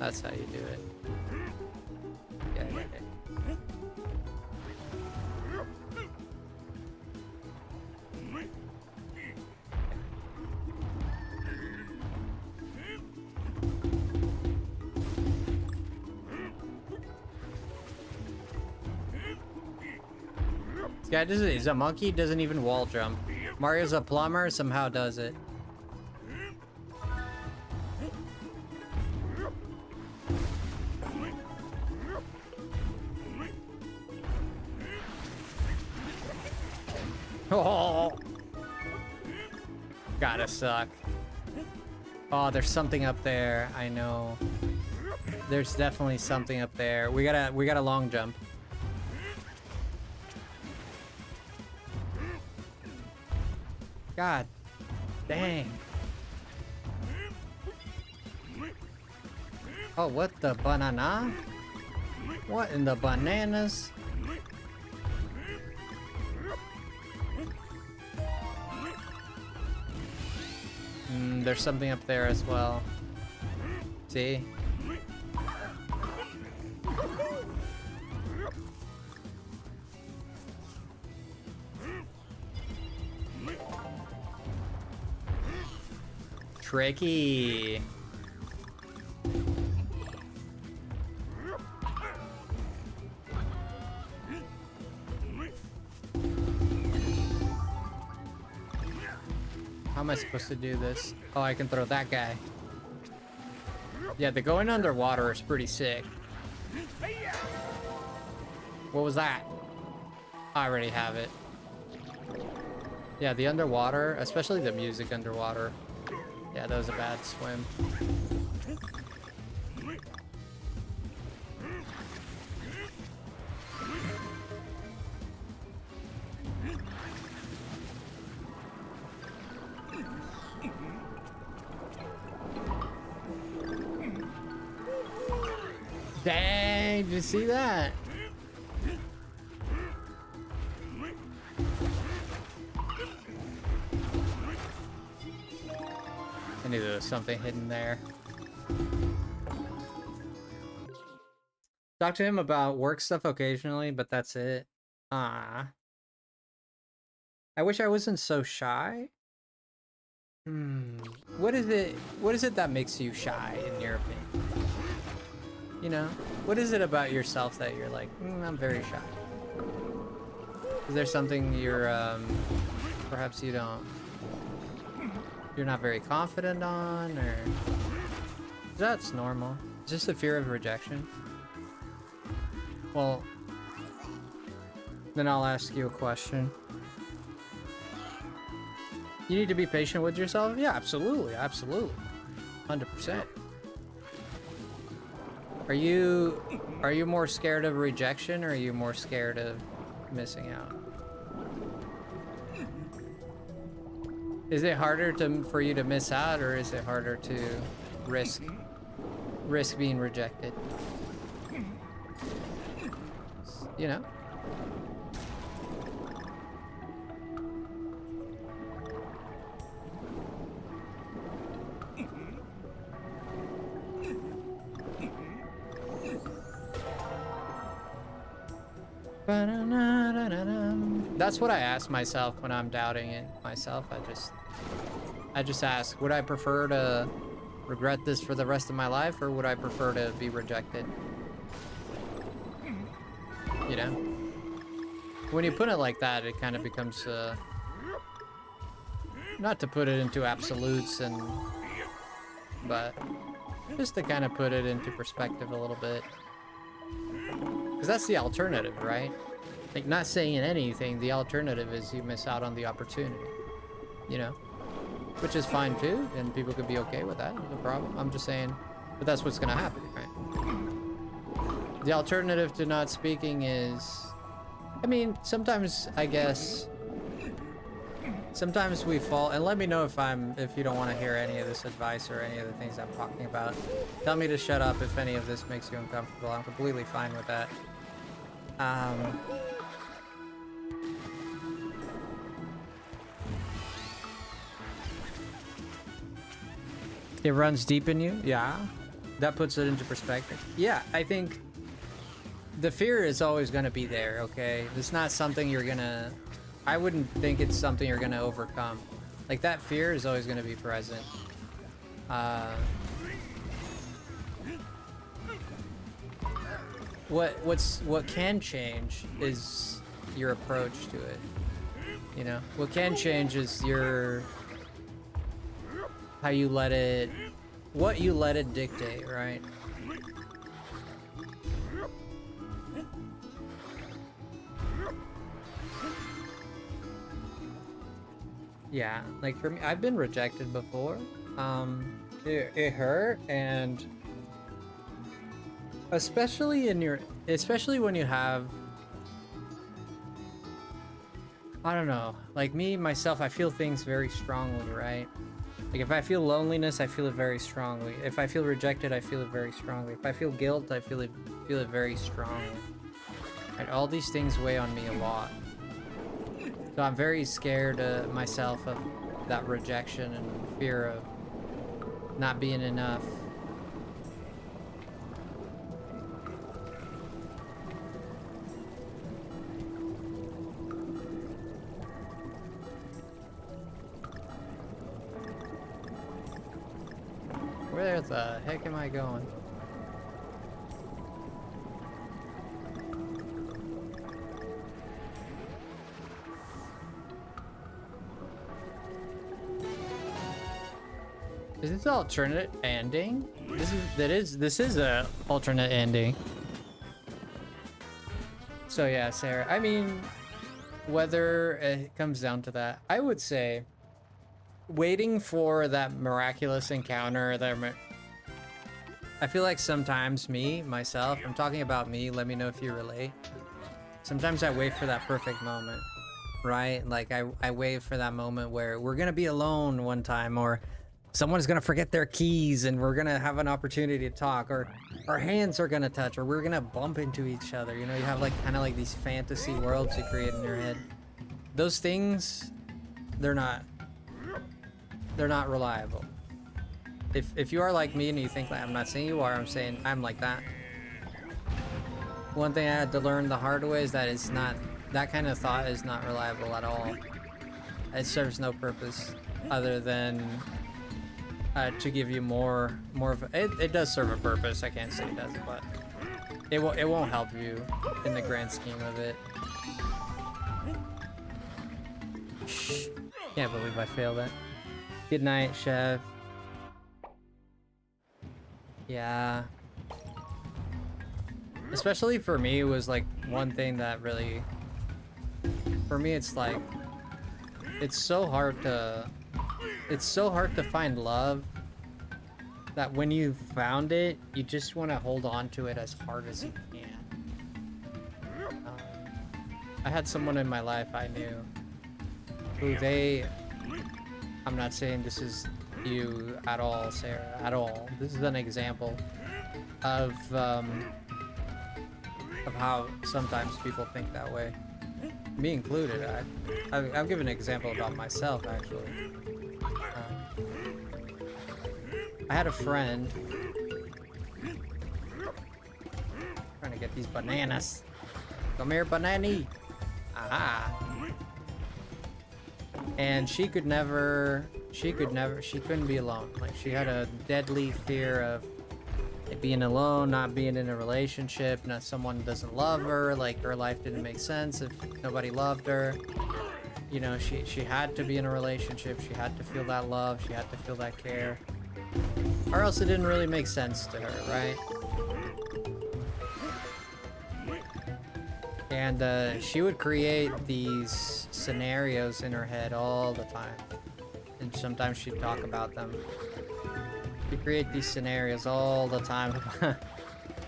That's how you do it. Yeah, yeah, yeah. This guy doesn't, he's a monkey, doesn't even wall jump. Mario's a plumber, somehow does it. Oh, gotta suck. Oh, there's something up there. I know. There's definitely something up there. We gotta long jump. God dang. Oh, what the banana? What in the bananas? There's something up there as well. See? Tricky. How am I supposed to do this? Oh, I can throw that guy. Yeah, the going underwater is pretty sick. What was that? I already have it. Yeah, the underwater, especially the music underwater. Yeah, that was a bad swim. Dang, did you see that? I knew there was something hidden there. Talk to him about work stuff occasionally, but that's it. Ah. I wish I wasn't so shy. What is it that makes you shy, in your opinion? You know? What is it about yourself that you're like, I'm very shy? Is there something you're, perhaps you're not very confident on, or... That's normal. It's just a fear of rejection. Well, Then I'll ask you a question. You need to be patient with yourself? Yeah, absolutely, absolutely. 100%. Are you more scared of rejection, or are you more scared of missing out? Is it harder for you to miss out, or is it harder to risk being rejected? You know? That's what I ask myself when I'm doubting it myself. I just ask, would I prefer to regret this for the rest of my life, or would I prefer to be rejected? You know? When you put it like that, it kind of becomes not to put it into absolutes, but just to kind of put it into perspective a little bit. Because that's the alternative, right? Like, not saying anything, the alternative is you miss out on the opportunity, you know? Which is fine too, and people could be okay with that, no problem. I'm just saying, but that's what's gonna happen, right? The alternative to not speaking is, I mean, sometimes, I guess, sometimes we fall, and let me know if you don't want to hear any of this advice or any of the things I'm talking about. Tell me to shut up if any of this makes you uncomfortable. I'm completely fine with that. It runs deep in you? Yeah. That puts it into perspective. Yeah, I think the fear is always going to be there, okay? It's not something you're going to... I wouldn't think it's something you're going to overcome. Like, that fear is always going to be present. What can change is your approach to it. You know? What can change is how you let it, what you let it dictate, right? Yeah, like for me, I've been rejected before. It hurt, and especially when you have, I don't know, like me, myself, I feel things very strongly, right? Like, if I feel loneliness, I feel it very strongly. If I feel rejected, I feel it very strongly. If I feel guilt, I feel it very strongly. And all these things weigh on me a lot. So I'm very scared myself of that rejection and fear of not being enough. Where the heck am I going? Is this an alternate ending? This is a alternate ending. So yeah, Sarah, I mean, whether it comes down to that, I would say waiting for that miraculous encounter, I feel like sometimes myself, I'm talking about me, let me know if you relate. Sometimes I wait for that perfect moment, right? Like I wait for that moment where we're gonna be alone one time, or someone's gonna forget their keys and we're gonna have an opportunity to talk, or our hands are gonna touch, or we're gonna bump into each other. You know, you have like kind of like these fantasy worlds you create in your head. Those things, they're not reliable. If you are like me and you think like, I'm not saying you are, I'm saying I'm like that. One thing I had to learn the hard way is that it's not, that kind of thought is not reliable at all. It serves no purpose other than to give you more of it does serve a purpose. I can't say it doesn't, but it won't help you in the grand scheme of it. Shh. Can't believe I failed that. Good night, Chef. Yeah. Especially for me, it was like one thing that really for me, it's like, it's so hard to find love that when you found it, you just want to hold on to it as hard as you can. I had someone in my life I knew who I'm not saying this is you at all, Sarah, at all. This is an example of how sometimes people think that way. Me included. I'll give an example about myself, actually. I had a friend trying to get these bananas. Come here, banana. Aha. And she couldn't be alone. Like, she had a deadly fear of being alone, not being in a relationship, not someone doesn't love her, like her life didn't make sense if nobody loved her. You know, she had to be in a relationship, she had to feel that love, she had to feel that care. Or else it didn't really make sense to her, right? And she would create these scenarios in her head all the time. And sometimes she'd talk about them. She'd create these scenarios all the time.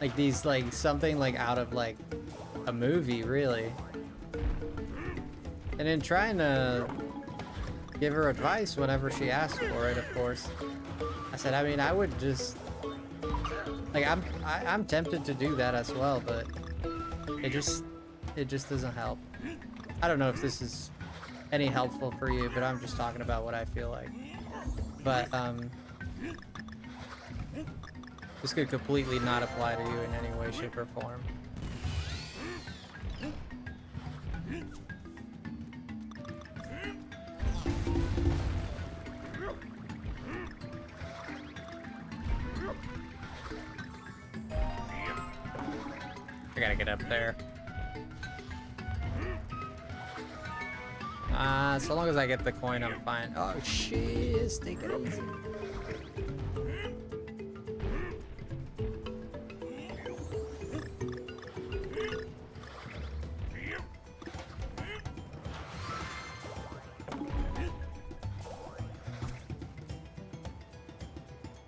Like these, like something like out of like a movie, really. And in trying to give her advice whenever she asked for it, of course, I said, I mean, I would just, like, I'm tempted to do that as well, but it just doesn't help. I don't know if this is any helpful for you, but I'm just talking about what I feel like. But this could completely not apply to you in any way, shape, or form. I gotta get up there. So long as I get the coin, I'm fine. Oh, shit, take it easy.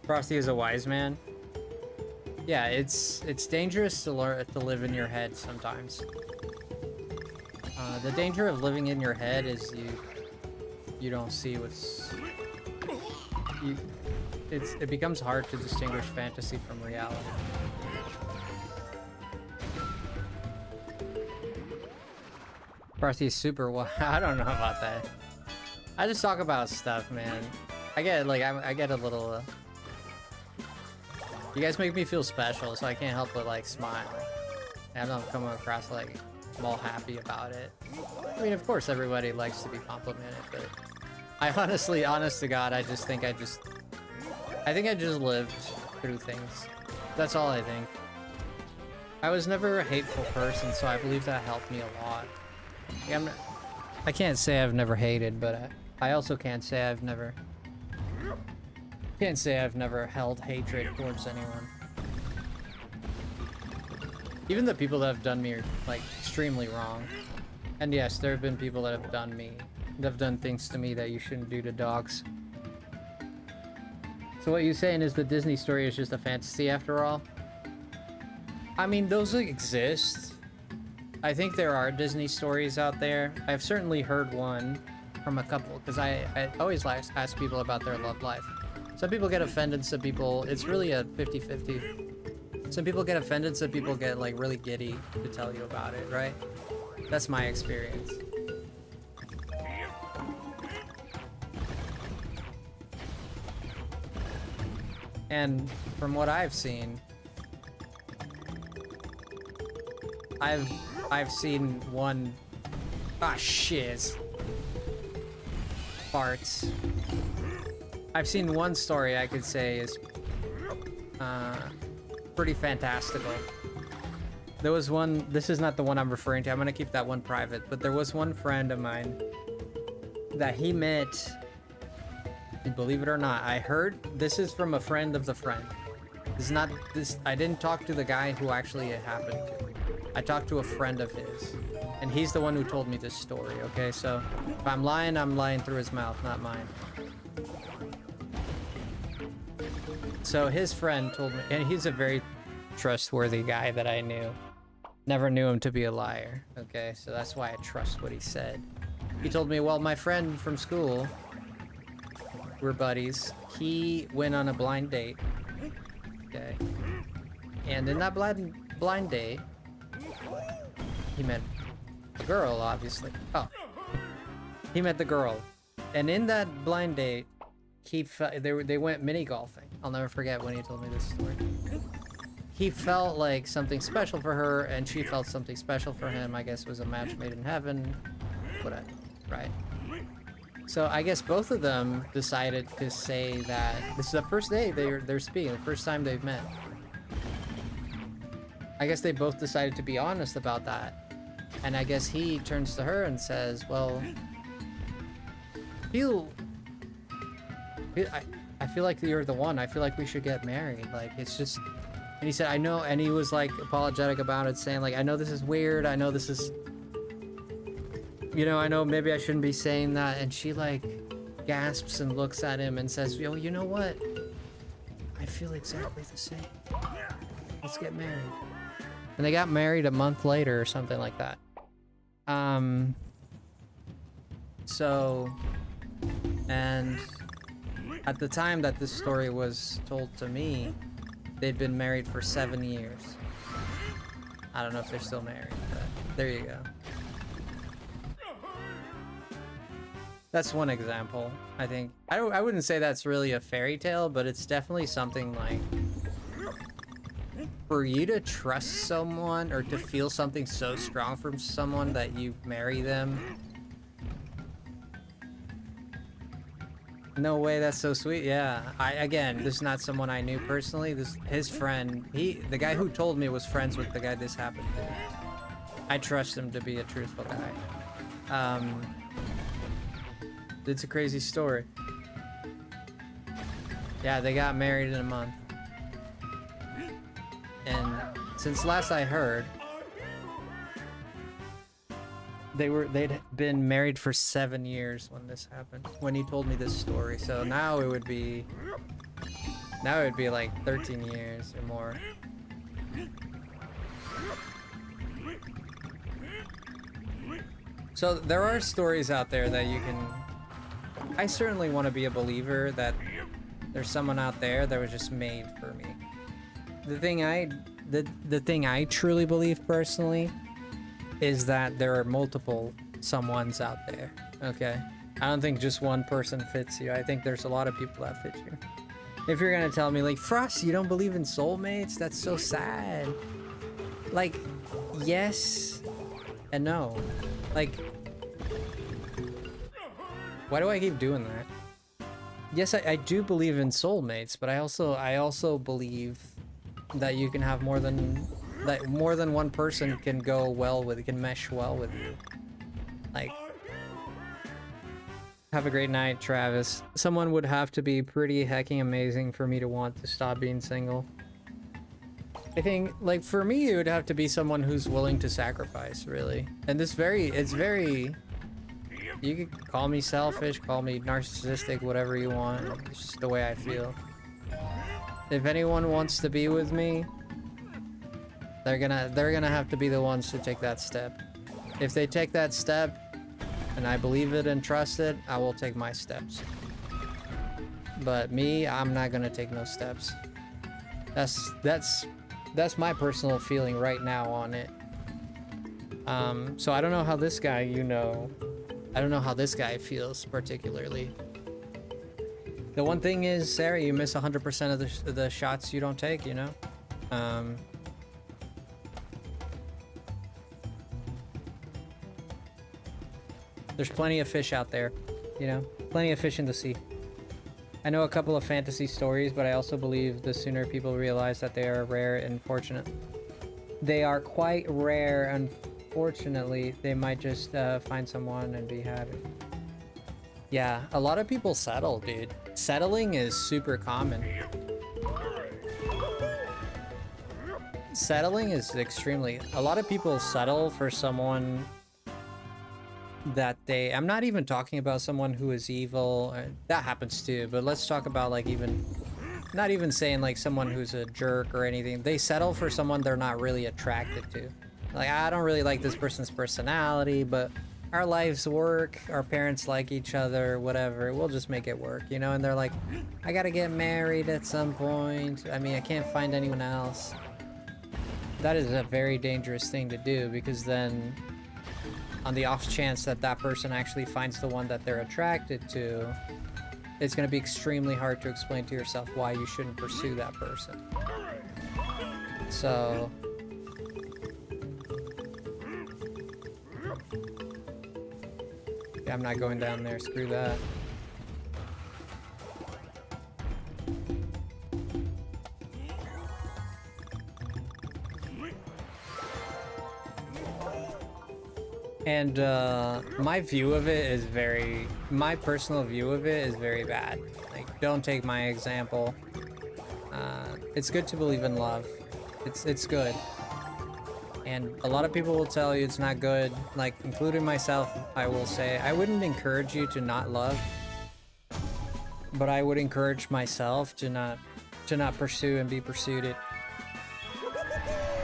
Frosty is a wise man. Yeah, it's dangerous to live in your head sometimes. The danger of living in your head is you don't see what's it becomes hard to distinguish fantasy from reality. Frosty is super wild. I don't know about that. I just talk about stuff, man. I get like I get a little. You guys make me feel special, so I can't help but like smile. And I'm not coming across like I'm all happy about it. I mean, of course, everybody likes to be complimented, but I honestly, honest to God, I think I just lived through things. That's all I think. I was never a hateful person, so I believe that helped me a lot. Like, I can't say I've never hated, but I also can't say I've never held hatred towards anyone. Even the people that have done me like extremely wrong. And yes, there have been people that have done things to me that you shouldn't do to dogs. So what you're saying is the Disney story is just a fantasy after all? I mean, those exist. I think there are Disney stories out there. I've certainly heard one from a couple, because I always ask people about their love life. Some people get offended, some people, it's really a 50-50. Some people get offended, some people get like really giddy to tell you about it, right? That's my experience. And from what I've seen, I've seen one, shit. Farts. I've seen one story I could say is pretty fantastical. There was one, this is not the one I'm referring to, I'm gonna keep that one private, but there was one friend of mine that he met, and believe it or not, I heard, this is from a friend of the friend. This is not, I didn't talk to the guy who actually it happened to. I talked to a friend of his, and he's the one who told me this story, okay? So if I'm lying through his mouth, not mine. So his friend told me, and he's a very trustworthy guy that I knew. Never knew him to be a liar, okay? So that's why I trust what he said. He told me, well, my friend from school, we're buddies, he went on a blind date, okay? And in that blind date, he met a girl, obviously. Oh, he met the girl. And in that blind date, they went mini golfing. I'll never forget when he told me this story. He felt like something special for her, and she felt something special for him. I guess it was a match made in heaven. Whatever, right? So I guess both of them decided to say that this is the first day they're speaking, the first time they've met. I guess they both decided to be honest about that. And I guess he turns to her and says, well, I feel like you're the one. I feel like we should get married. Like, it's just... And he said, I know, and he was like apologetic about it, saying like, I know this is weird. I know this is, you know, I know maybe I shouldn't be saying that. And she like gasps and looks at him and says, yo, you know what? I feel exactly the same. Let's get married. And they got married a month later or something like that. So, and at the time that this story was told to me, they'd been married for 7 years. I don't know if they're still married, but there you go. That's one example, I think. I wouldn't say that's really a fairy tale, but it's definitely something like... For you to trust someone or to feel something so strong from someone that you marry them... No way, that's so sweet. Yeah, again, this is not someone I knew personally. His friend, the guy who told me was friends with the guy this happened to. I trust him to be a truthful guy. It's a crazy story. Yeah, they got married in a month. And since last I heard, they'd been married for 7 years when this happened, when he told me this story. So now it would be like 13 years or more. So there are stories out there that you can... I certainly want to be a believer that there's someone out there that was just made for me. The thing I truly believe personally is that there are multiple someones out there, okay? I don't think just one person fits you. I think there's a lot of people that fit you. If you're gonna tell me, like, Frost, you don't believe in soulmates? That's so sad. Like, yes and no. Like, why do I keep doing that? Yes, I do believe in soulmates, but I also believe that you can have more than one person can go well with, can mesh well with you. Like, have a great night, Travis. Someone would have to be pretty hecking amazing for me to want to stop being single. I think, like, for me, it would have to be someone who's willing to sacrifice, really. And it's very, you could call me selfish, call me narcissistic, whatever you want. It's just the way I feel. If anyone wants to be with me, they're gonna have to be the ones to take that step. If they take that step, and I believe it and trust it, I will take my steps. But me, I'm not gonna take no steps. That's my personal feeling right now on it. So I don't know how this guy, I don't know how this guy feels particularly. The one thing is, Sarah, you miss 100% of the shots you don't take, you know? There's plenty of fish out there, you know? Plenty of fish in the sea. I know a couple of fantasy stories, but I also believe the sooner people realize that they are rare and fortunate. They are quite rare, unfortunately. They might just find someone and be happy. Yeah, a lot of people settle, dude. Settling is super common. settling is extremely, a lot of people settle for someone that they, I'm not even talking about someone who is evil, that happens too, but let's talk about like even, not even saying like someone who's a jerk or anything. They settle for someone they're not really attracted to. Like, I don't really like this person's personality, but our lives work, our parents like each other, whatever, we'll just make it work, you know? And they're like, I gotta get married at some point. I mean, I can't find anyone else. That is a very dangerous thing to do, because then on the off chance that that person actually finds the one that they're attracted to, it's going to be extremely hard to explain to yourself why you shouldn't pursue that person. So yeah, I'm not going down there, screw that. And my view of it is very, my personal view of it is very bad. Like, don't take my example. It's good to believe in love. It's good. And a lot of people will tell you it's not good, like including myself. I will say I wouldn't encourage you to not love, but I would encourage myself to not pursue and be pursued.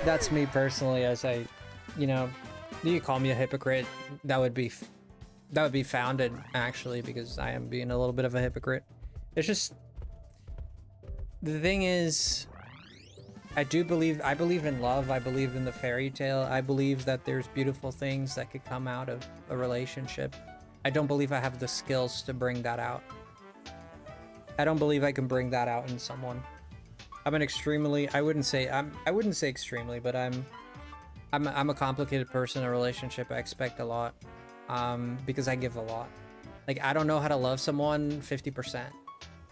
That's me personally, as I, you know, you call me a hypocrite, that would be founded, actually, because I am being a little bit of a hypocrite. It's just, the thing is, I believe in love, I believe in the fairy tale, I believe that there's beautiful things that could come out of a relationship. I don't believe I have the skills to bring that out. I don't believe I can bring that out in someone. I'm an extremely, I wouldn't say extremely, but I'm a complicated person in a relationship. I expect a lot, because I give a lot. Like, I don't know how to love someone 50%.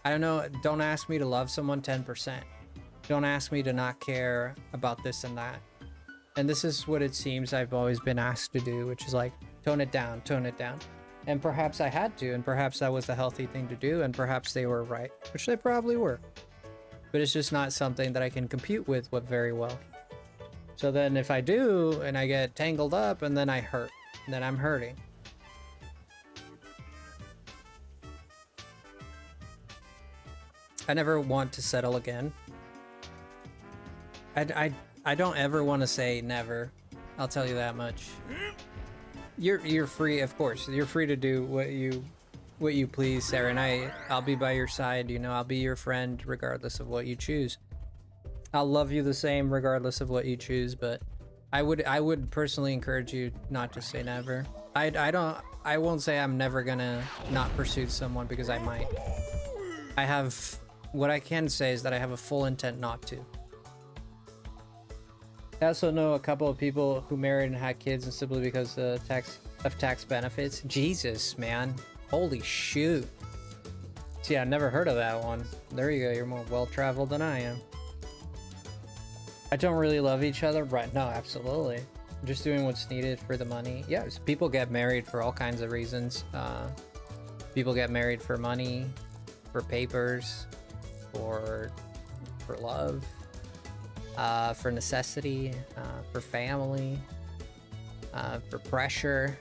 I don't know, don't ask me to love someone 10%. Don't ask me to not care about this and that. And this is what it seems I've always been asked to do, which is like, tone it down, tone it down. And perhaps I had to, and perhaps that was the healthy thing to do, and perhaps they were right, which they probably were. But it's just not something that I can compute with very well. So then if I do, and I get tangled up, and then I hurt, and then I'm hurting. I never want to settle again. I don't ever want to say never. I'll tell you that much. You're free, of course. You're free to do what you please, Sarah, and I'll be by your side, you know, I'll be your friend regardless of what you choose. I'll love you the same regardless of what you choose, but I would personally encourage you not to say never. I won't say I'm never gonna not pursue someone, because I might. What I can say is that I have a full intent not to. I also know a couple of people who married and had kids and simply because of tax benefits. Jesus, man. Holy shoot. See, I never heard of that one. There you go, you're more well-traveled than I am. I don't really love each other, right? No, absolutely. I'm just doing what's needed for the money. Yes, people get married for all kinds of reasons. People get married for money, for papers, for love, for necessity, for family, for pressure.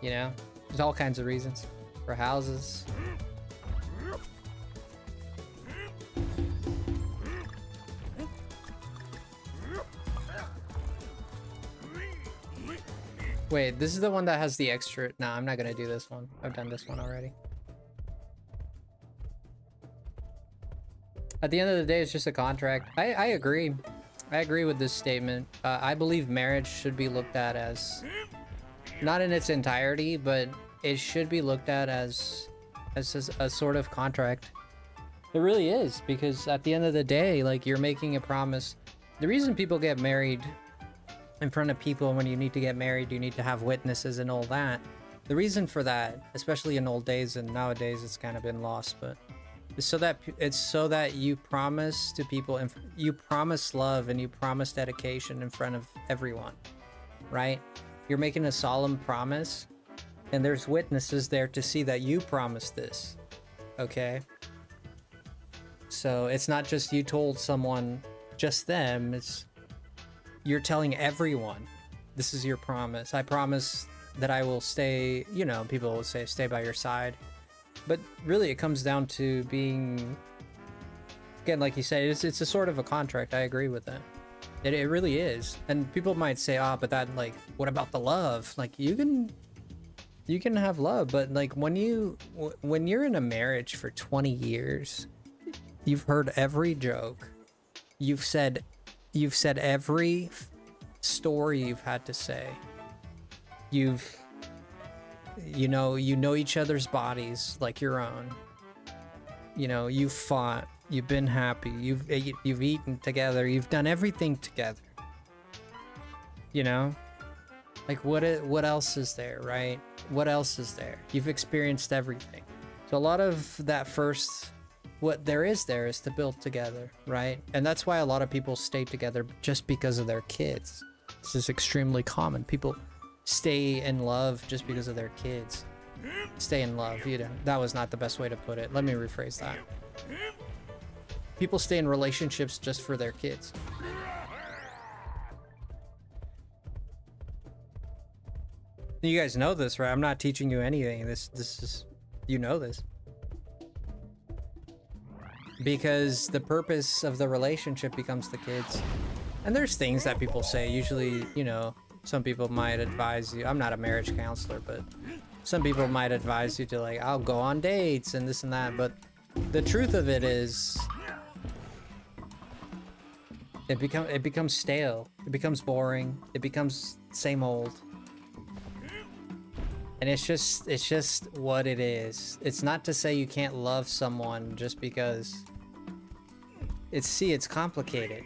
You know, there's all kinds of reasons. For houses. Wait, this is the one that has the extra. No, I'm not gonna do this one. I've done this one already. At the end of the day, it's just a contract. I agree. I agree with this statement. I believe marriage should be looked at as, not in its entirety, but it should be looked at as a sort of contract. It really is, because at the end of the day, like, you're making a promise. The reason people get married in front of people, when you need to get married, you need to have witnesses and all that. The reason for that, especially in old days, and nowadays it's kind of been lost, but it's so that you promise to people, and you promise love and you promise dedication in front of everyone, right? You're making a solemn promise, and there's witnesses there to see that you promised this, okay? So it's not just you told someone just them. It's you're telling everyone, this is your promise. I promise that I will stay, you know, people will say stay by your side. But really it comes down to being, again, like you said, it's a sort of a contract. I agree with that. It really is. And people might say, oh, but that, like, what about the love? Like, you can have love, but like when you're in a marriage for 20 years, you've heard every joke, you've said every story you've had to say, you know each other's bodies like your own, you know, you've fought, you've been happy, you've eaten together, you've done everything together, you know, like what else is there, right? What else is there? You've experienced everything. So a lot of that first, what there is to build together, right? And that's why a lot of people stay together just because of their kids. This is extremely common. People stay in love just because of their kids. Stay in love, you know, that was not the best way to put it. Let me rephrase that. People stay in relationships just for their kids. You guys know this, right? I'm not teaching you anything. This is, you know this. Because the purpose of the relationship becomes the kids. And there's things that people say. Usually, you know, some people might advise you. I'm not a marriage counselor, but some people might advise you to, like, I'll go on dates and this and that. But the truth of it is, it becomes stale. It becomes boring. It becomes same old. And it's just what it is. It's not to say you can't love someone just because it's complicated.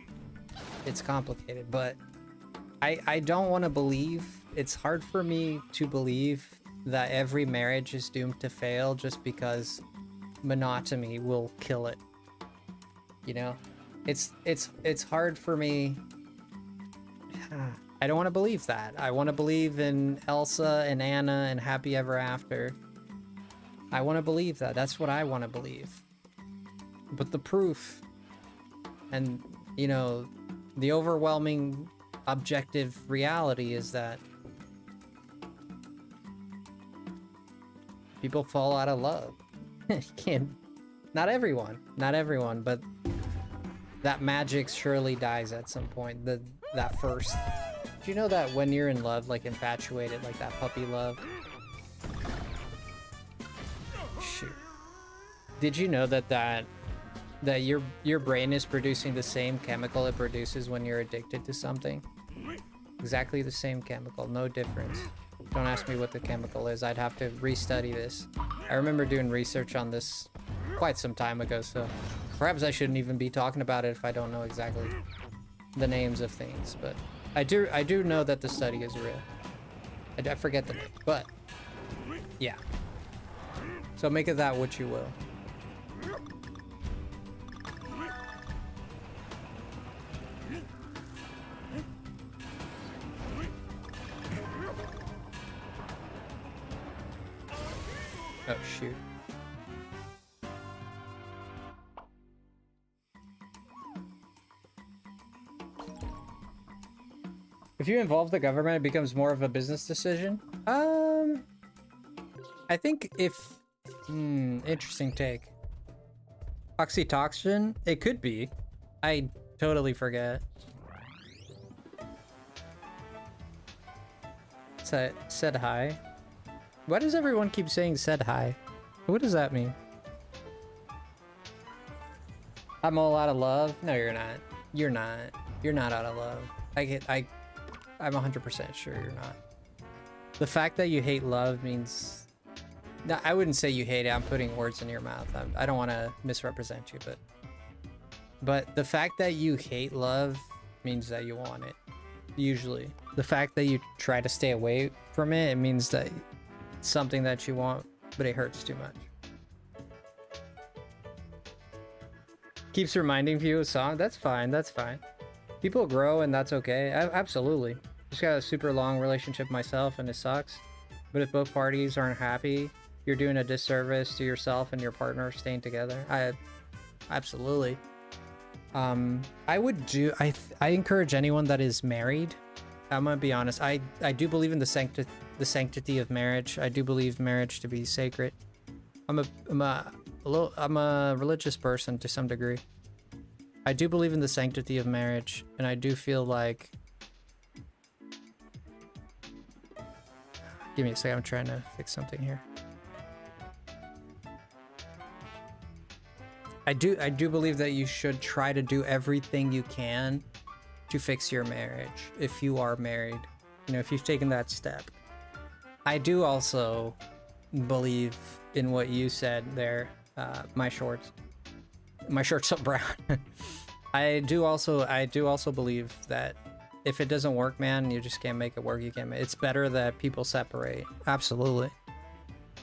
It's complicated, but I don't want to believe, it's hard for me to believe that every marriage is doomed to fail just because monotony will kill it. You know? It's hard for me. I don't want to believe that. I want to believe in Elsa and Anna and Happy Ever After. I want to believe that. That's what I want to believe. But the proof and, you know, the overwhelming objective reality is that people fall out of love. You can't, not everyone, but that magic surely dies at some point. That first. Do you know that when you're in love, like infatuated, like that puppy love? Shoot. Did you know that your brain is producing the same chemical it produces when you're addicted to something? Exactly the same chemical, no difference. Don't ask me what the chemical is. I'd have to restudy this. I remember doing research on this quite some time ago, so perhaps I shouldn't even be talking about it if I don't know exactly the names of things, but I do know that the study is real. I forget the name, but yeah. So make of that what you will. Oh shoot. If you involve the government, it becomes more of a business decision. I think if... interesting take. Oxytocin? It could be. I totally forget. Said hi. Why does everyone keep saying said hi? What does that mean? I'm all out of love? No, you're not. You're not. You're not out of love. I'm 100% sure you're not. The fact that you hate love means... No, I wouldn't say you hate it. I'm putting words in your mouth. I don't want to misrepresent you, but the fact that you hate love means that you want it. Usually. The fact that you try to stay away from it, it means that it's something that you want, but it hurts too much. Keeps reminding you of a song? That's fine. That's fine. People grow and that's okay. Absolutely. Just got a super long relationship myself and it sucks. But if both parties aren't happy, you're doing a disservice to yourself and your partner staying together. Absolutely. I would do. I encourage anyone that is married. I'm gonna be honest. I do believe in the sanctity of marriage. I do believe marriage to be sacred. I'm a religious person to some degree. I do believe in the sanctity of marriage, and I do feel like. Give me a second. I'm trying to fix something here. I do believe that you should try to do everything you can to fix your marriage if you are married. You know, if you've taken that step. I do also believe in what you said there. My shorts are brown. I do also believe that if it doesn't work, man, you just can't make it work. You can't. It's better that people separate. Absolutely.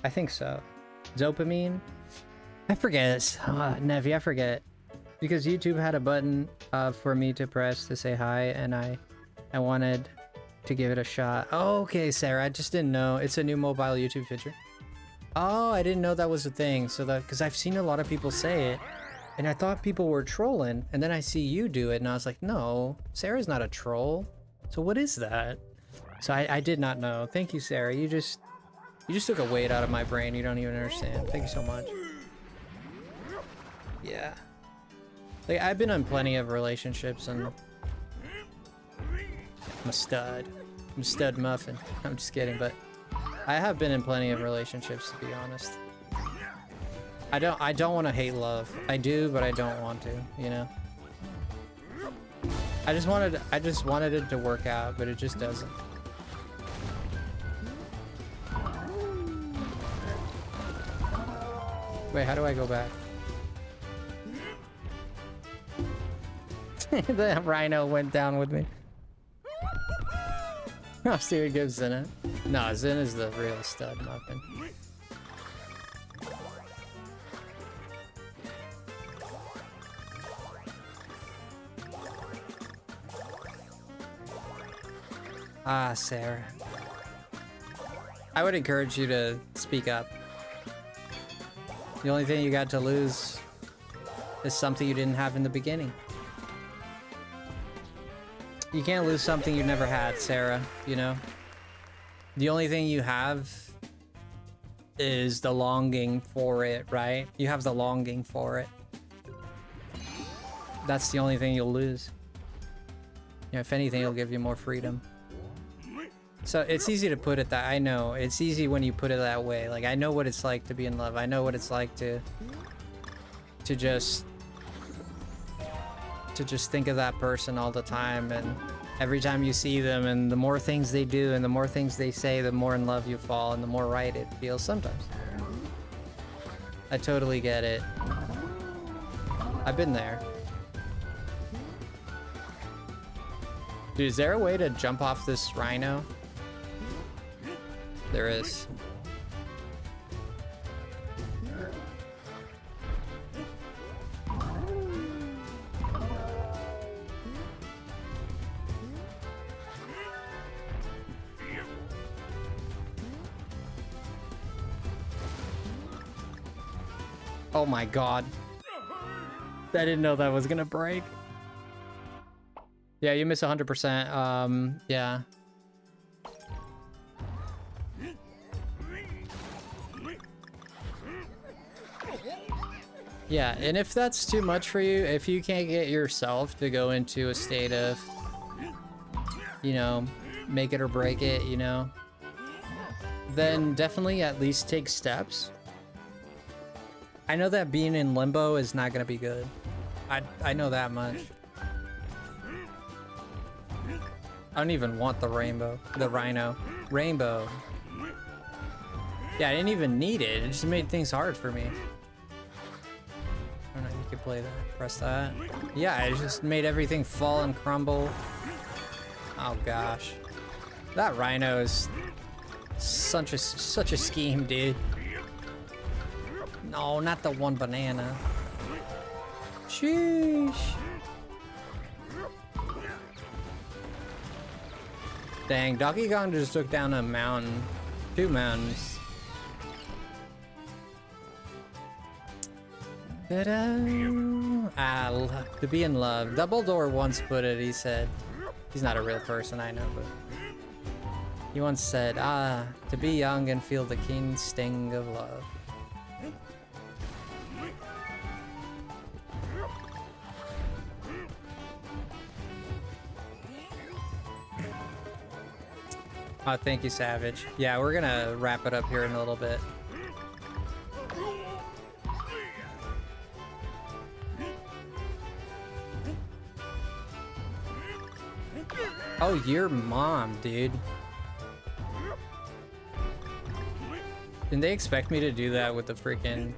I think so. Dopamine. I forget. Nevi, I forget. Because YouTube had a button for me to press to say hi, and I wanted to give it a shot. Oh, okay, Sarah, I just didn't know. It's a new mobile YouTube feature. Oh, I didn't know that was a thing. So that, because I've seen a lot of people say it, and I thought people were trolling, and then I see you do it, and I was like, no, Sarah's not a troll. So what is that? So I did not know. Thank you, Sarah. You just took a weight out of my brain. You don't even understand. Thank you so much. Yeah. Like, I've been in plenty of relationships, and I'm a stud. I'm a stud muffin. I'm just kidding, but I have been in plenty of relationships, to be honest. I don't want to hate love. I do, but I don't want to, you know? I just wanted it to work out, but it just doesn't. Wait, how do I go back? The rhino went down with me. I'll see what gives Zen. No, Zen is the real stud muffin. Ah, Sarah. I would encourage you to speak up. The only thing you got to lose is something you didn't have in the beginning. You can't lose something you never had, Sarah, you know? The only thing you have is the longing for it, right? You have the longing for it. That's the only thing you'll lose. You know, if anything, it'll give you more freedom. So it's easy to put it that, I know. It's easy when you put it that way. Like, I know what it's like to be in love. I know what it's like to just think of that person all the time, and every time you see them, and the more things they do and the more things they say, the more in love you fall and the more right it feels sometimes. I totally get it. I've been there. Dude, is there a way to jump off this rhino? There is. Oh my god. I didn't know that was gonna break. Yeah, you miss 100%. Yeah. Yeah, and if that's too much for you, if you can't get yourself to go into a state of, you know, make it or break it, you know, then definitely at least take steps. I know that being in limbo is not gonna be good. I know that much. I don't even want the rainbow, the rhino. Rainbow. Yeah, I didn't even need it. It just made things hard for me. I don't know, you could play that. Press that. Yeah, it just made everything fall and crumble. Oh gosh. That rhino is such a scheme, dude. No, not the one banana. Sheesh. Dang, Donkey Kong just took down a mountain. 2 mountains. Ta-da! To be in love. Dumbledore once put it, he said, he's not a real person, I know, but he once said, to be young and feel the keen sting of love. Oh, thank you, Savage. Yeah, we're gonna wrap it up here in a little bit. Oh, your mom, dude. Didn't they expect me to do that with the freaking...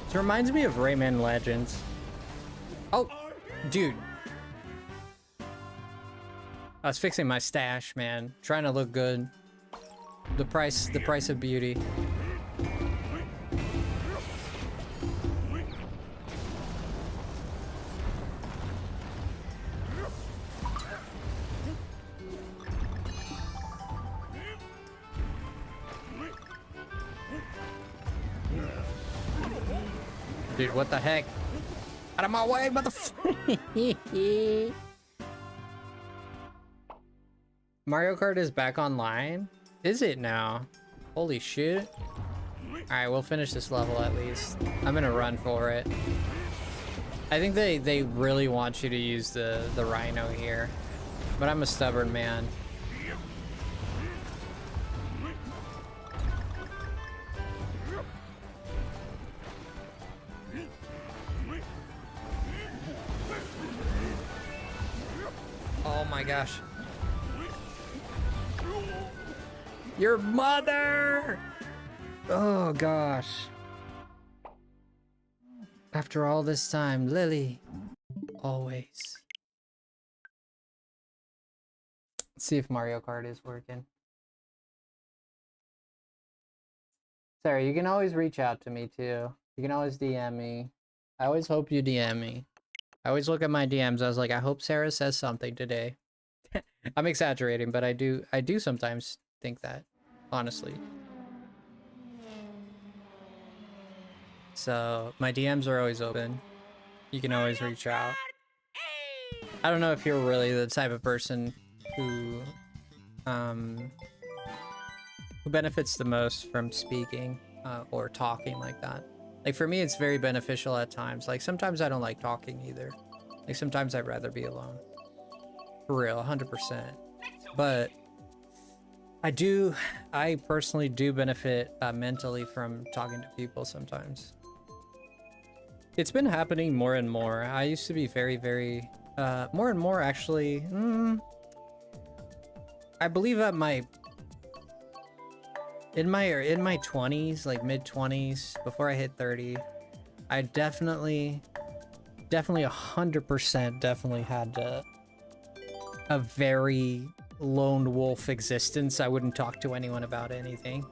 It reminds me of Rayman Legends. Oh, dude. I was fixing my stash, man. Trying to look good. The price of beauty. Dude, what the heck? Out of my way, motherfucker! Mario Kart is back online? Is it now? Holy shit. Alright, we'll finish this level at least. I'm gonna run for it. I think they really want you to use the Rhino here. But I'm a stubborn man. Oh my gosh. Your mother! Oh gosh. After all this time, Lily. Always. Let's see if Mario Kart is working. Sarah, you can always reach out to me too. You can always DM me. I always hope you DM me. I always look at my DMs. I was like, I hope Sarah says something today. I'm exaggerating, but I do sometimes think that, honestly. So my DMs are always open. You can always reach out. I don't know if you're really the type of person who benefits the most from speaking or talking like that. Like for me, it's very beneficial at times. Like sometimes I don't like talking either. Like sometimes I'd rather be alone. For real, 100%. But I personally do benefit mentally from talking to people sometimes. It's been happening more and more. I used to be very, very, more and more actually. I believe at in my 20s, like mid 20s, before I hit 30, I definitely 100% definitely had a very lone wolf existence. I wouldn't talk to anyone about anything.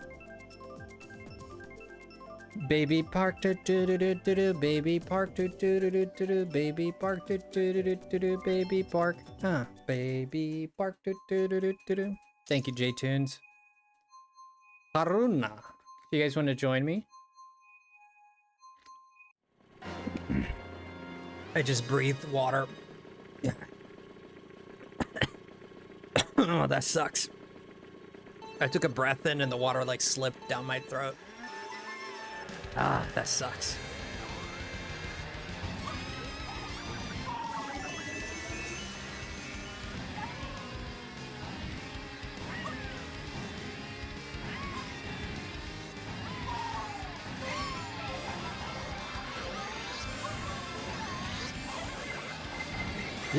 Baby park, do do do do do do. Baby park, do do do do do do. Baby park, do do do do do do. Baby park, baby park, do do do do do do. Thank you, J Tunes. Haruna, you guys want to join me? I just breathed water. Oh, that sucks. I took a breath in and the water like slipped down my throat. Ah, that sucks.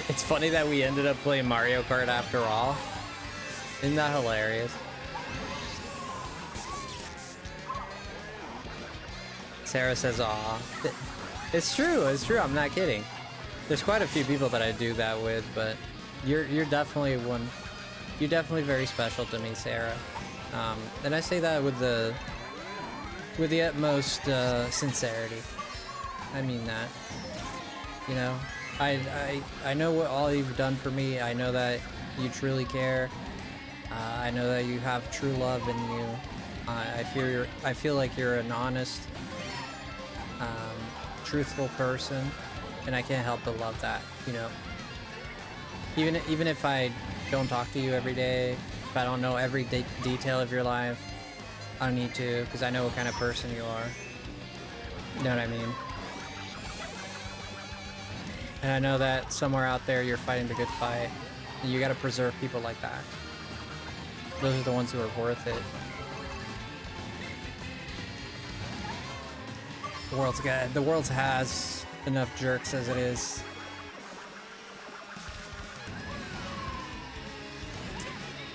It's funny that we ended up playing Mario Kart after all. Isn't that hilarious? Sarah says, aw. It's true, I'm not kidding. There's quite a few people that I do that with, but you're definitely one. You're definitely very special to me, Sarah. And I say that with the utmost sincerity. I mean that. You know, I know what all you've done for me. I know that you truly care. I know that you have true love in you. I feel like you're an honest, truthful person, and I can't help but love that. You know, even if I don't talk to you every day, if I don't know every detail of your life, I don't need to, because I know what kind of person you are. You know what I mean? And I know that somewhere out there you're fighting the good fight. And you gotta preserve people like that. Those are the ones who are worth it. The world has enough jerks as it is.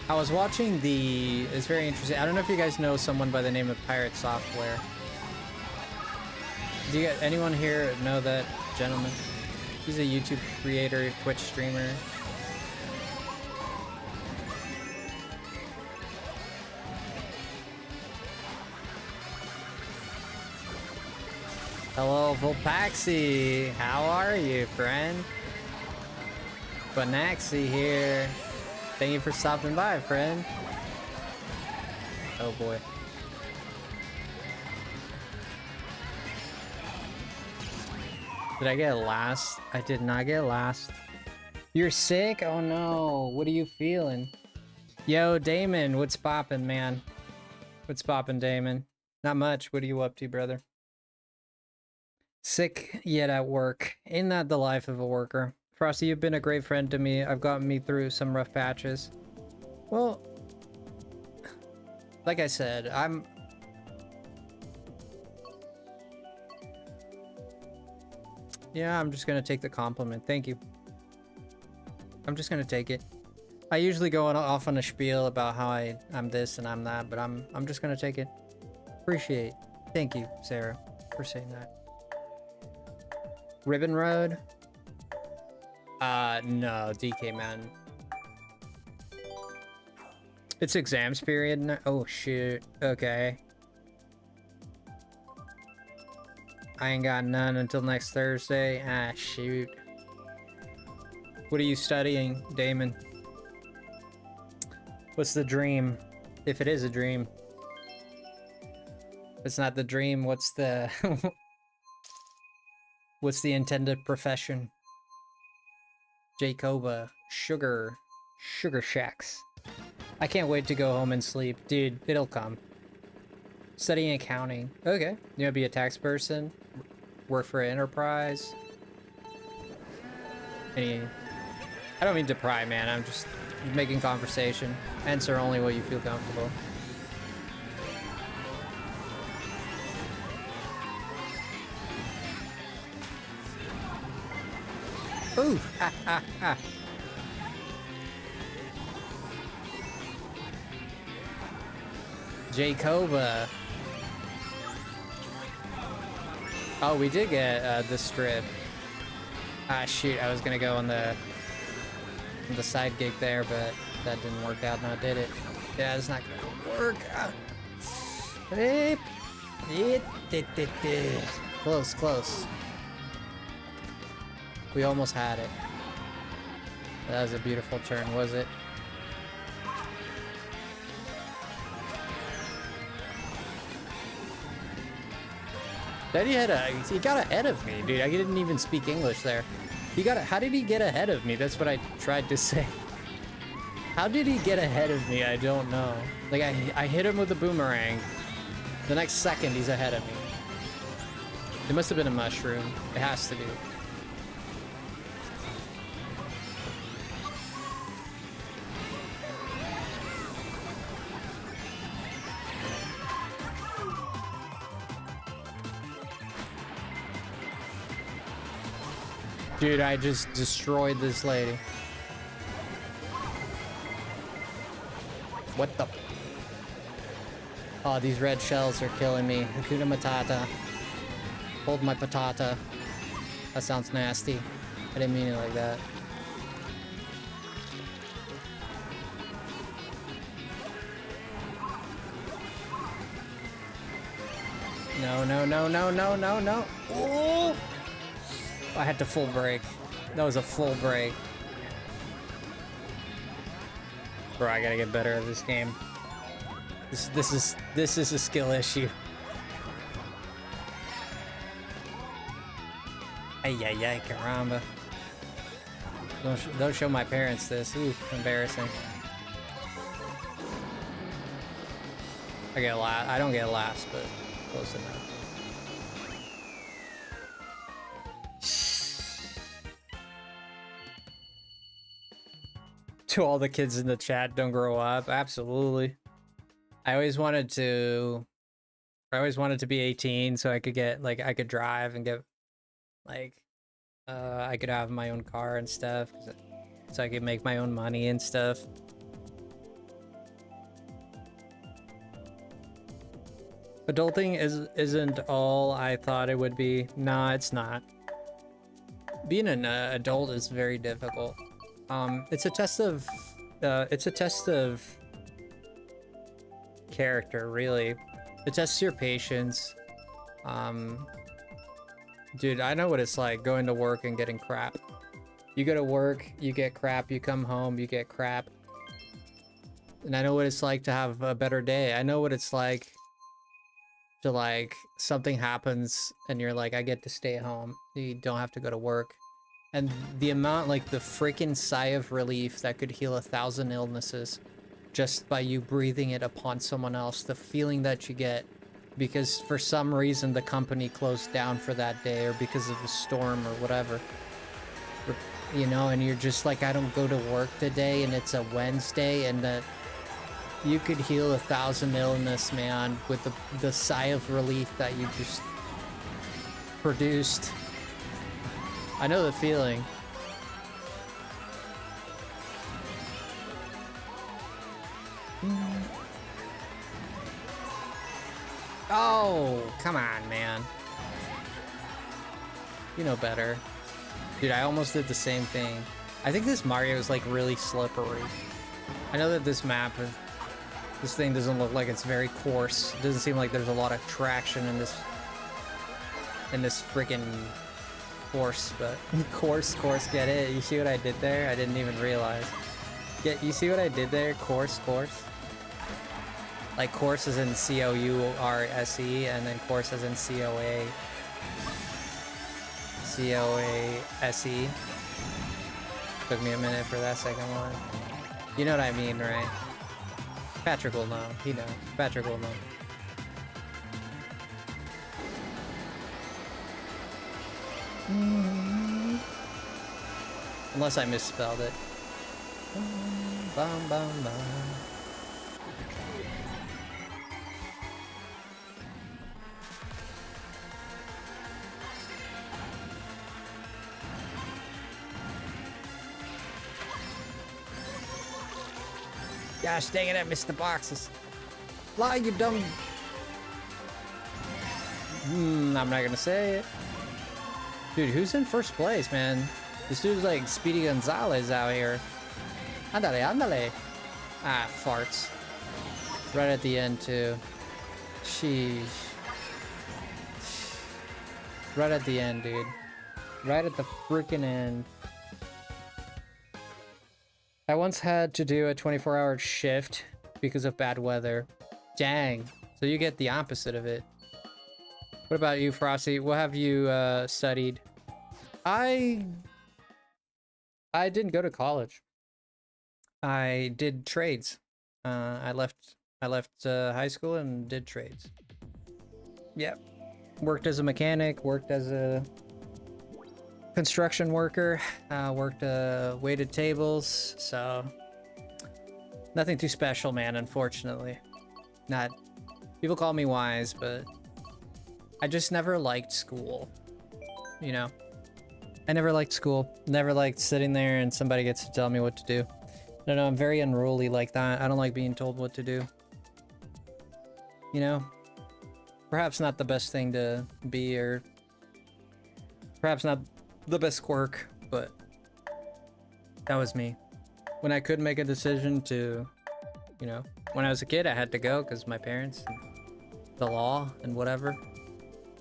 I was watching it's very interesting. I don't know if you guys know someone by the name of Pirate Software. Do you anyone here know that gentleman? He's a YouTube creator, Twitch streamer. Hello, Volpaxi. How are you, friend? Banaxi here. Thank you for stopping by, friend. Oh boy. Did I get last? I did not get last. You're sick? Oh no. What are you feeling? Yo, Damon, what's poppin', man? What's poppin', Damon? Not much. What are you up to, brother? Sick yet at work. Ain't that the life of a worker? Frosty, you've been a great friend to me. I've gotten me through some rough patches. Well, like I said, Yeah, I'm just gonna take the compliment. Thank you. I'm just gonna take it. I usually go off on a spiel about how I'm this and I'm that, but I'm just gonna take it. Appreciate. Thank you, Sarah, for saying that. Ribbon Road? No, DK, man. It's exams period now. Oh, shoot. Okay. I ain't got none until next Thursday. Ah, shoot. What are you studying, Damon? What's the dream? If it is a dream. If it's not the dream, what's the... what's the intended profession? Jacoba. Sugar Shacks. I can't wait to go home and sleep. Dude, it'll come. Studying accounting. Okay. You wanna be a tax person? Work for an enterprise? I don't mean to pry, man. I'm just making conversation. Answer only what you feel comfortable. Ooh! Ha ha ha! Jacoba. Oh, we did get the strip. Ah, shoot! I was gonna go on the side gig there, but that didn't work out. Now did it? Yeah, it's not gonna work. Ah. Close, close. We almost had it. That was a beautiful turn, was it? Then he got ahead of me, dude. I didn't even speak English there. How did he get ahead of me? That's what I tried to say. How did he get ahead of me? I don't know. Like, I hit him with a boomerang. The next second, he's ahead of me. It must have been a mushroom. It has to be. Dude, I just destroyed this lady. What the? Oh, these red shells are killing me. Hakuna Matata. Hold my patata. That sounds nasty. I didn't mean it like that. No, no, no, no, no, no, no. Oh! I had to full break. That was a full break. Bro, I gotta get better at this game. This is a skill issue. Ay, ay, ay, caramba. Don't show my parents this. Ooh, embarrassing. I get last. I don't get last, but close enough. To all the kids in the chat, don't grow up. Absolutely. I always wanted to be 18 so I could get like I could drive and get like I could have my own car and stuff so I could make my own money and stuff. Adulting isn't all I thought it would be. Nah, it's not. Being an adult is very difficult. It's a test of character, really. It tests your patience. Dude, I know what it's like going to work and getting crap. You go to work, you get crap, you come home, you get crap. And I know what it's like to have a better day. I know what it's like to like something happens and you're like, I get to stay home. You don't have to go to work. And the amount, like the freaking sigh of relief that could heal 1,000 illnesses just by you breathing it upon someone else. The feeling that you get because for some reason the company closed down for that day or because of a storm or whatever. You know, and you're just like, I don't go to work today and it's a Wednesday, and that you could heal 1,000 illness, man, with the sigh of relief that you just produced. I know the feeling. Oh, come on, man. You know better. Dude, I almost did the same thing. I think this Mario is like really slippery. I know that this map, this thing doesn't look like it's very coarse. It doesn't seem like there's a lot of traction in this freaking course, but course, get it? You see what I did there? I didn't even realize. You see what I did there? Course. Like course is in C-O-U-R-S-E, and then course is in C-O-A-S-E. Took me a minute for that second one. You know what I mean, right? Patrick will know. He knows. Patrick will know. Unless I misspelled it. Bum, bum, bum. Gosh dang it, I missed the boxes. Lie, you dumb. I'm not gonna say it. Dude, who's in first place, man? This dude's like Speedy Gonzalez out here. Andale. Ah, farts. Right at the end, too. Sheesh. Right at the end, dude. Right at the freaking end. I once had to do a 24-hour shift because of bad weather. Dang. So you get the opposite of it. What about you, Frosty? What have you studied? I didn't go to college. I did trades. I left high school and did trades. Yep. Worked as a mechanic, worked as a construction worker, worked waited tables, so nothing too special, man, unfortunately. Not people call me wise, but I just never liked school. You know? I never liked school. Never liked sitting there and somebody gets to tell me what to do. No, I'm very unruly like that. I don't like being told what to do. You know? Perhaps not the best thing to be, or perhaps not the best quirk, but that was me. When I could make a decision to, you know, when I was a kid, I had to go because my parents, the law and whatever.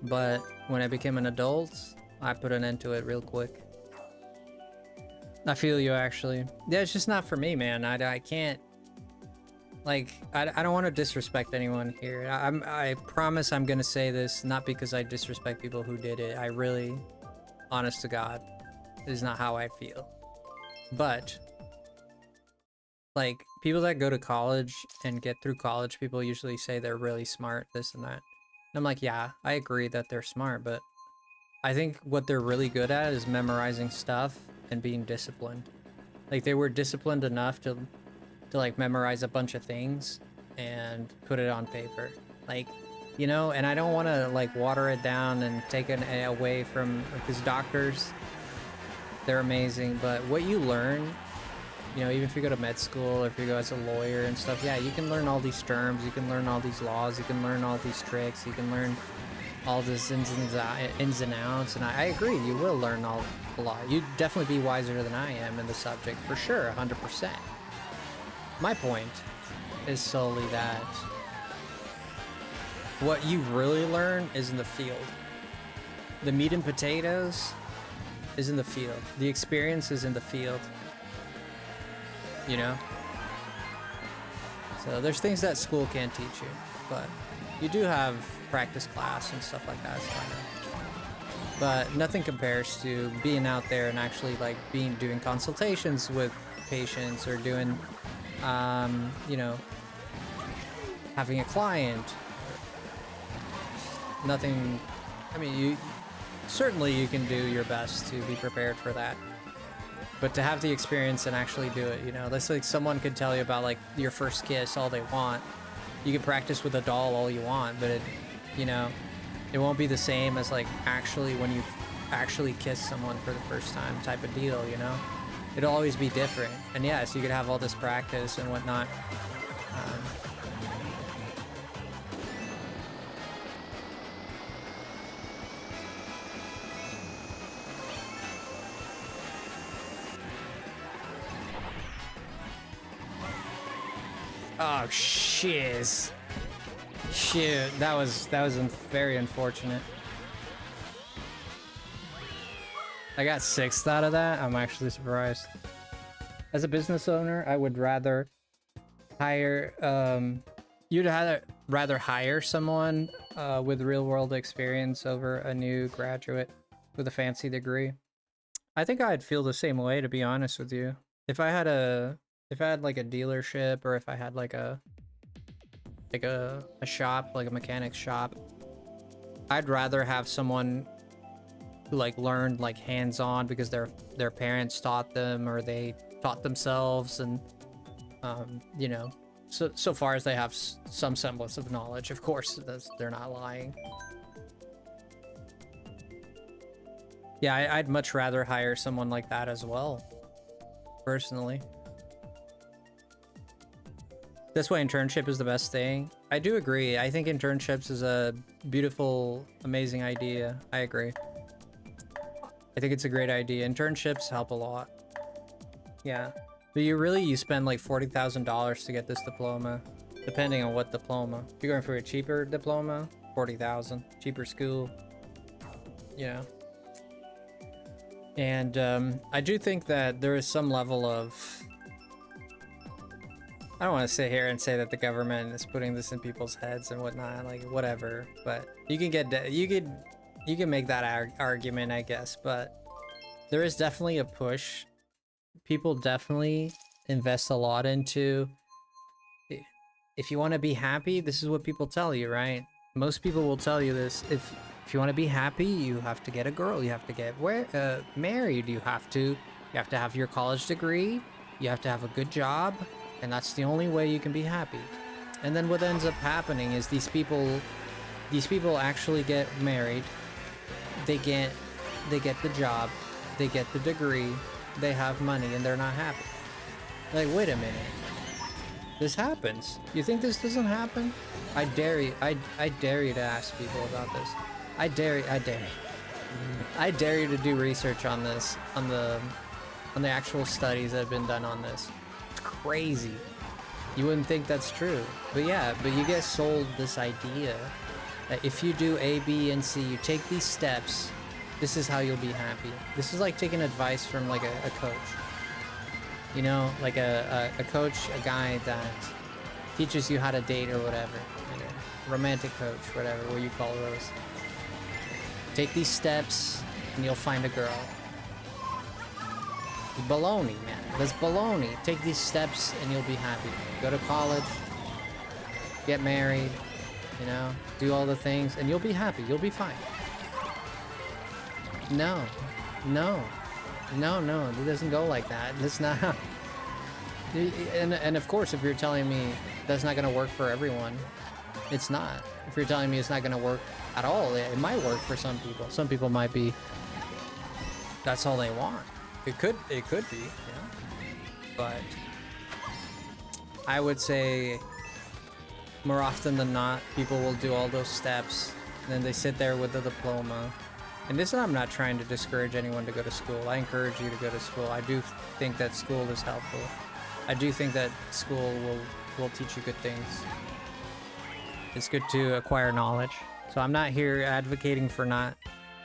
But when I became an adult, I put an end to it real quick. I feel you, actually. Yeah, it's just not for me, man. I can't, like, I don't want to disrespect anyone here. I promise I'm gonna say this not because I disrespect people who did it. I really, honest to God, is not how I feel. But like, people that go to college and get through college, people usually say they're really smart, this and that. And I'm like, yeah, I agree that they're smart, but I think what they're really good at is memorizing stuff and being disciplined. Like, they were disciplined enough to like memorize a bunch of things and put it on paper. Like, you know, and I don't want to like water it down and take it away from, because doctors, they're amazing, but what you learn, you know, even if you go to med school or if you go as a lawyer and stuff, yeah, you can learn all these terms, you can learn all these laws, you can learn all these tricks, you can learn all this ins and outs, and I agree, you will learn a lot. You'd definitely be wiser than I am in the subject, for sure, 100%. My point is solely that what you really learn is in the field. The meat and potatoes is in the field. The experience is in the field. You know? So there's things that school can't teach you, but you do have practice class and stuff like that, so I know. But nothing compares to being out there and actually like doing consultations with patients, or doing, you know, having a client. Nothing, I mean, certainly you can do your best to be prepared for that. But to have the experience and actually do it, you know, that's like someone could tell you about like your first kiss all they want. You can practice with a doll all you want, but it, you know, it won't be the same as like actually when you actually kiss someone for the first time type of deal, you know? It'll always be different. And yes, you could have all this practice and whatnot. Oh, shiz. Shit, that was very unfortunate. I got 6th out of that. I'm actually surprised. As a business owner, I would rather hire, you'd rather hire someone with real-world experience over a new graduate with a fancy degree. I think I'd feel the same way, to be honest with you. If I had like a dealership, or if I had like a shop, like a mechanic's shop, I'd rather have someone who like learned like hands-on because their parents taught them, or they taught themselves, and you know, so far as they have some semblance of knowledge, of course, they're not lying. Yeah, I'd much rather hire someone like that as well, personally. That's why internship is the best thing. I do agree. I think internships is a beautiful, amazing idea. I agree. I think it's a great idea. Internships help a lot. Yeah. But you spend like $40,000 to get this diploma, depending on what diploma. If you're going for a cheaper diploma, $40,000. Cheaper school. You know. And I do think that there is some level of, I don't want to sit here and say that the government is putting this in people's heads and whatnot, like whatever, but you can make that argument, I guess, but there is definitely a push. People definitely invest a lot into, if you want to be happy, this is what people tell you, right? Most people will tell you this. If you want to be happy, you have to get a girl, you have to get married, you have to have your college degree, you have to have a good job, and that's the only way you can be happy. And then what ends up happening is these people actually get married, they get the job, they get the degree, they have money, and they're not happy. Like, wait a minute. This happens. You think this doesn't happen? I dare you to ask people about this. I dare you to do research on this, on the actual studies that have been done on this. It's crazy. You wouldn't think that's true. But yeah, but you get sold this idea that if you do A, B, and C, you take these steps, This is how you'll be happy. This is like taking advice from like a coach. You know, like a coach, a guy that teaches you how to date or whatever. Like a romantic coach, whatever, what you call those. Take these steps and you'll find a girl. Baloney, man. That's baloney. Take these steps and you'll be happy. Go to college, get married, you know, do all the things, and you'll be happy. You'll be fine. No, no, no, no. It doesn't go like that. That's not how. And of course, if you're telling me that's not going to work for everyone, it's not. If you're telling me it's not going to work at all, it might work for some people. Some people might be. That's all they want. It could be, yeah. But I would say more often than not, people will do all those steps, and then they sit there with the diploma. And this, I'm not trying to discourage anyone to go to school. I encourage you to go to school. I do think that school is helpful. I do think that school will teach you good things. It's good to acquire knowledge. So I'm not here advocating for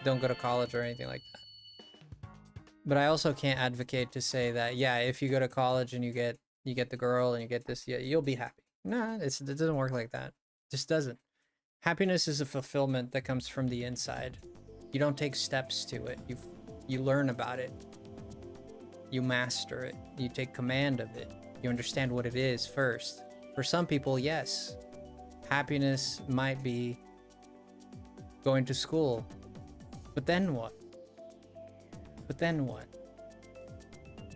don't go to college or anything like that. But I also can't advocate to say that, yeah, if you go to college and you get the girl and you get this, yeah, you'll be happy. Nah, it doesn't work like that. It just doesn't. Happiness is a fulfillment that comes from the inside. You don't take steps to it. You learn about it. You master it. You take command of it. You understand what it is first. For some people, yes, happiness might be going to school. But then what? But then what?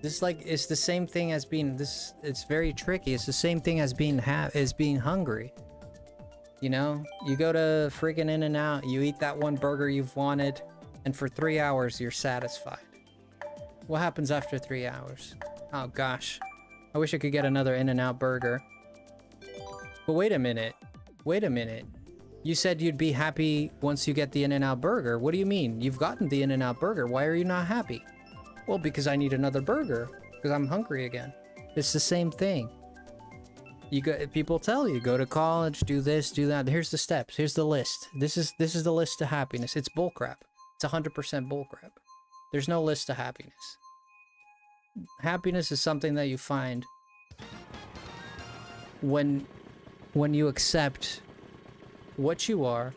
This it's the same thing as being it's very tricky. It's the same thing as being hungry. You know, you go to freaking In-N-Out, you eat that one burger you've wanted, and for 3 hours you're satisfied. What happens after 3 hours? Oh gosh, I wish I could get another In-N-Out burger. But wait a minute. You said you'd be happy once you get the In-N-Out burger. What do you mean? You've gotten the In-N-Out burger. Why are you not happy? Well, because I need another burger. Because I'm hungry again. It's the same thing. People tell you, go to college, do this, do that. Here's the steps. Here's the list. This is the list to happiness. It's bullcrap. It's 100% bullcrap. There's no list to happiness. Happiness is something that you find when you accept what you are,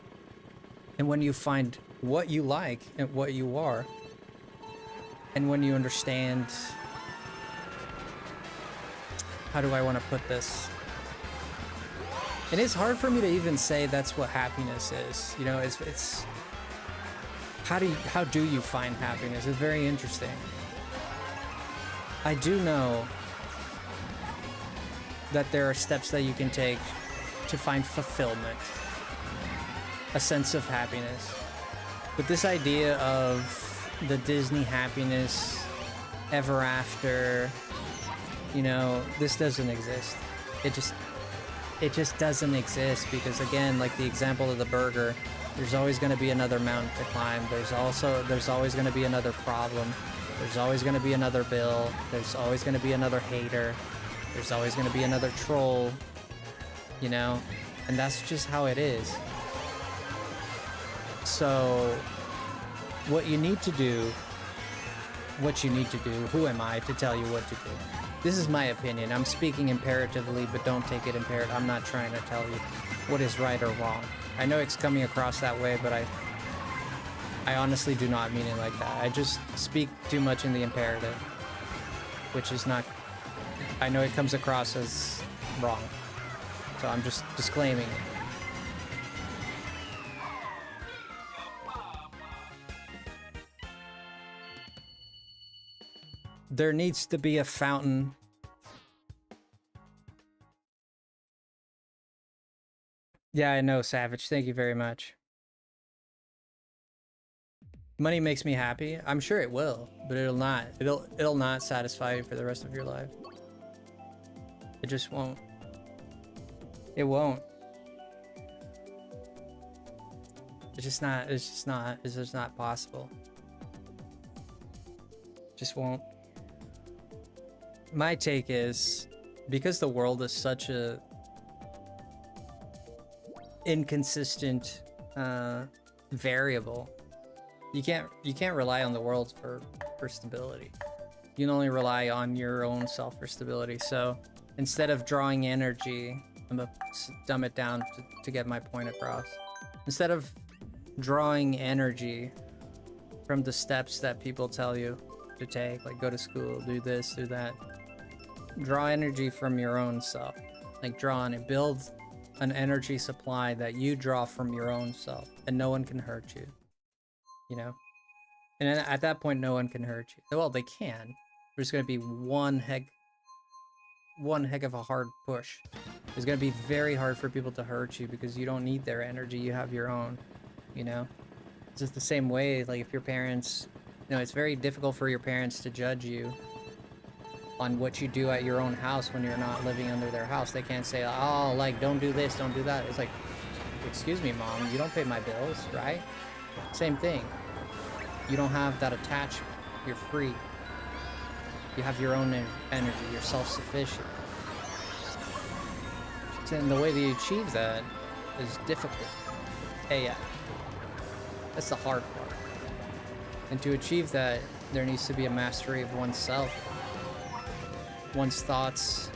and when you find what you like and what you are, and when you understand, how do I want to put this? It is hard for me to even say that's what happiness is. You know, it's how do you find happiness? It's very interesting. I do know that there are steps that you can take to find fulfillment, a sense of happiness. But this idea of the Disney happiness ever after, you know, this doesn't exist. It just doesn't exist, because again, like the example of the burger, there's always going to be another mountain to climb. There's always going to be another problem. There's always going to be another bill. There's always going to be another hater. There's always going to be another troll, you know, and that's just how it is. So what you need to do, who am I to tell you what to do? This is my opinion. I'm speaking imperatively, but don't take it imperative. I'm not trying to tell you what is right or wrong. I know it's coming across that way, but I honestly do not mean it like that. I just speak too much in the imperative, which is not, I know it comes across as wrong. So I'm just disclaiming it. There needs to be a fountain. Yeah, I know, Savage. Thank you very much. Money makes me happy. I'm sure it will, but it'll not. It'll not satisfy you for the rest of your life. It just won't. It won't. It's just not possible. Just won't. My take is, because the world is such a inconsistent variable, You can't rely on the world for stability. You can only rely on your own self for stability. So instead of drawing energy, I'm gonna dumb it down to get my point across. Instead of drawing energy from the steps that people tell you to take, like go to school, do this, do that, draw energy from your own self. Like draw on it, build an energy supply that you draw from your own self, and no one can hurt you. You know? And then at that point, no one can hurt you. Well, they can. There's gonna be one heck of a hard push. It's gonna be very hard for people to hurt you because you don't need their energy, you have your own, you know? It's just the same way, like if your parents, you know, it's very difficult for your parents to judge you on what you do at your own house when you're not living under their house. They can't say, oh, like, don't do this, don't do that. It's like, excuse me, mom, you don't pay my bills, right? Same thing. You don't have that attachment. You're free. You have your own energy. You're self-sufficient. And the way that you achieve that is difficult. Hey, yeah. That's the hard part. And to achieve that, there needs to be a mastery of oneself. One's thoughts.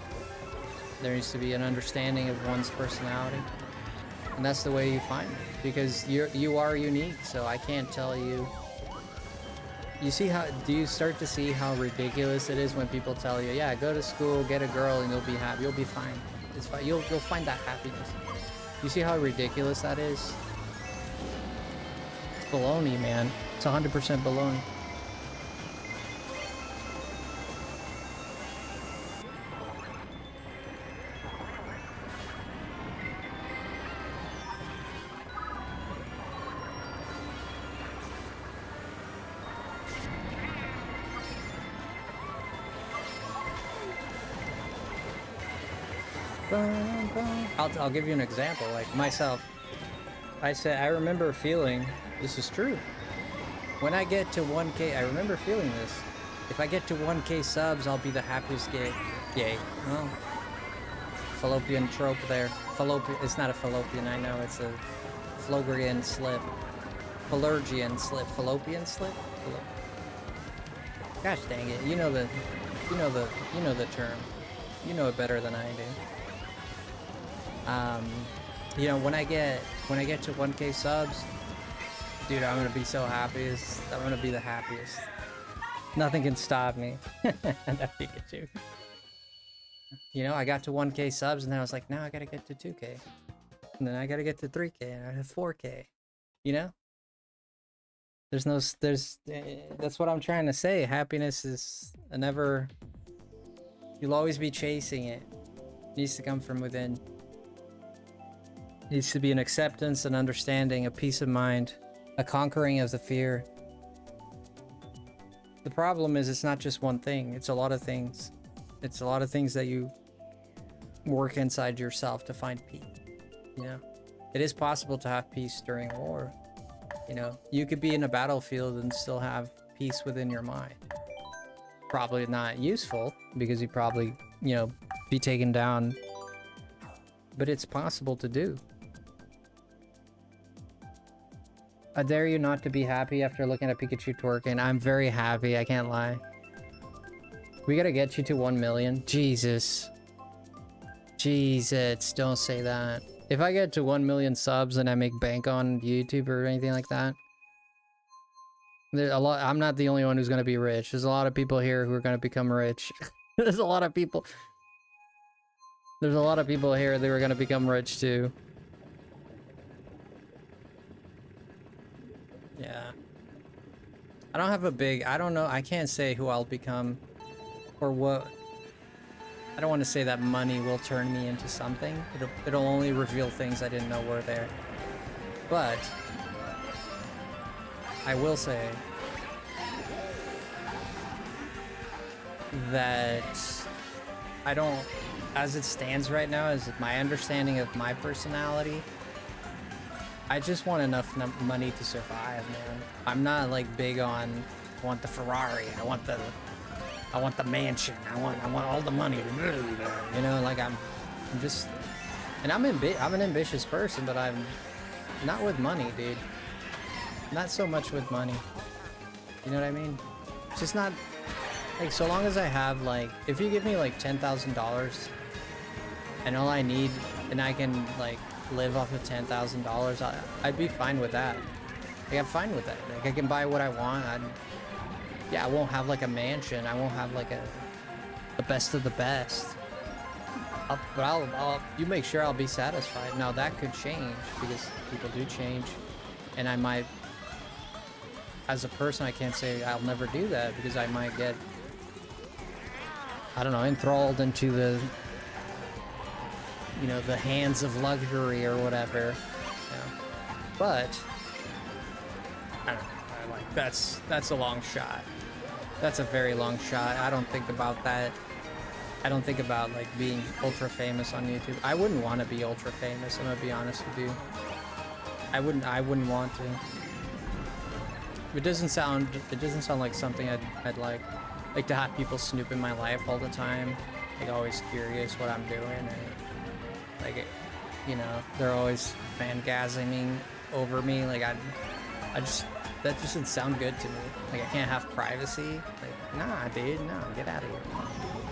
There needs to be an understanding of one's personality. And that's the way you find it. Because you are unique, so I can't tell you. You see how, do you start to see how ridiculous it is when people tell you, yeah, go to school, get a girl, and you'll be happy, you'll be fine. It's fine, you'll find that happiness. You see how ridiculous that is? It's baloney, man. It's 100% baloney. I'll give you an example, like myself. I remember feeling, this is true. When I get to 1K, I remember feeling this. If I get to 1K subs, I'll be the happiest gay. Well, fallopian trope there. It's not a fallopian, I know, it's a Flogrian slip. Fallopian slip. Fallopian slip? Gosh dang it, you know the term. You know it better than I do. You know, when I get to 1K subs, dude, I'm gonna be so happy. I'm gonna be the happiest. Nothing can stop me. That Pikachu. You know, I got to 1K subs, and then I was like, now I gotta get to 2K, and then I gotta get to 3K, and I have 4K. You know, that's what I'm trying to say. Happiness is a never. You'll always be chasing it. It needs to come from within. It needs to be an acceptance, an understanding, a peace of mind, a conquering of the fear. The problem is it's not just one thing. It's a lot of things. It's a lot of things that you work inside yourself to find peace. You know, it is possible to have peace during war. You know, you could be in a battlefield and still have peace within your mind. Probably not useful because you probably, you know, be taken down, but it's possible to do. I dare you not to be happy after looking at Pikachu twerking. I'm very happy, I can't lie. We gotta get you to 1 million. Jesus, don't say that. If I get to 1 million subs and I make bank on YouTube or anything like that, there's a lot. I'm not the only one who's gonna be rich. There's a lot of people here who are gonna become rich. There's a lot of people here that are gonna become rich too. Yeah. I don't know. I can't say who I'll become or what. I don't want to say that money will turn me into something. It'll only reveal things I didn't know were there. But I will say that I don't, as it stands right now, as my understanding of my personality, I just want enough money to survive, man. I'm not like big on, I want the Ferrari, I want the mansion, I want all the money. You know, like I'm just, and I'm an ambitious person, but I'm not with money, dude. not so much with money. You know what I mean? It's just not like, so long as I have like, if you give me like $10,000 and all I need, and I can like live off of $10,000, I'd be fine with that. Like, I'm fine with that. Like, I can buy what I want. Yeah, I won't have like a mansion. I won't have like the best of the best. But you make sure I'll be satisfied. Now that could change because people do change, and I might, as a person, I can't say I'll never do that because I might get, I don't know, enthralled into the, you know, the hands of luxury or whatever. Yeah. But I don't know. Like that's a long shot. That's a very long shot. I don't think about that. I don't think about like being ultra famous on YouTube. I wouldn't want to be ultra famous. I'm gonna be honest with you. I wouldn't want to. It doesn't sound like something I'd like to have people snoop in my life all the time. Like, always curious what I'm doing, or like, you know, they're always fangasming over me. Like, I just, that just doesn't sound good to me. Like, I can't have privacy. Like, nah, dude, no, get out of here.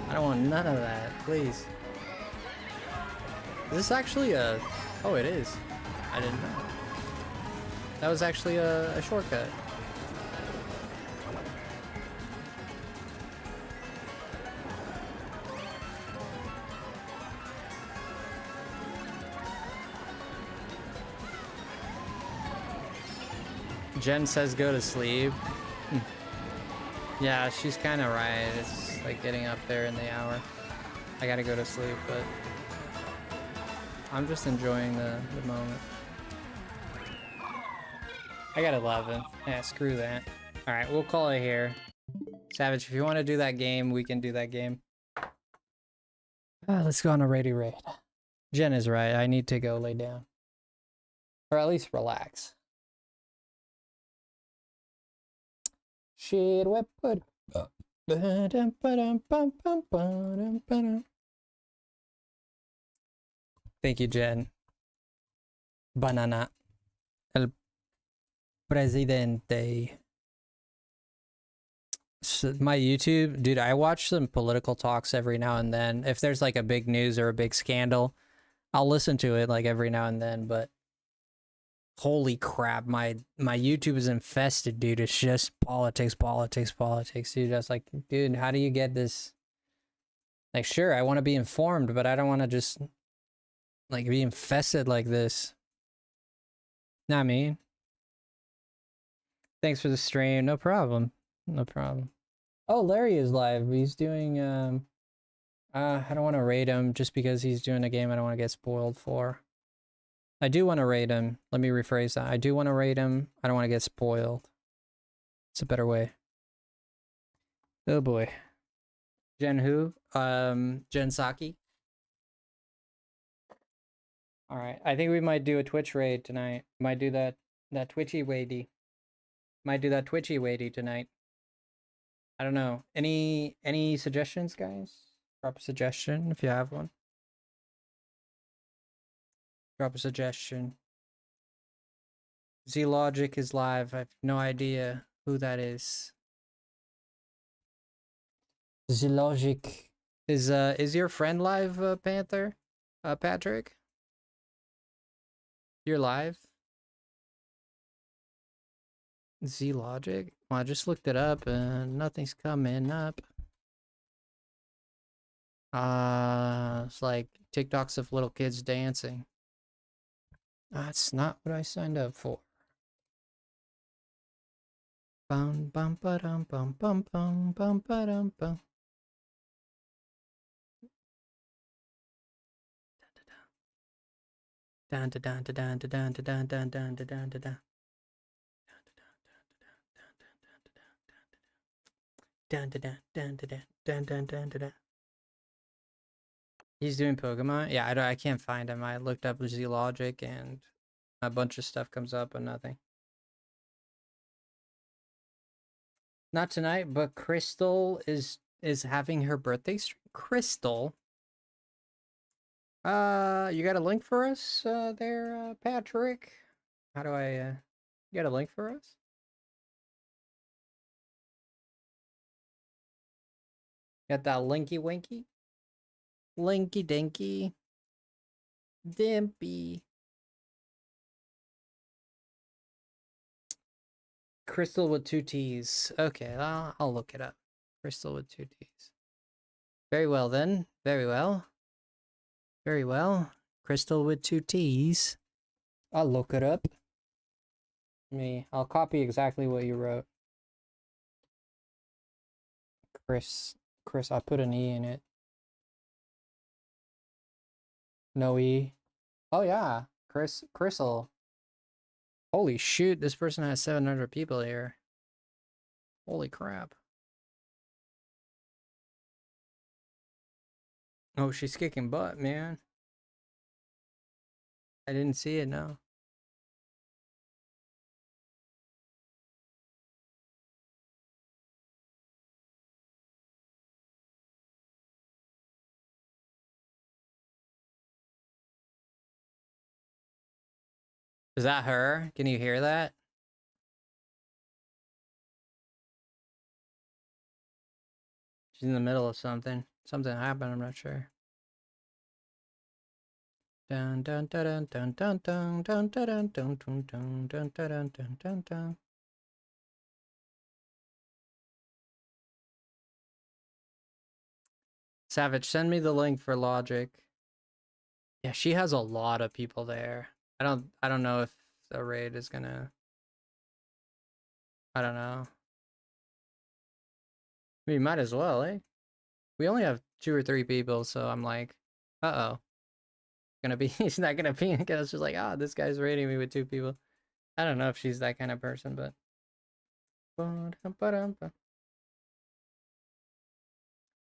I don't want none of that, please. Is this actually a... Oh, it is. I didn't know. That was actually a shortcut. Jen says go to sleep. Yeah, she's kind of right. It's like getting up there in the hour. I gotta go to sleep, but I'm just enjoying the moment. I got 11. Yeah, screw that. All right, we'll call it here. Savage, if you want to do that game, we can do that game. Let's go on a raid. Jen is right. I need to go lay down. Or at least relax. Shit, what put? Thank you, Jen. Banana. El Presidente. So my YouTube, dude, I watch some political talks every now and then. If there's like a big news or a big scandal, I'll listen to it like every now and then, but holy crap, my YouTube is infested, dude. It's just politics, dude. That's like, dude, how do you get this? Like, sure, I want to be informed, but I don't want to just like be infested like this. Know what I mean? Thanks for the stream. No problem. No problem. Oh, Larry is live. He's doing I don't want to raid him just because he's doing a game I don't want to get spoiled for. I do want to raid him. Let me rephrase that. I do want to raid him. I don't want to get spoiled. It's a better way. Oh boy. Jen who? Jen Saki. All right. I think we might do a Twitch raid tonight. Might do that Twitchy weighty. Might do that Twitchy weighty tonight. I don't know. Any suggestions, guys? Drop a suggestion if you have one. Drop a suggestion. Z-Logic is live. I have no idea who that is. Z-Logic is your friend live, Panther? Patrick? You're live? Z-Logic? Well, I just looked it up and nothing's coming up. It's like TikToks of little kids dancing. That's not what I signed up for. Bum bum ba dum bum bum bum bum ba dum bum. Dun dun dun dun dun dun dun dun dun dun dun dun. Dun dun dun dun dun dun dun dun dun. He's doing Pokemon? Yeah, I can't find him. I looked up Z-Logic and a bunch of stuff comes up but nothing. Not tonight, but Crystal is having her birthday stream. Crystal? You got a link for us there, Patrick? How do I You got a link for us? Got that linky winky? Linky dinky. Dimpy. Crystal with 2 T's. Okay, I'll look it up. Crystal with 2 T's. Very well then. Very well. Very well. Crystal with 2 T's. I'll look it up. I'll copy exactly what you wrote. Chris, I put an E in it. No E. Oh yeah, Crystal. Holy shoot, this person has 700 people here. Holy crap. Oh, she's kicking butt, man. I didn't see it, no. Is that her? Can you hear that? She's in the middle of something. Something happened, I'm not sure. Dun dun dun dun dun dun dun dun dun dun dun dun dun dun dun dun dun. Savage, send me the link for Logic. Yeah, she has a lot of people there. I don't know if the raid is gonna. I don't know. We might as well, eh? We only have 2 or 3 people, so I'm like, uh-oh. Gonna be, he's not gonna be, because she's like, ah, this guy's raiding me with 2 people. I don't know if she's that kind of person, but.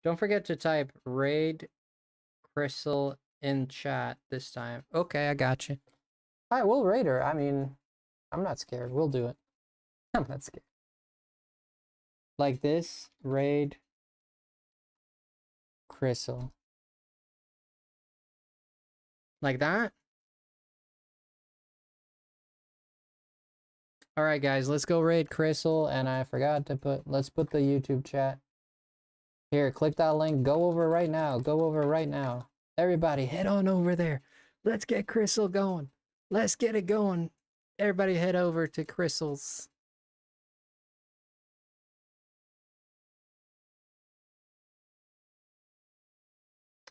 Don't forget to type raid Crystal in chat this time. Okay, I got you. Alright, we'll raid her. I mean, I'm not scared. We'll do it. I'm not scared. Like this, raid Crystal. Like that? Alright guys, let's go raid Crystal, and I forgot to let's put the YouTube chat. Here, click that link, go over right now, go over right now. Everybody, head on over there. Let's get Crystal going. Let's get it going. Everybody head over to Crystal's.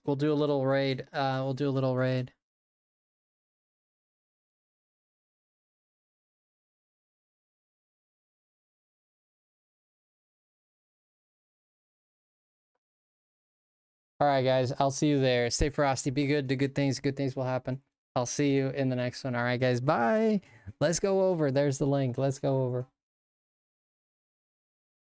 We'll do a little raid. We'll do a little raid. Alright guys, I'll see you there. Stay frosty, be good, do good things will happen. I'll see you in the next one. Alright guys, bye. Let's go over. There's the link. Let's go over.